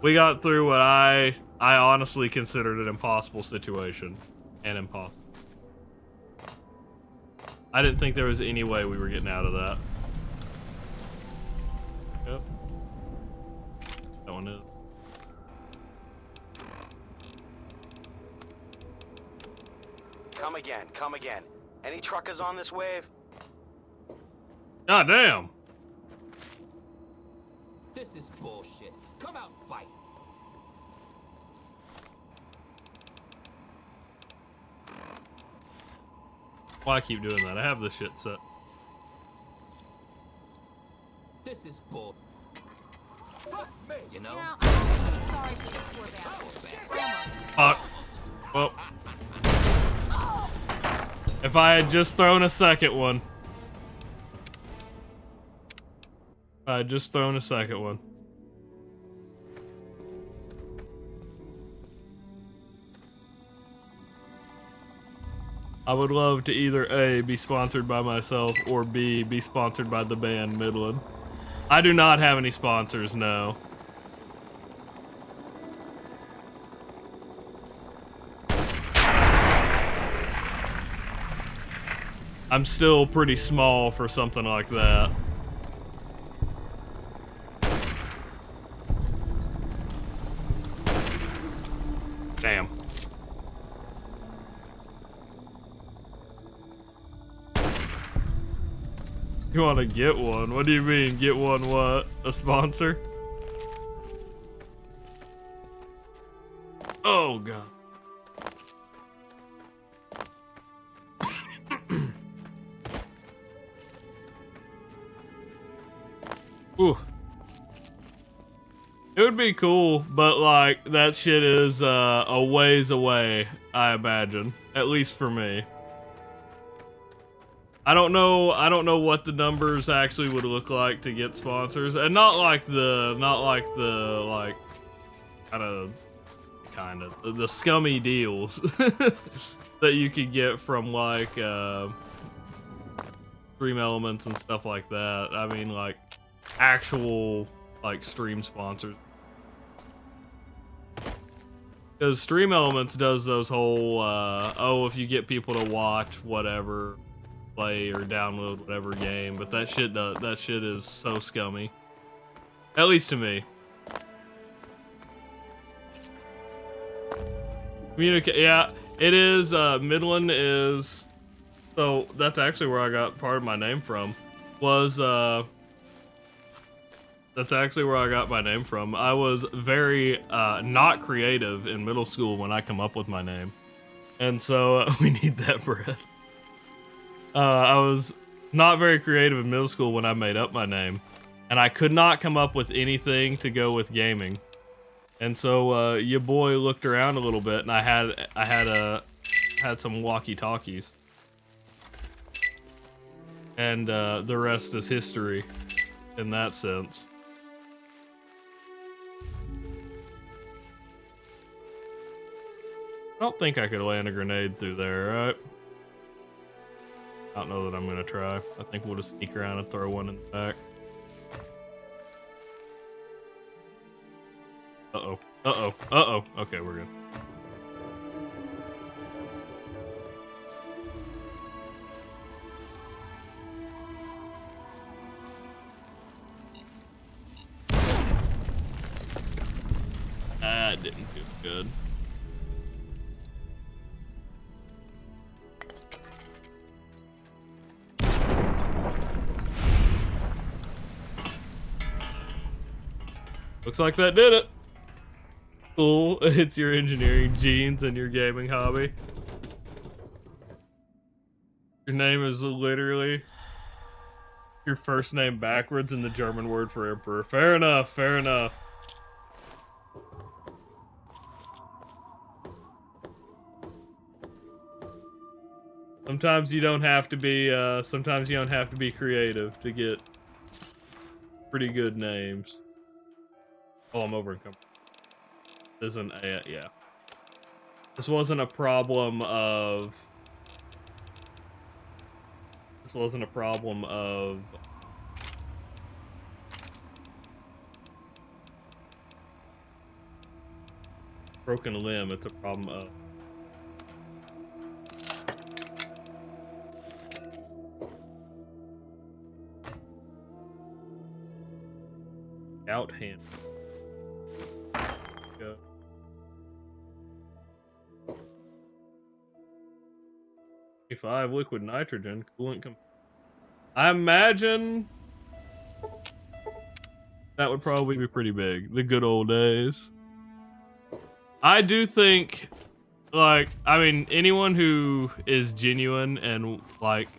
We got through what I honestly considered an impossible situation. And impossible. I didn't think there was any way we were getting out of that. Yep. That one is. Come again. Any truckers on this wave? God damn. This is bullshit. Come out and fight. Why I keep doing that? I have this shit set. This is bull. Fuck me. You know? Sorry, poor Fuck. Well. If I had just thrown a second one. I had just thrown a second one. I would love to either A, be sponsored by myself, or B, be sponsored by the band Midland. I do not have any sponsors, no. I'm still pretty small for something like that. Damn. You want to get one? What do you mean, get one what? A sponsor? Oh, God. Ooh. It would be cool, but like that shit is a ways away, I imagine. At least for me. I don't know what the numbers actually would look like to get sponsors. And not like the kind of the scummy deals that you could get from like Stream Elements and stuff like that. I mean like actual like stream sponsors, because Stream Elements does those whole oh, if you get people to watch whatever, play or download whatever game, but that shit is so scummy, at least to me. Communicate, yeah, it is. Midland is, so that's actually where I got part of my name from. That's actually where I got my name from. I was very not creative in middle school when I come up with my name. And so we need that bread. I was not very creative in middle school when I made up my name. And I could not come up with anything to go with gaming. And so your boy looked around a little bit, and I had some walkie-talkies. And the rest is history in that sense. I don't think I could land a grenade through there, right? I don't know that I'm gonna try. I think we'll just sneak around and throw one in the back. Uh-oh. Uh-oh. Uh-oh. Okay, we're good. That didn't do good. Looks like that did it. Cool. It's your engineering genes and your gaming hobby. Your name is literally your first name backwards in the German word for emperor. Fair enough, fair enough. Sometimes you don't have to be creative to get pretty good names. Oh, I'm over encumbered. This isn't a, yeah. This wasn't a problem of this wasn't a problem of broken limb, it's a problem of out hand. Go. Five liquid nitrogen coolant. I imagine that would probably be pretty big. The good old days. I do think, like, I mean, anyone who is genuine and, like,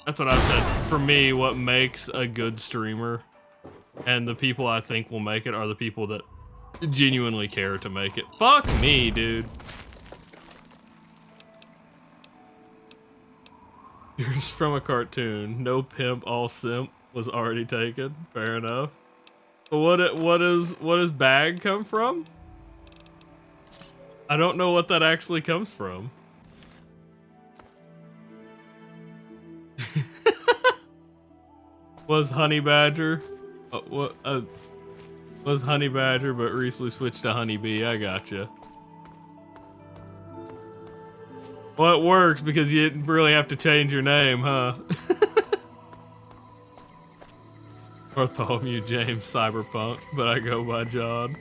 that's what I've said. For me, what makes a good streamer and the people I think will make it are the people that genuinely care to make it. Fuck me, dude. Yours from a cartoon. No pimp, all simp was already taken. Fair enough. What does bag come from? I don't know what that actually comes from. Was Honey Badger? Was Honey Badger, but recently switched to Honey Bee. I gotcha. Well, it works because you didn't really have to change your name, huh? Bartholomew James Cyberpunk, but I go by John.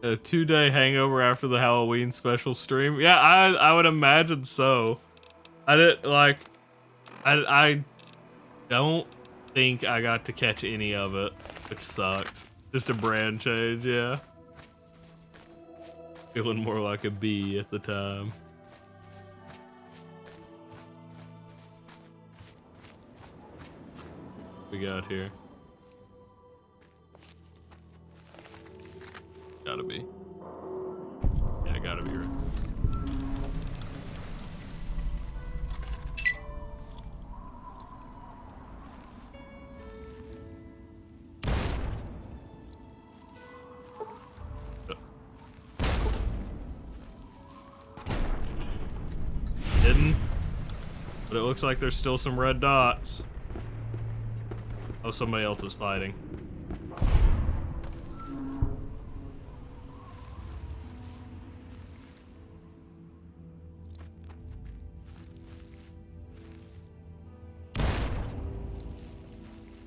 A 2-day hangover after the Halloween special stream. Yeah, I would imagine so. I don't think I got to catch any of it, which sucks. Just a brand change, yeah. Feeling more like a bee at the time. We got here. Gotta be. Yeah, gotta be right. Didn't. But it looks like there's still some red dots. Oh, somebody else is fighting.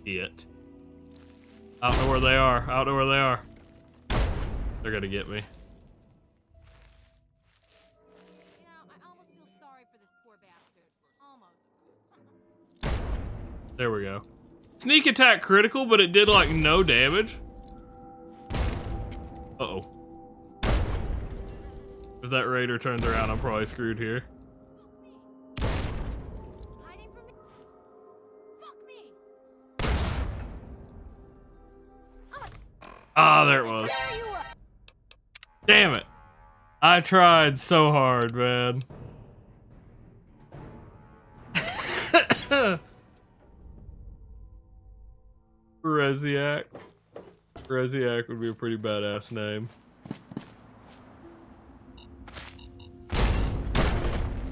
It. I don't know where they are. I don't know where they are. They're gonna get me. There we go. Sneak attack critical, but it did like no damage. Uh-oh. If that raider turns around, I'm probably screwed here. Ah, there it was. Damn it. I tried so hard, man. Reziak. Reziak would be a pretty badass name.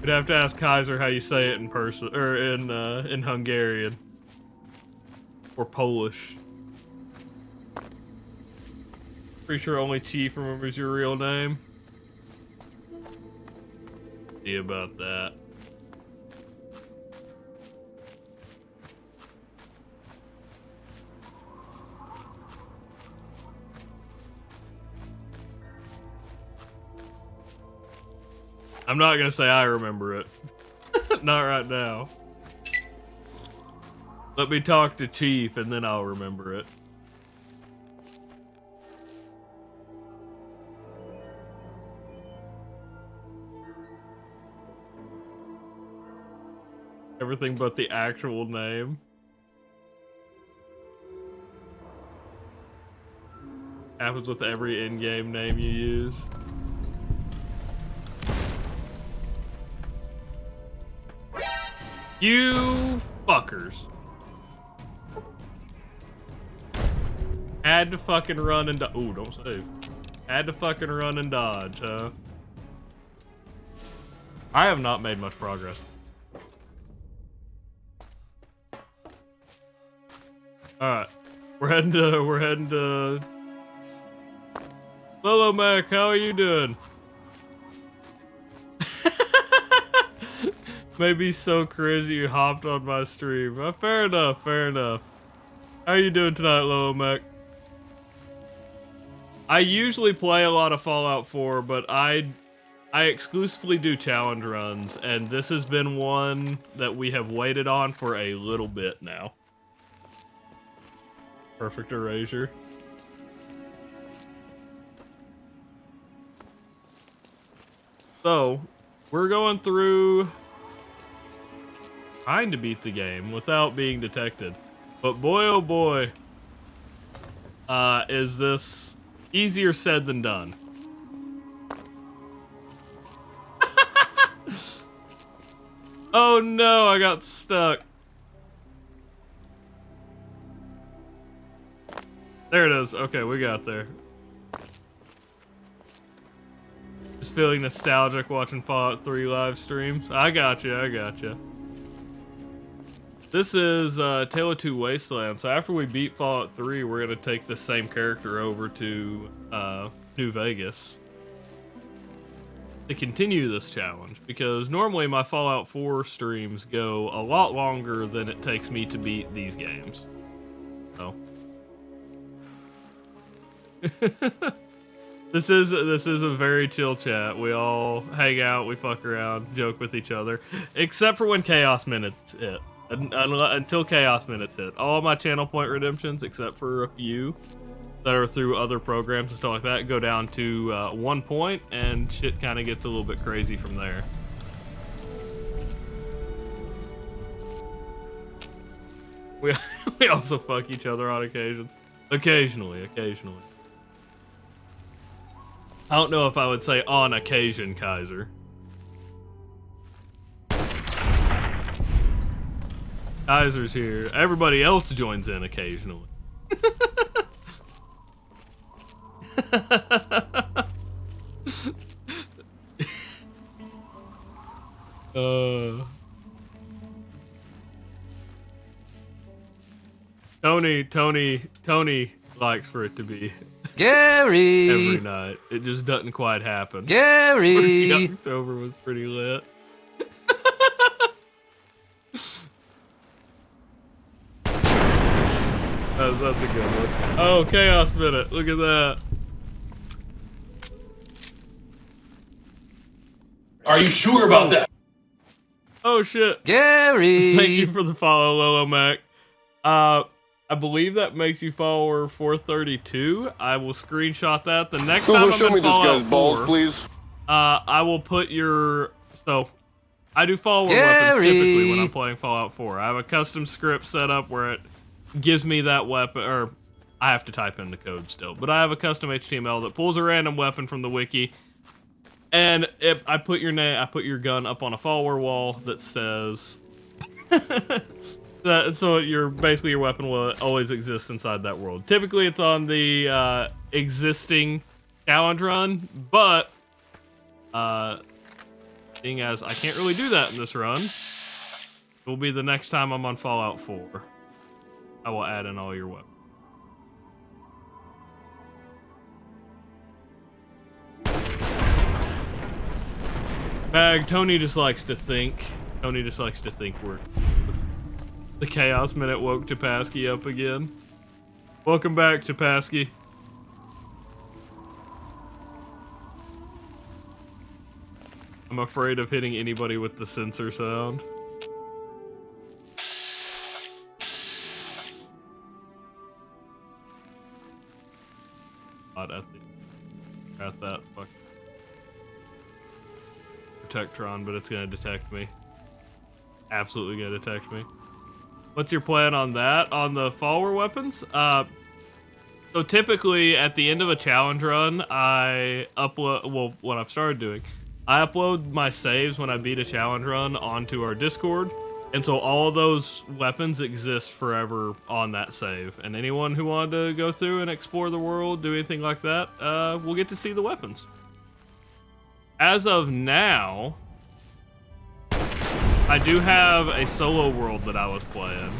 You'd have to ask Kaiser how you say it in person, or in Hungarian. Or Polish. Pretty sure only Chief remembers your real name. See about that. I'm not gonna say I remember it. Not right now. Let me talk to Chief and then I'll remember it. Everything but the actual name. Happens with every in-game name you use. You fuckers. Had to fucking run and ooh, don't save. Had to fucking run and dodge, huh? I have not made much progress. Alright. We're heading to Lolo Mac, how are you doing? Maybe so crazy you hopped on my stream. Fair enough, fair enough. How are you doing tonight, Lolo Mac? I usually play a lot of Fallout 4, but I exclusively do challenge runs, and this has been one that we have waited on for a little bit now. Perfect erasure. So, we're going through trying to beat the game without being detected. But boy oh boy, is this easier said than done. Oh no, I got stuck. There it is. Okay, we got there. Just feeling nostalgic watching Fallout 3 live streams. I gotcha, I gotcha. This is TTWL Wasteland. So after we beat Fallout 3, we're gonna take the same character over to New Vegas to continue this challenge, because normally my Fallout 4 streams go a lot longer than it takes me to beat these games. So this is a very chill chat. We all hang out, we fuck around, joke with each other, except for when Chaos Minutes hit. Until Chaos Minutes hit. All my channel point redemptions, except for a few that are through other programs and stuff like that, go down to 1 point, and shit kind of gets a little bit crazy from there. We also fuck each other on occasions. Occasionally. I don't know if I would say on occasion, Kaiser. Kaiser's here. Everybody else joins in occasionally. Tony likes for it to be Gary every night. It just doesn't quite happen. Gary First October was pretty lit. That's a good one. Oh, Chaos Minute. Look at that. Are you sure about that? Oh, shit. Gary! Thank you for the follow, Lolo Mac. I believe that makes you follower 432. I will screenshot that. The next Google, time show I'm me in this Fallout guy's balls, 4, please. I will put your... So, I do follower weapons typically when I'm playing Fallout 4. I have a custom script set up where it gives me that weapon, or I have to type in the code still, but I have a custom HTML that pulls a random weapon from the wiki, and if I put your name, I put your gun up on a follower wall that says that, so your basically your weapon will always exist inside that world. Typically it's on the existing challenge run, but seeing as I can't really do that in this run, it will be the next time I'm on Fallout 4. I will add in all your weapons. Bag, Tony just likes to think. Tony just likes to think we're... The Chaos Minute woke Chapasky up again. Welcome back, Chapasky. I'm afraid of hitting anybody with the sensor sound. At that fucking Protectron, but it's gonna detect me. Absolutely gonna detect me. What's your plan on that? On the follower weapons? So typically at the end of a challenge run, I upload, well, what I've started doing, I upload my saves when I beat a challenge run onto our Discord. And so all of those weapons exist forever on that save. And anyone who wanted to go through and explore the world, do anything like that, will get to see the weapons. As of now, I do have a solo world that I was playing.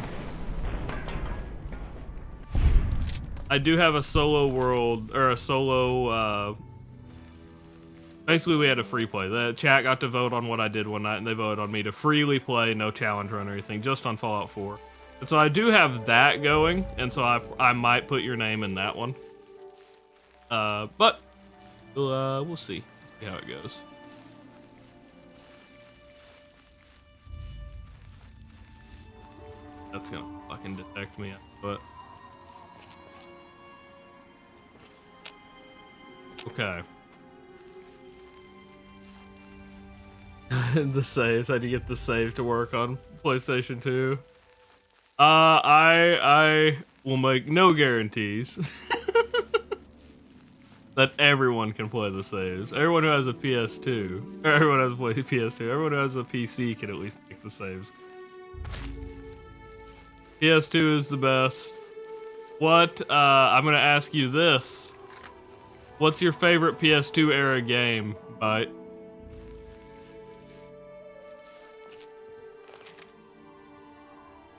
I do have a solo world, or a solo, basically we had a free play. The chat got to vote on what I did one night, and they voted on me to freely play, no challenge run or anything, just on Fallout 4. And so I do have that going, and so I might put your name in that one. But we'll see how it goes. That's gonna fucking detect me, but okay. The saves. How do you get the saves to work on PlayStation 2? I will make no guarantees that everyone can play the saves. Everyone who has a PS2, or everyone who has played PS2, everyone who has a PC can at least make the saves. PS2 is the best. What, I'm gonna ask you this. What's your favorite PS2 era game, Bite?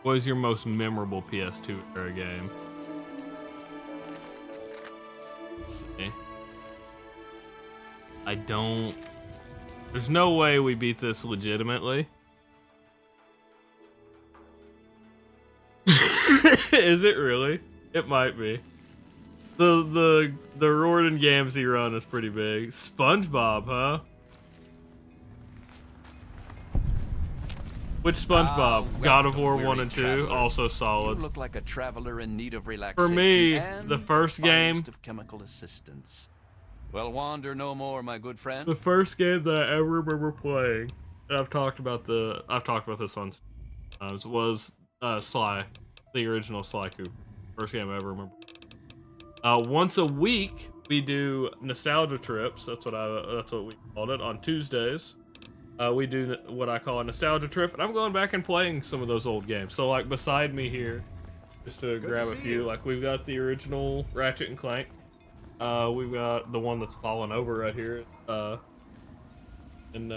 What is your most memorable PS2 era game? Let's see. I don't... There's no way we beat this legitimately. Is it really? It might be. The Rorden Gamsey run is pretty big. SpongeBob, huh? Which SpongeBob? God of War 1 and 2, traveler. also solid. You look like a traveler in need of relaxation. For me, and the first game. of chemical assistance. Well, wander no more, my good friend. The first game that I ever remember playing, and I've talked about this on was Sly, the original Sly Cooper. First game I ever remember. Once a week we do nostalgia trips. That's what we called it on Tuesdays. We do what I call a nostalgia trip, and I'm going back and playing some of those old games. So, like, beside me here, just to grab a few, like, we've got the original Ratchet and Clank. We've got the one that's fallen over right here, in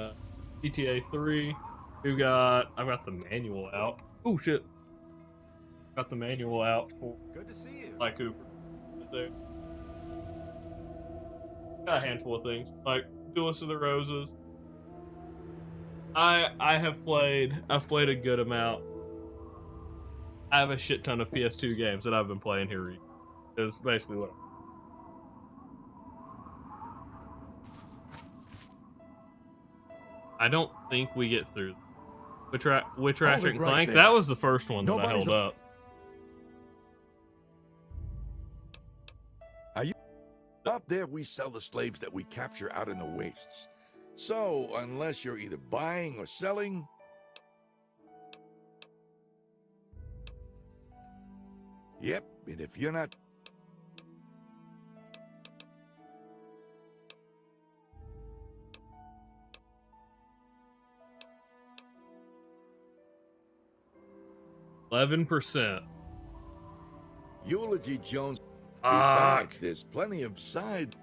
GTA 3. I've got the manual out. Oh, shit. Got the manual out for Sly Cooper. Right there. Got a handful of things, like Duelist of the Roses. I've played a good amount. I have a shit ton of PS2 games that I've been playing here recently. Is basically what. I don't think we get through. Which Ratchet and Clank? There. That was the first one that I held up. Are you up there? We sell the slaves that we capture out in the wastes. So, unless you're either buying or selling... Yep, and if you're not... %. Eulogy Jones. Besides, there's plenty of side...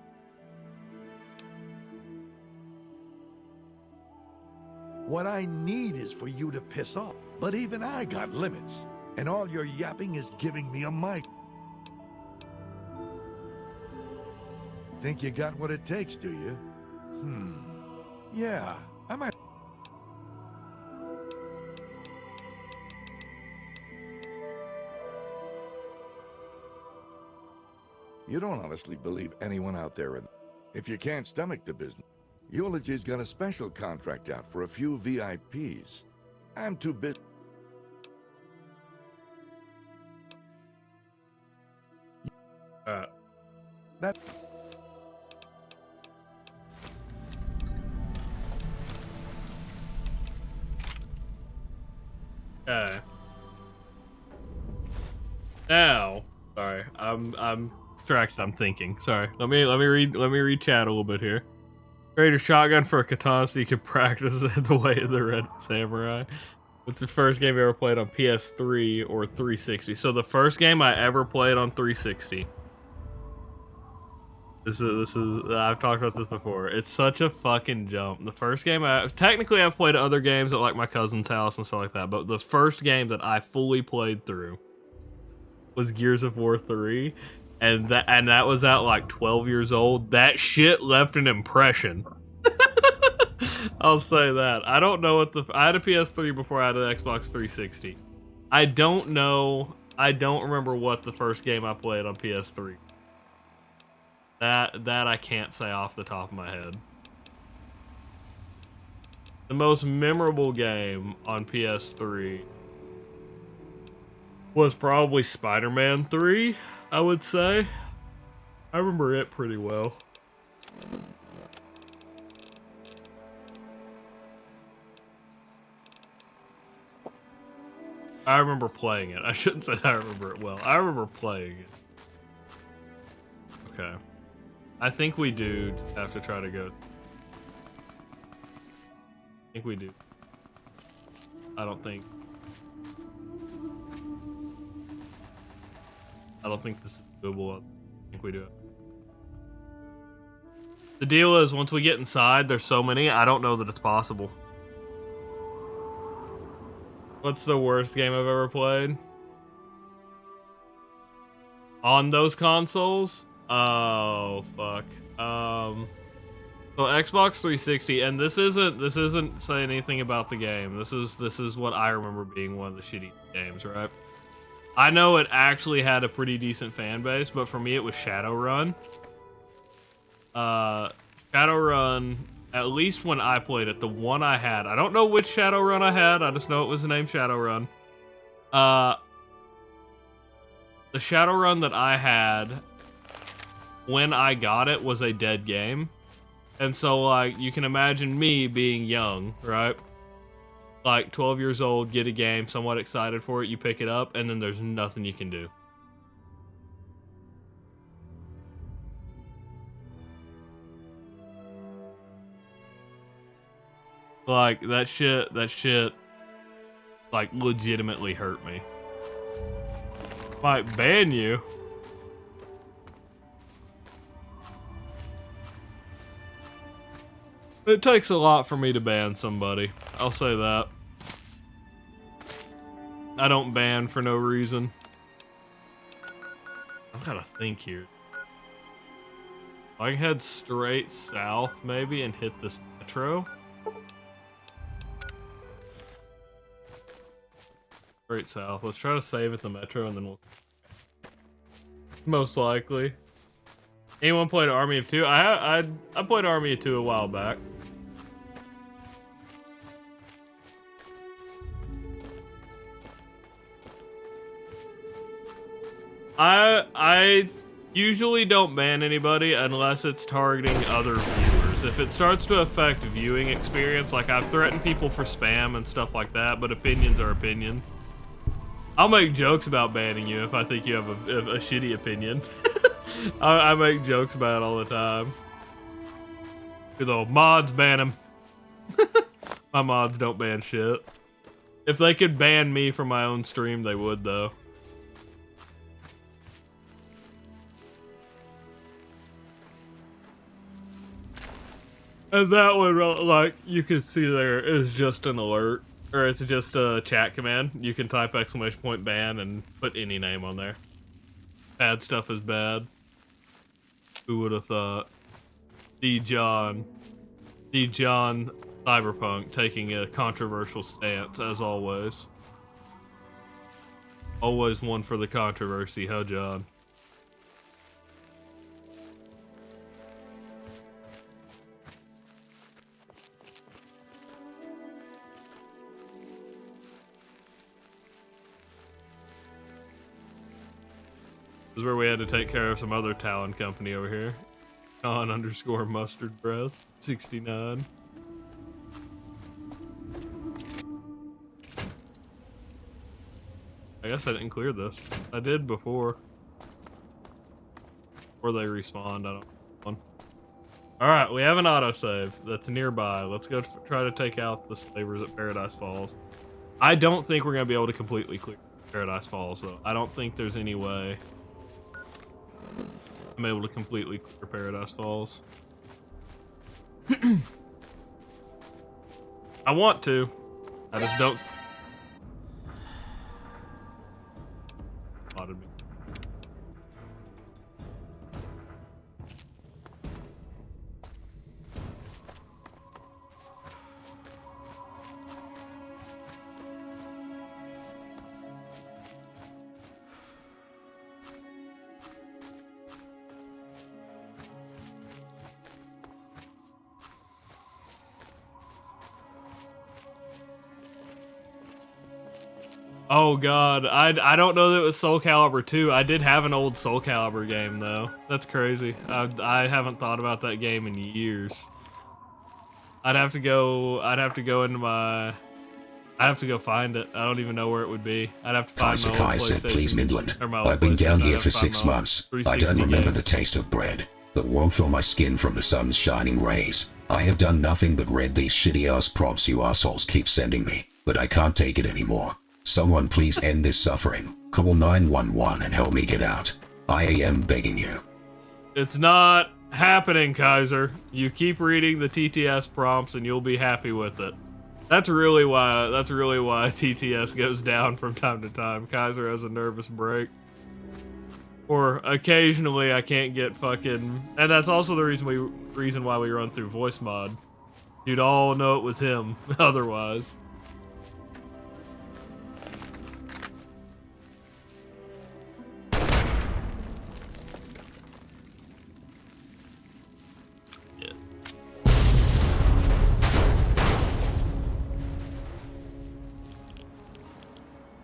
What I need is for you to piss off. But even I got limits. And all your yapping is giving me a mic. Think you got what it takes, do you? Yeah, I might... You don't honestly believe anyone out there. If you can't stomach the business, Eulogy's got a special contract out for a few VIPs. I'm too busy. That... Okay. Now, sorry, I'm distracted. I'm thinking. Sorry. Let me read chat a little bit here. Trade a shotgun for a katana so you can practice the way of the Red Samurai. What's the first game you ever played on PS3 or 360? So the first game I ever played on 360 This is. I've talked about this before. It's such a fucking jump. The first game, technically I've played other games at like my cousin's house and stuff like that, but the first game that I fully played through was Gears of War 3, and that was at like 12 years old. That shit left an impression. I'll say that. I don't know what I had a PS3 before I had an Xbox 360. I don't know. I don't remember what the first game I played on PS3. That I can't say off the top of my head. The most memorable game on PS3 was probably Spider-Man 3, I would say. I remember it pretty well. I remember playing it. I shouldn't say that I remember it well. I remember playing it. Okay. I think we do have to try to go. I think we do. I don't think this is doable. I think we do it. The deal is, once we get inside, there's so many, I don't know that it's possible. What's the worst game I've ever played? On those consoles? Oh, fuck. So Xbox 360, and this isn't saying anything about the game. This is what I remember being one of the shitty games, right? I know it actually had a pretty decent fan base, but for me it was Shadowrun. Shadowrun, at least when I played it, the one I had, I don't know which Shadowrun I had, I just know it was the name Shadowrun. The Shadowrun that I had when I got it was a dead game. And so, like, you can imagine me being young, right? Like, 12 years old, get a game, somewhat excited for it, you pick it up, and then there's nothing you can do. Like, that shit, like, legitimately hurt me. Might ban you. It takes a lot for me to ban somebody. I'll say that. I don't ban for no reason. I gotta think here. I can head straight south, maybe, and hit this metro. Straight south. Let's try to save at the metro, and then we'll... Most likely. Anyone played Army of Two? I played Army of Two a while back. I usually don't ban anybody unless it's targeting other viewers. If it starts to affect viewing experience, like I've threatened people for spam and stuff like that, but opinions are opinions. I'll make jokes about banning you if I think you have a shitty opinion. I make jokes about it all the time. The mods ban him. My mods don't ban shit. If they could ban me from my own stream, they would, though. And that one, like, you can see there is just an alert. Or it's just a chat command. You can type !ban and put any name on there. Bad stuff is bad. Who would have thought? D-John Cyberpunk taking a controversial stance, as always. Always one for the controversy, huh, John? This is where we had to take care of some other Talon company over here. Con_mustard breath 69. I guess I didn't clear this. I did before. Before they respawned, I don't know. Alright, we have an autosave that's nearby. Let's go try to take out the slavers at Paradise Falls. I don't think we're going to be able to completely clear Paradise Falls, though. I don't think there's any way. I'm able to completely clear Paradise Falls. I want to. I just don't. Spotted me. Oh god, I don't know that it was Soul Calibur 2. I did have an old Soul Calibur game though. That's crazy. I haven't thought about that game in years. I'd have to go into my. I'd have to go find it. I don't even know where it would be. I'd have to find my old Kai said, PlayStation. please Midland. Or my old I've been down PlayStation. here I'd for have to find 6 my old months. I 360 don't remember games. the taste of bread. The warmth on my skin from the sun's shining rays. I have done nothing but read these shitty-ass prompts you assholes keep sending me, but I can't take it anymore. Someone please end this suffering. Call 911 and help me get out. I am begging you. It's not happening, Kaiser. You keep reading the TTS prompts and you'll be happy with it. That's really why TTS goes down from time to time. Kaiser has a nervous break. Or occasionally I can't get fucking, and that's also the reason why we run through voice mod. You'd all know it was him otherwise.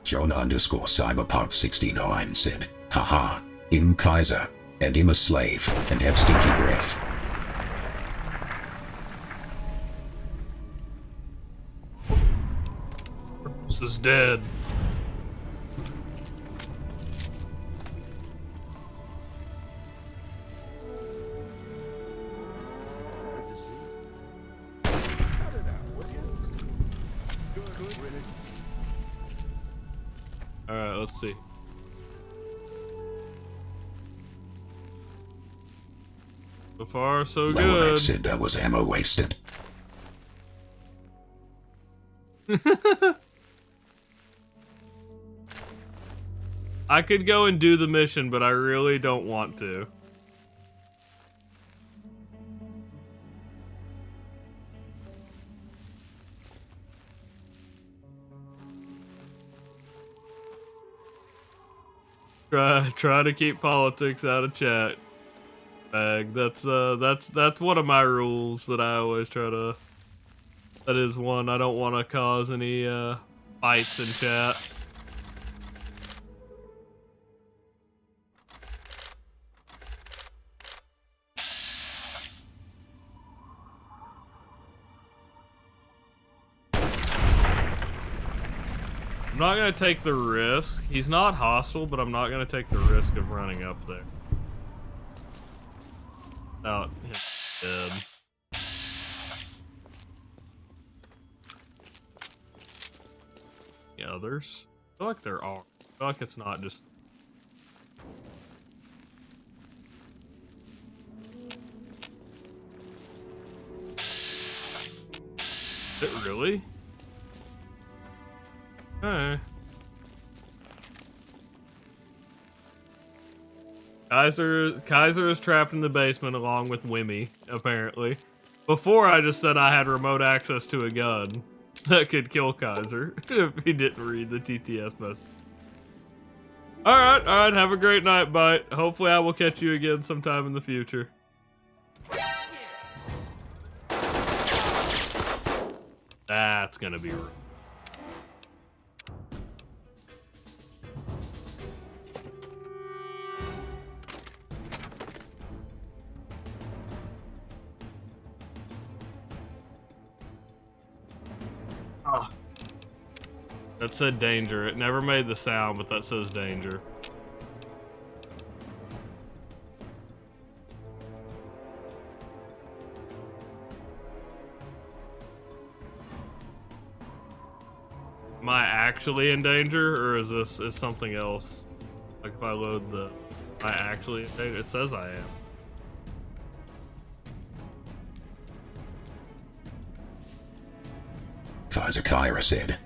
John_Cyberpunk69 said, haha, im Kaiser, and im a slave, and have stinky breath. This is dead. Alright, let's see. So far, so Lemonade good. said that was ammo wasted. I could go and do the mission, but I really don't want to. Try to keep politics out of chat. Bag. That's one of my rules that I always try to. That is one. I don't want to cause any fights in chat. I'm not gonna take the risk. He's not hostile, but I'm not gonna take the risk of running up there. Out him dead. The others? I feel like there are. I feel like it's not just. Is it really? Alright. Kaiser is trapped in the basement along with Wimmy, apparently. Before I just said I had remote access to a gun that could kill Kaiser if he didn't read the TTS message. Alright, have a great night, Bite. Hopefully I will catch you again sometime in the future. That's gonna be rude. Oh. That said danger. It never made the sound, but that says danger. Am I actually in danger, or is something else? Like if I load the I actually, it says I am. Kaiser Kyra said,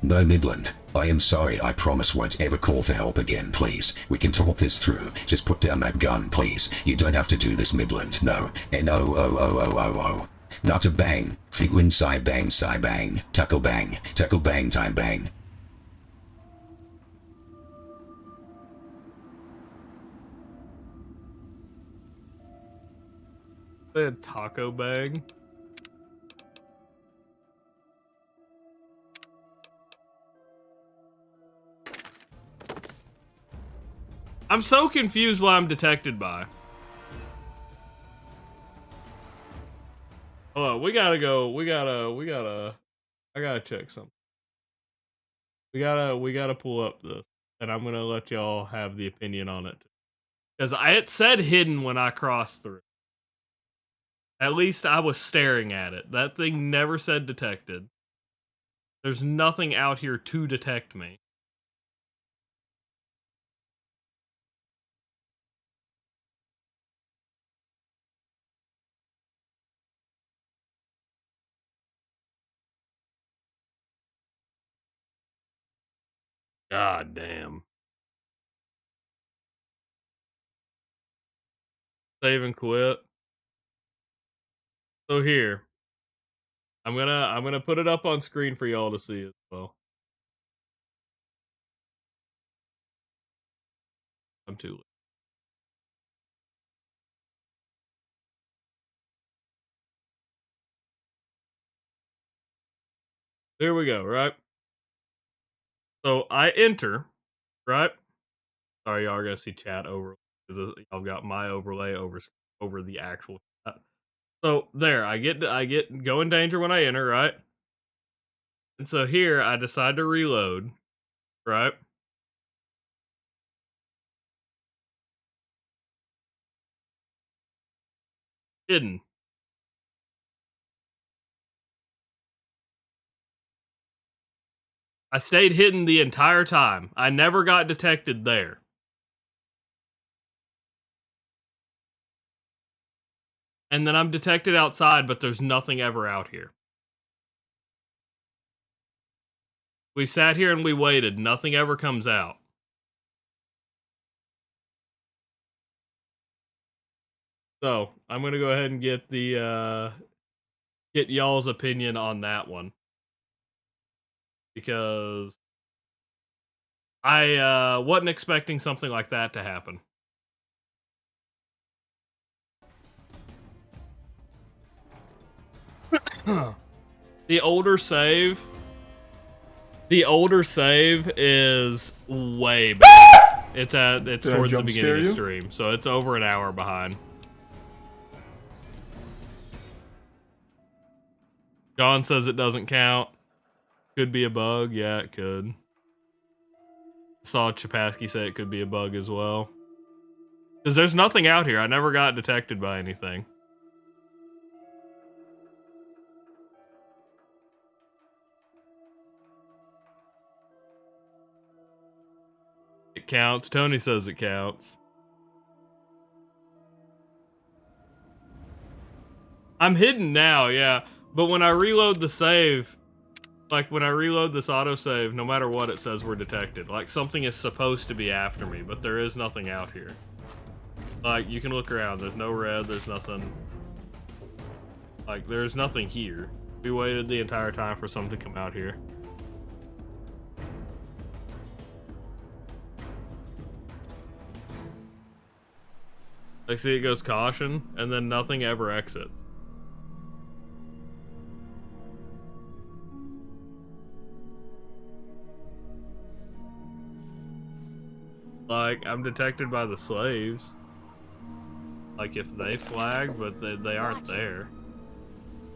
"No, Midland. I am sorry. I promise won't ever call for help again, please. We can talk this through. Just put down that gun, please. You don't have to do this, Midland. No. N-O-O-O-O-O-O. Not a bang. Figwin side bang, side bang. Tuckle bang. Tuckle bang, time bang." They had taco bag. I'm so confused what I'm detected by. Hold on, we gotta go. I gotta check something. We gotta pull up this, and I'm gonna let y'all have the opinion on it. Because it said hidden when I crossed through. At least I was staring at it. That thing never said detected. There's nothing out here to detect me. God damn. Save and quit. So here. I'm gonna put it up on screen for y'all to see as well. I'm too late. There we go, right? So I enter, right? Sorry, y'all are gonna see chat over because I've got my overlay over the actual chat. So there, I get go in danger when I enter, right? And so here I decide to reload, right? Hidden. I stayed hidden the entire time. I never got detected there. And then I'm detected outside, but there's nothing ever out here. We sat here and we waited. Nothing ever comes out. So I'm gonna go ahead and get the get y'all's opinion on that one, because I wasn't expecting something like that to happen. The older save is way back. It's towards the beginning of the stream, so it's over an hour behind. John says it doesn't count. Could be a bug. Yeah, it could. Saw Chapasky say it could be a bug as well. Because there's nothing out here. I never got detected by anything. It counts. Tony says it counts. I'm hidden now, yeah. But when I reload the save, like when I reload this autosave, no matter what, it says we're detected. Like something is supposed to be after me, but there is nothing out here. Like, you can look around. There's no red. There's nothing. Like, there's nothing here. We waited the entire time for something to come out here. Like, see, it goes caution, and then nothing ever exits. Like, I'm detected by the slaves. Like, if they flag, but they aren't there.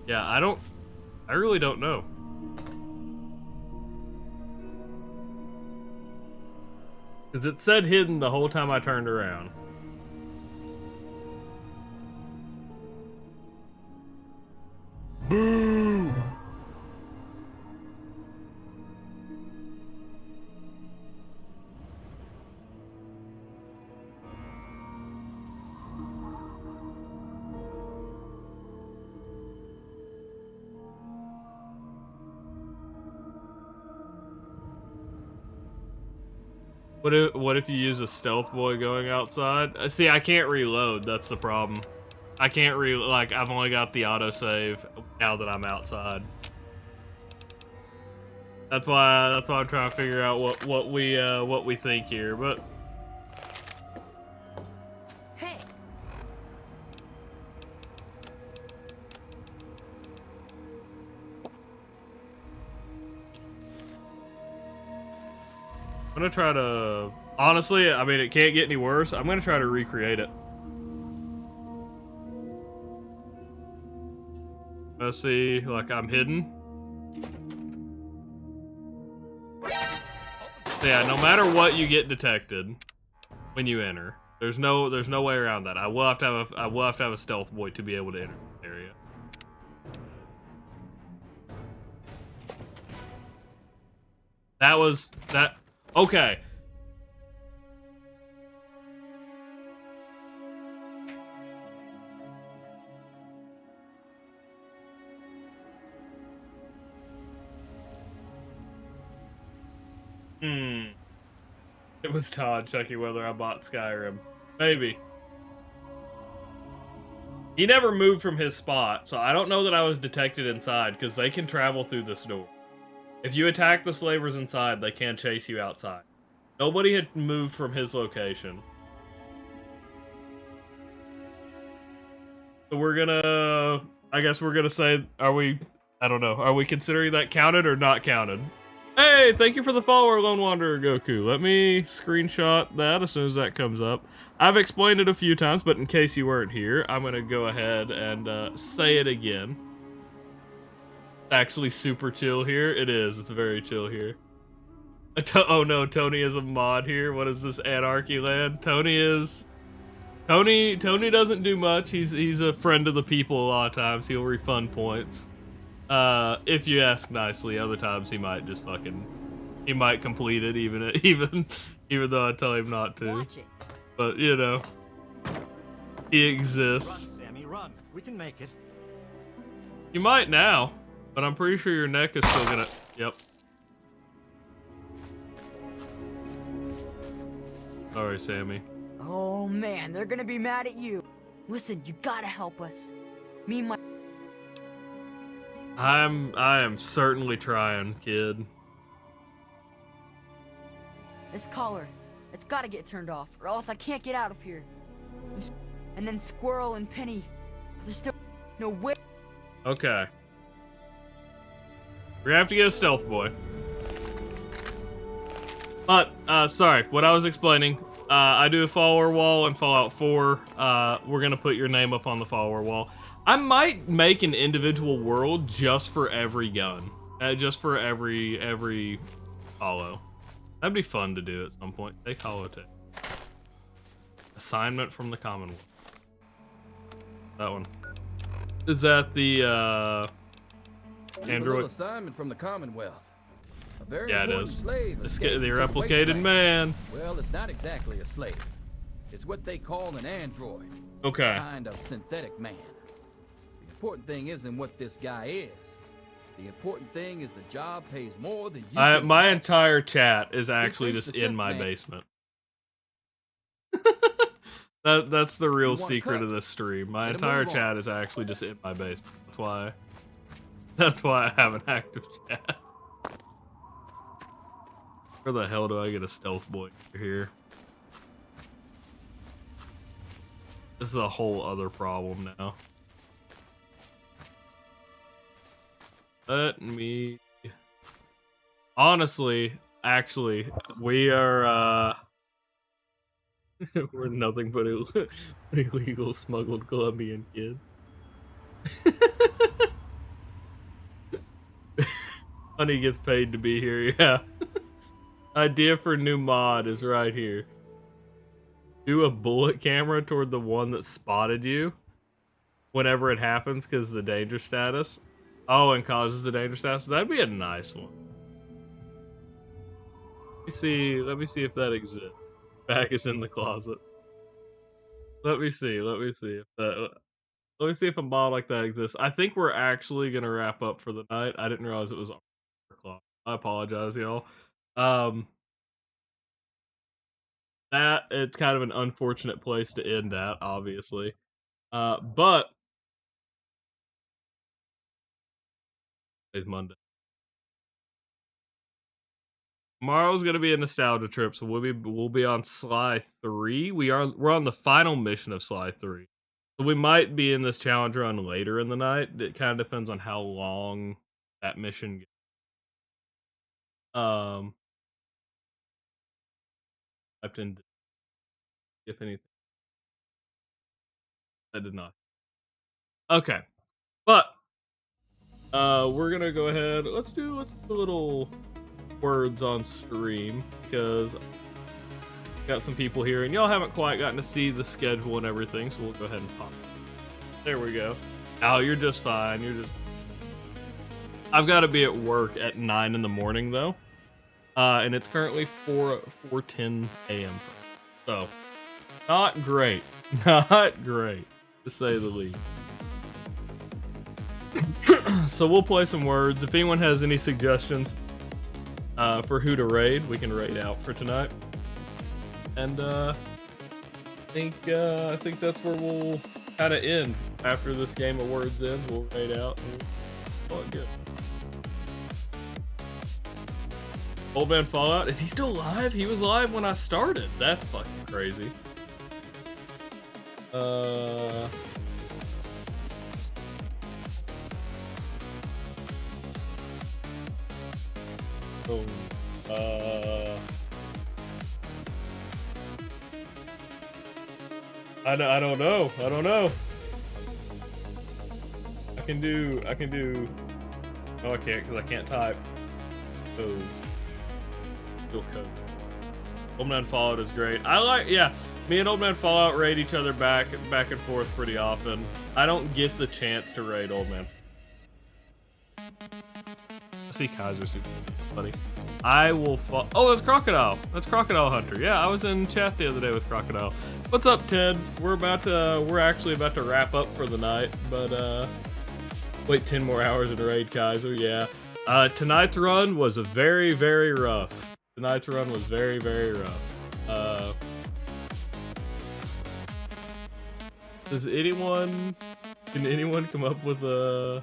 Yeah, I really don't know. Because it said hidden the whole time I turned around. Boo! What if you use a stealth boy going outside? See, I can't reload. That's the problem. I can't like I've only got the autosave now that I'm outside. That's why I'm trying to figure out what we think here, but Hey. I'm gonna try to honestly, I mean it can't get any worse. I'm gonna try to recreate it. Let's see, like I'm hidden. So yeah, no matter what, you get detected when you enter. There's no way around that. I will have to have a stealth boy to be able to enter the area. That okay. It was Todd checking whether I bought Skyrim. Maybe. He never moved from his spot, so I don't know that I was detected inside, because they can travel through this door. If you attack the slavers inside, they can chase you outside. Nobody had moved from his location. So we're gonna... I guess we're gonna say, are we... I don't know. Are we considering that counted or not counted? Hey, thank you for the follower, Lone Wanderer Goku. Let me screenshot that as soon as that comes up. I've explained it a few times, but in case you weren't here, I'm going to go ahead and say it again. It's actually super chill here. It is. It's very chill here. Oh no, Tony is a mod here. What is this, Anarchy Land? Tony doesn't do much. He's a friend of the people a lot of times. He'll refund points. If you ask nicely. Other times he might just he might complete it even though I tell him not to. Watch it. But you know, he exists. Run, Sammy, run. We can make it. You might now, but I'm pretty sure your neck is still gonna. Yep. Sorry, Sammy. Oh man, they're gonna be mad at you. Listen, you gotta help us. Me and my... I am certainly trying, kid. This collar, it's gotta get turned off, or else I can't get out of here. And then Squirrel and Penny, there's still no way. Okay. We're gonna have to get a stealth boy. But, sorry, what I was explaining, I do a follower wall in Fallout 4. We're gonna put your name up on the follower wall. I might make an individual world just for every gun. Just for every hollow. That'd be fun to do at some point. Take holotech. Assignment from the Commonwealth. That one. Is that the, Android? Assignment from the Commonwealth. A very yeah, it important is. slave The escaped from replicated Wasteland. man. Well, it's not exactly a slave. It's what they call an android. Okay. A kind of synthetic man. The important thing isn't what this guy is. The important thing is the job pays more than you can My imagine. entire chat is actually thinks just the in my synth man- basement. That's the real You want a secret cut? of this stream. My Get a entire move on. chat is actually just in my basement. That's why I have an active chat. Where the hell do I get a stealth boy here? This is a whole other problem now. Let me... Honestly, actually, we are, we're nothing but illegal smuggled Colombian kids. Honey gets paid to be here, yeah. Idea for new mod is right here. Do a bullet camera toward the one that spotted you whenever it happens because of the danger status. Oh, and causes the danger status. That'd be a nice one. Let me see if that exists. Bag is in the closet. Let me see if that... Let me see if a mod like that exists. I think we're actually gonna wrap up for the night. I didn't realize it was 4 o'clock. I apologize, y'all. that it's kind of an unfortunate place to end at, obviously. But it's Monday. Tomorrow's gonna be a nostalgia trip, so we'll be on Sly 3. We're on the final mission of Sly 3. So we might be in this challenge run later in the night. It kind of depends on how long that mission gets. Typed in if anything. I did not. Okay. But we're gonna go ahead. Let's do a little words on stream because got some people here and y'all haven't quite gotten to see the schedule and everything, so we'll go ahead and pop. There we go. Oh, you're just fine. I've got to be at work at 9 in the morning though, and it's currently 4:10 a.m. So not great, not great to say the least. So we'll play some words. If anyone has any suggestions for who to raid, we can raid out for tonight. And I think that's where we'll kind of end. After this game of words ends, we'll raid out and call it good. Old Man Fallout, is he still alive? He was alive when I started. That's fucking crazy. I don't know. I can do. Oh, I can't because I can't type. Oh, still code. Old Man Fallout is great. Yeah. Me and Old Man Fallout raid each other back and forth pretty often. I don't get the chance to raid Old Man. I see Kaiser super funny. I will fall. Oh, that's Crocodile. That's Crocodile Hunter. Yeah, I was in chat the other day with Crocodile. What's up, Ted? We're actually about to wrap up for the night, but wait 10 more hours in raid, Kaiser. Yeah. Tonight's run was very, very rough. Tonight's run was very, very rough. Can anyone come up with a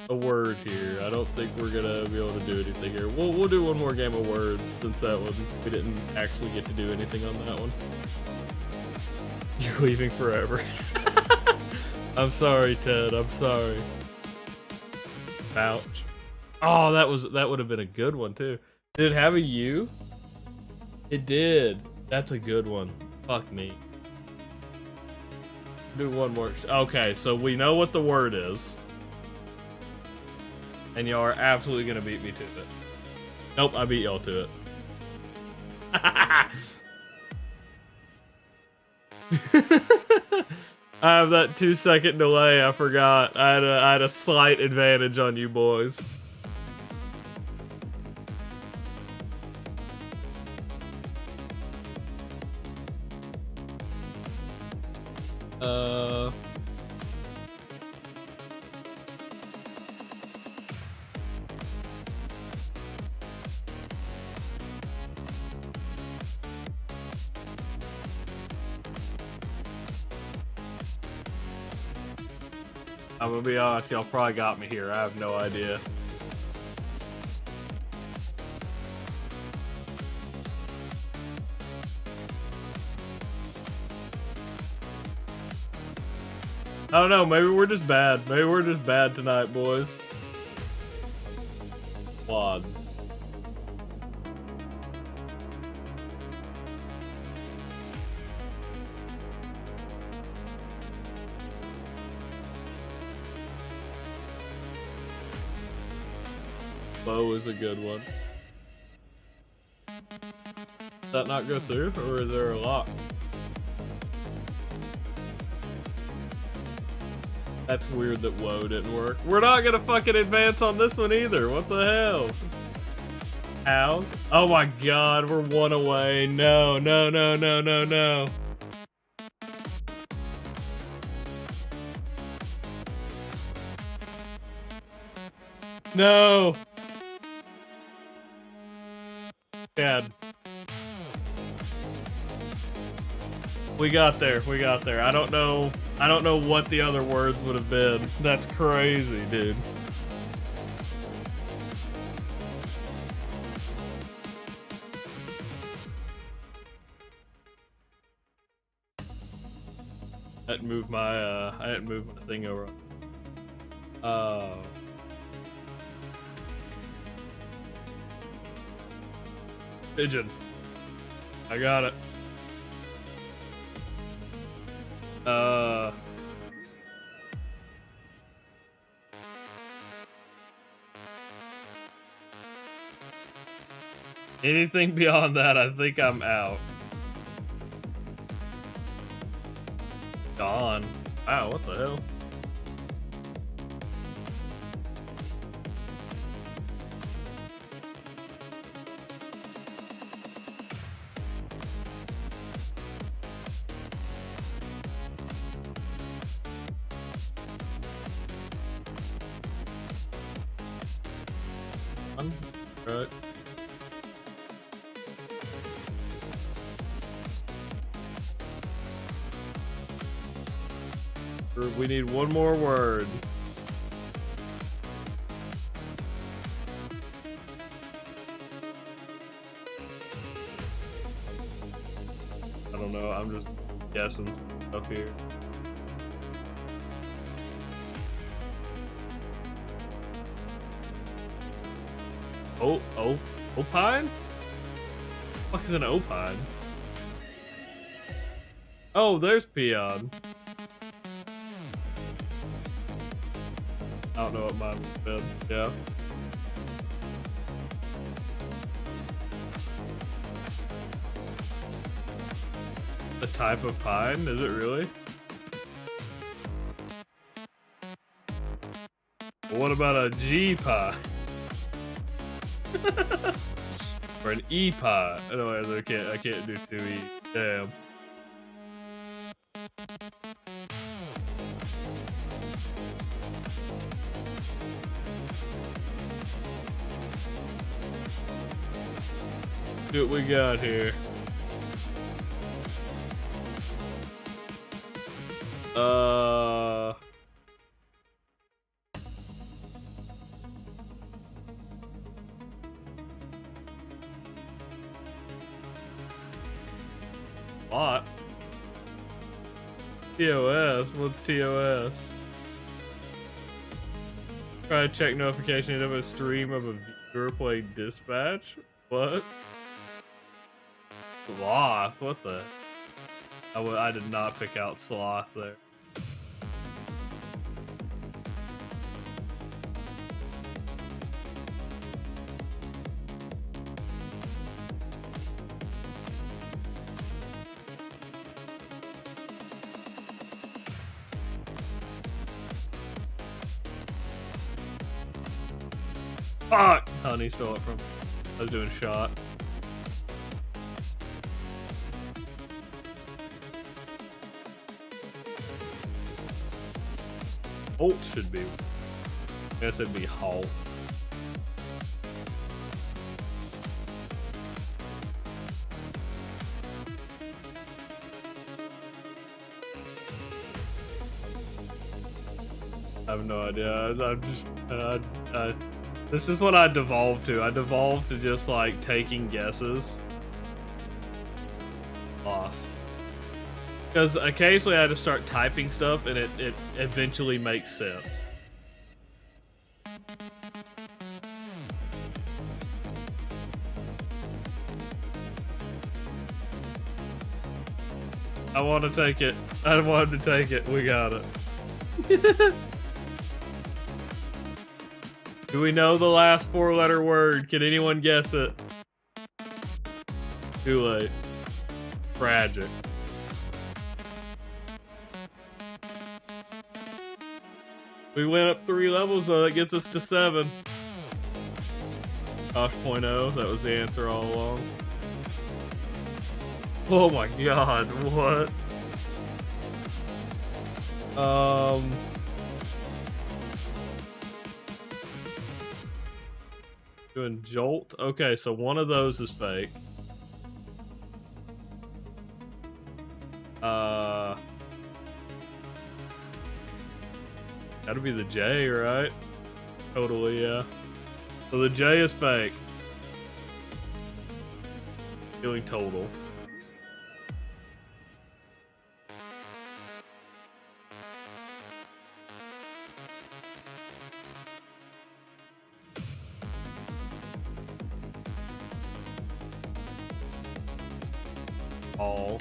word here? I don't think we're gonna be able to do anything here. We'll do one more game of words since that one we didn't actually get to do anything on that one. You're leaving forever. I'm sorry, Ted. I'm sorry. Ouch. Oh, that would have been a good one too. Did it have a U? It did. That's a good one. Fuck me. Do one more. Okay, so we know what the word is. And y'all are absolutely gonna beat me to it. Nope, I beat y'all to it. I have that 2-second delay, I forgot. I had a slight advantage on you boys. I'm gonna be honest, y'all probably got me here. I have no idea. I don't know, maybe we're just bad. Maybe we're just bad tonight, boys. Quads. Bow is a good one. Did that not go through, or is there a lock? That's weird that woe didn't work. We're not gonna fucking advance on this one either. What the hell? House? Oh my god, we're one away. No, no, no, no, no, no. No. Chad. We got there. We got there. I don't know what the other words would have been. That's crazy, dude. I didn't move my thing over. Pigeon. I got it. Anything beyond that, I think I'm out. Gone. Wow, what the hell? Right. We need one more word. I don't know, I'm just guessing stuff here. Opine? What the fuck is an opine? Oh, there's peon. I don't know what mine would have been. Yeah. A type of pine? Is it really? Well, what about a G pie? Or an E pie? Otherwise, I can't do 2 E. Damn. See what we got here. Lot. TOS. What's TOS? Try to check notification of a stream of a viewer playing Dispatch. What? Sloth? What the? I did not pick out sloth there. Fuck! Honey stole it from me. I was doing shot. Holt should be. I guess it'd be Holt. I have no idea. I'm just. This is what I devolved to. I devolved to just like taking guesses. Lost. Because occasionally I had to start typing stuff and it eventually makes sense. I want to take it. I wanted to take it. We got it. Do we know the last 4-letter word? Can anyone guess it? Too late. Tragic. We went up 3 levels though, that gets us to 7. Josh.0, that was the answer all along. Oh my god, what? Doing Jolt? Okay, so one of those is fake. Gotta be the J, right? Totally, yeah. So the J is fake. Healing total. All.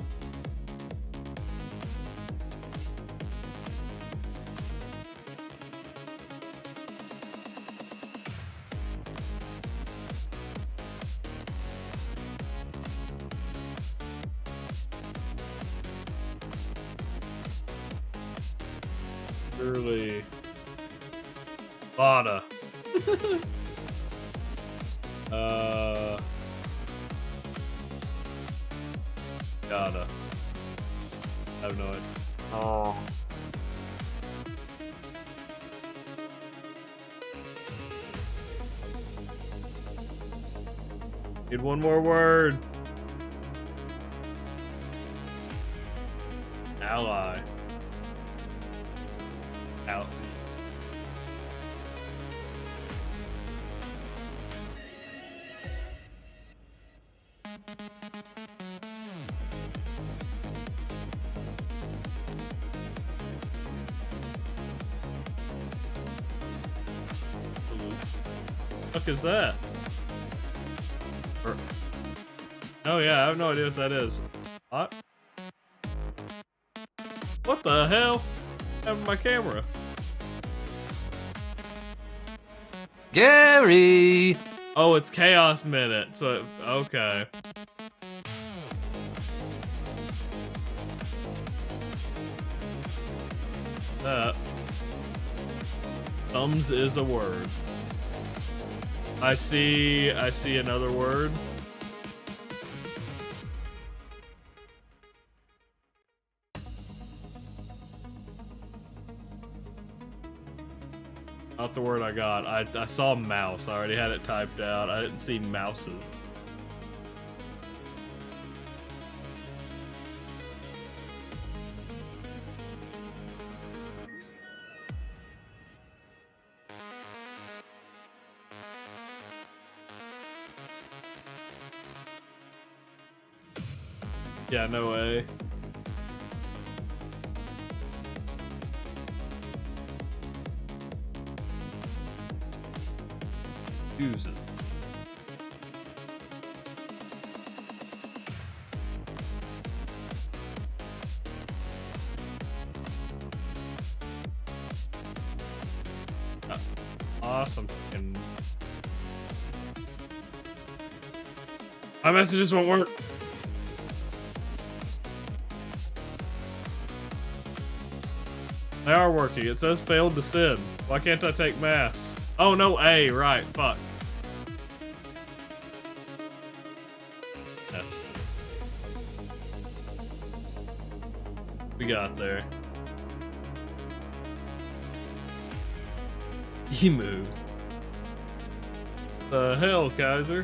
Surely. Lana. Gotta. I have no idea. Oh. Need one more word. Ally. Out. What the fuck is that? Oh yeah, I have no idea what that is. What? What the hell? I have my camera. Gary! Oh, it's Chaos Minute, so okay. That. Thumbs is a word. I see another word. Not the word I got. I saw mouse. I already had it typed out. I didn't see mouses. Yeah, no way. Use it. Awesome. And my messages won't work. They are working. It says failed to send. Why can't I take mass? Oh no, A, right, fuck. Yes. We got there. He moved. The hell, Kaiser?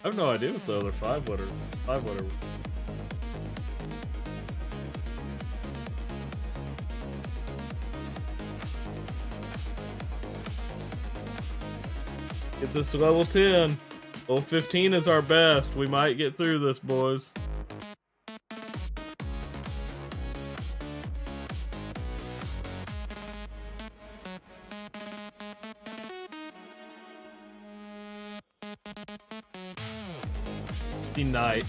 I have no idea what the other five letter. Get this to level 10. Level 15 is our best. We might get through this, boys. Night.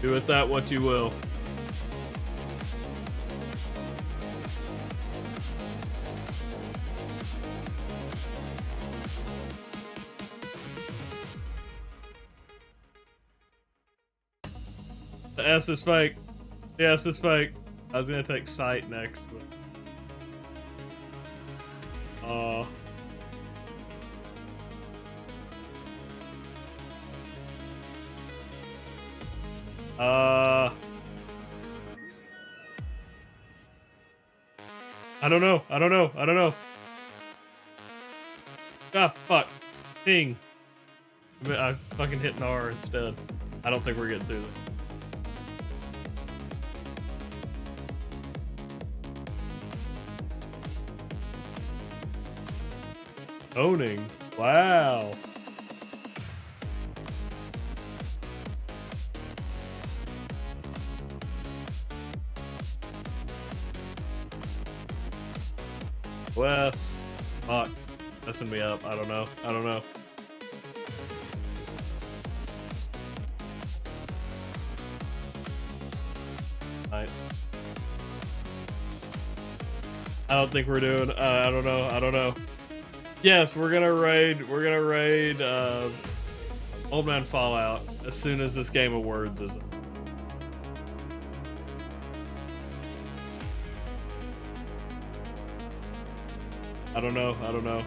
Do with that what you will. The S is fake. The S is fake. I was gonna take sight next, but I don't know. Ah, fuck. Ping. I fucking hit an R instead. I don't think we're getting through this. Owning. Wow. Wes. Fuck. Messing me up. I don't know. I don't know. Right. I don't think we're doing, I don't know. I don't know. Yes, we're gonna raid Old Man Fallout as soon as this game of words is up. I don't know. I don't know.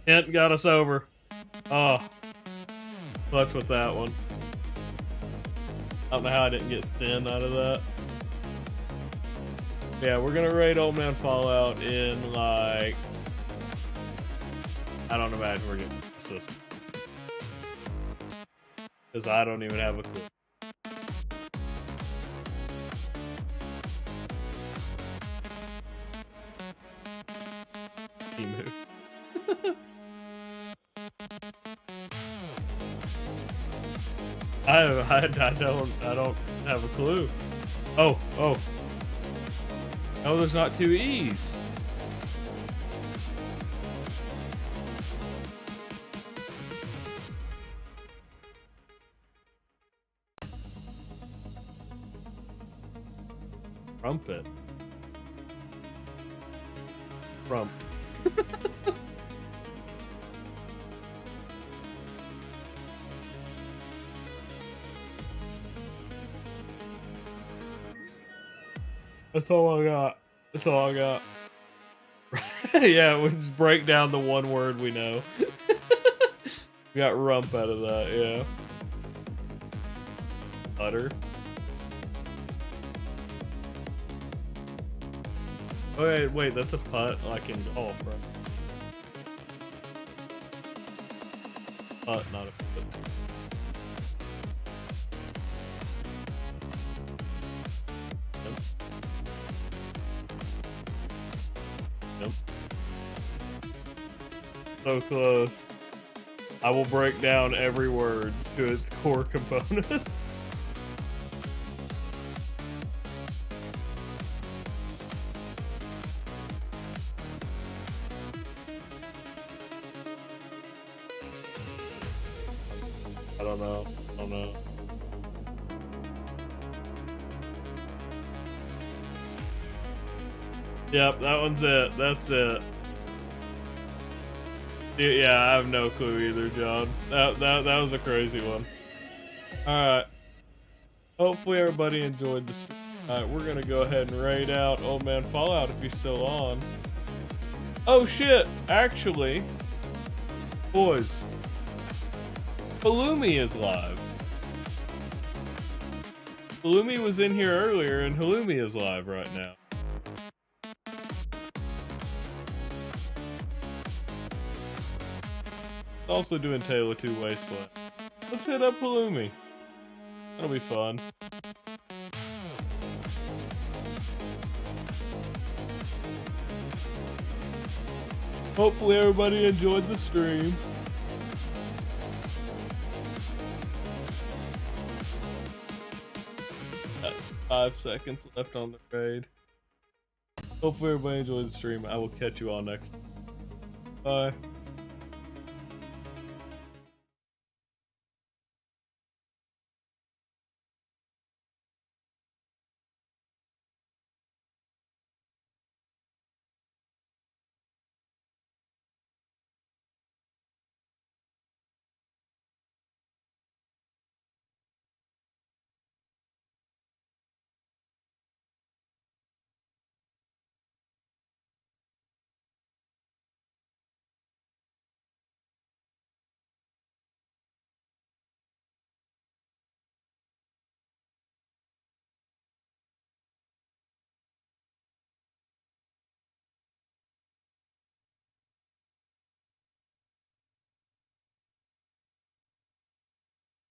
Kent got us over. Oh, clutch with that one. I don't know how I didn't get thin out of that. Yeah, we're gonna raid Old Man Fallout in like, I don't imagine we're getting this one. Because I don't even have a clue. Move. I don't have a clue. Oh. No, there's not two E's. Trumpet. Rump. That's all I got. That's all I got. Yeah, we just break down the one word we know. We got rump out of that, yeah. Utter. Oh, wait, that's a putt like in golf, right? Putt, not a putt. Yep. So close. I will break down every word to its core components. I don't know. Yep, that one's it. That's it. Yeah, I have no clue either, John. That was a crazy one. Alright. Hopefully everybody enjoyed the stream. Alright, we're gonna go ahead and raid out Old Man Fallout if he's still on. Oh shit! Actually, boys, Halloumi is live. Halloumi was in here earlier, and Halloumi is live right now. Also doing TTWL Wasteland. Let's hit up Halloumi. That'll be fun. Hopefully everybody enjoyed the stream. Got 5 seconds left on the raid. Hopefully everybody enjoyed the stream. I will catch you all next time. Bye.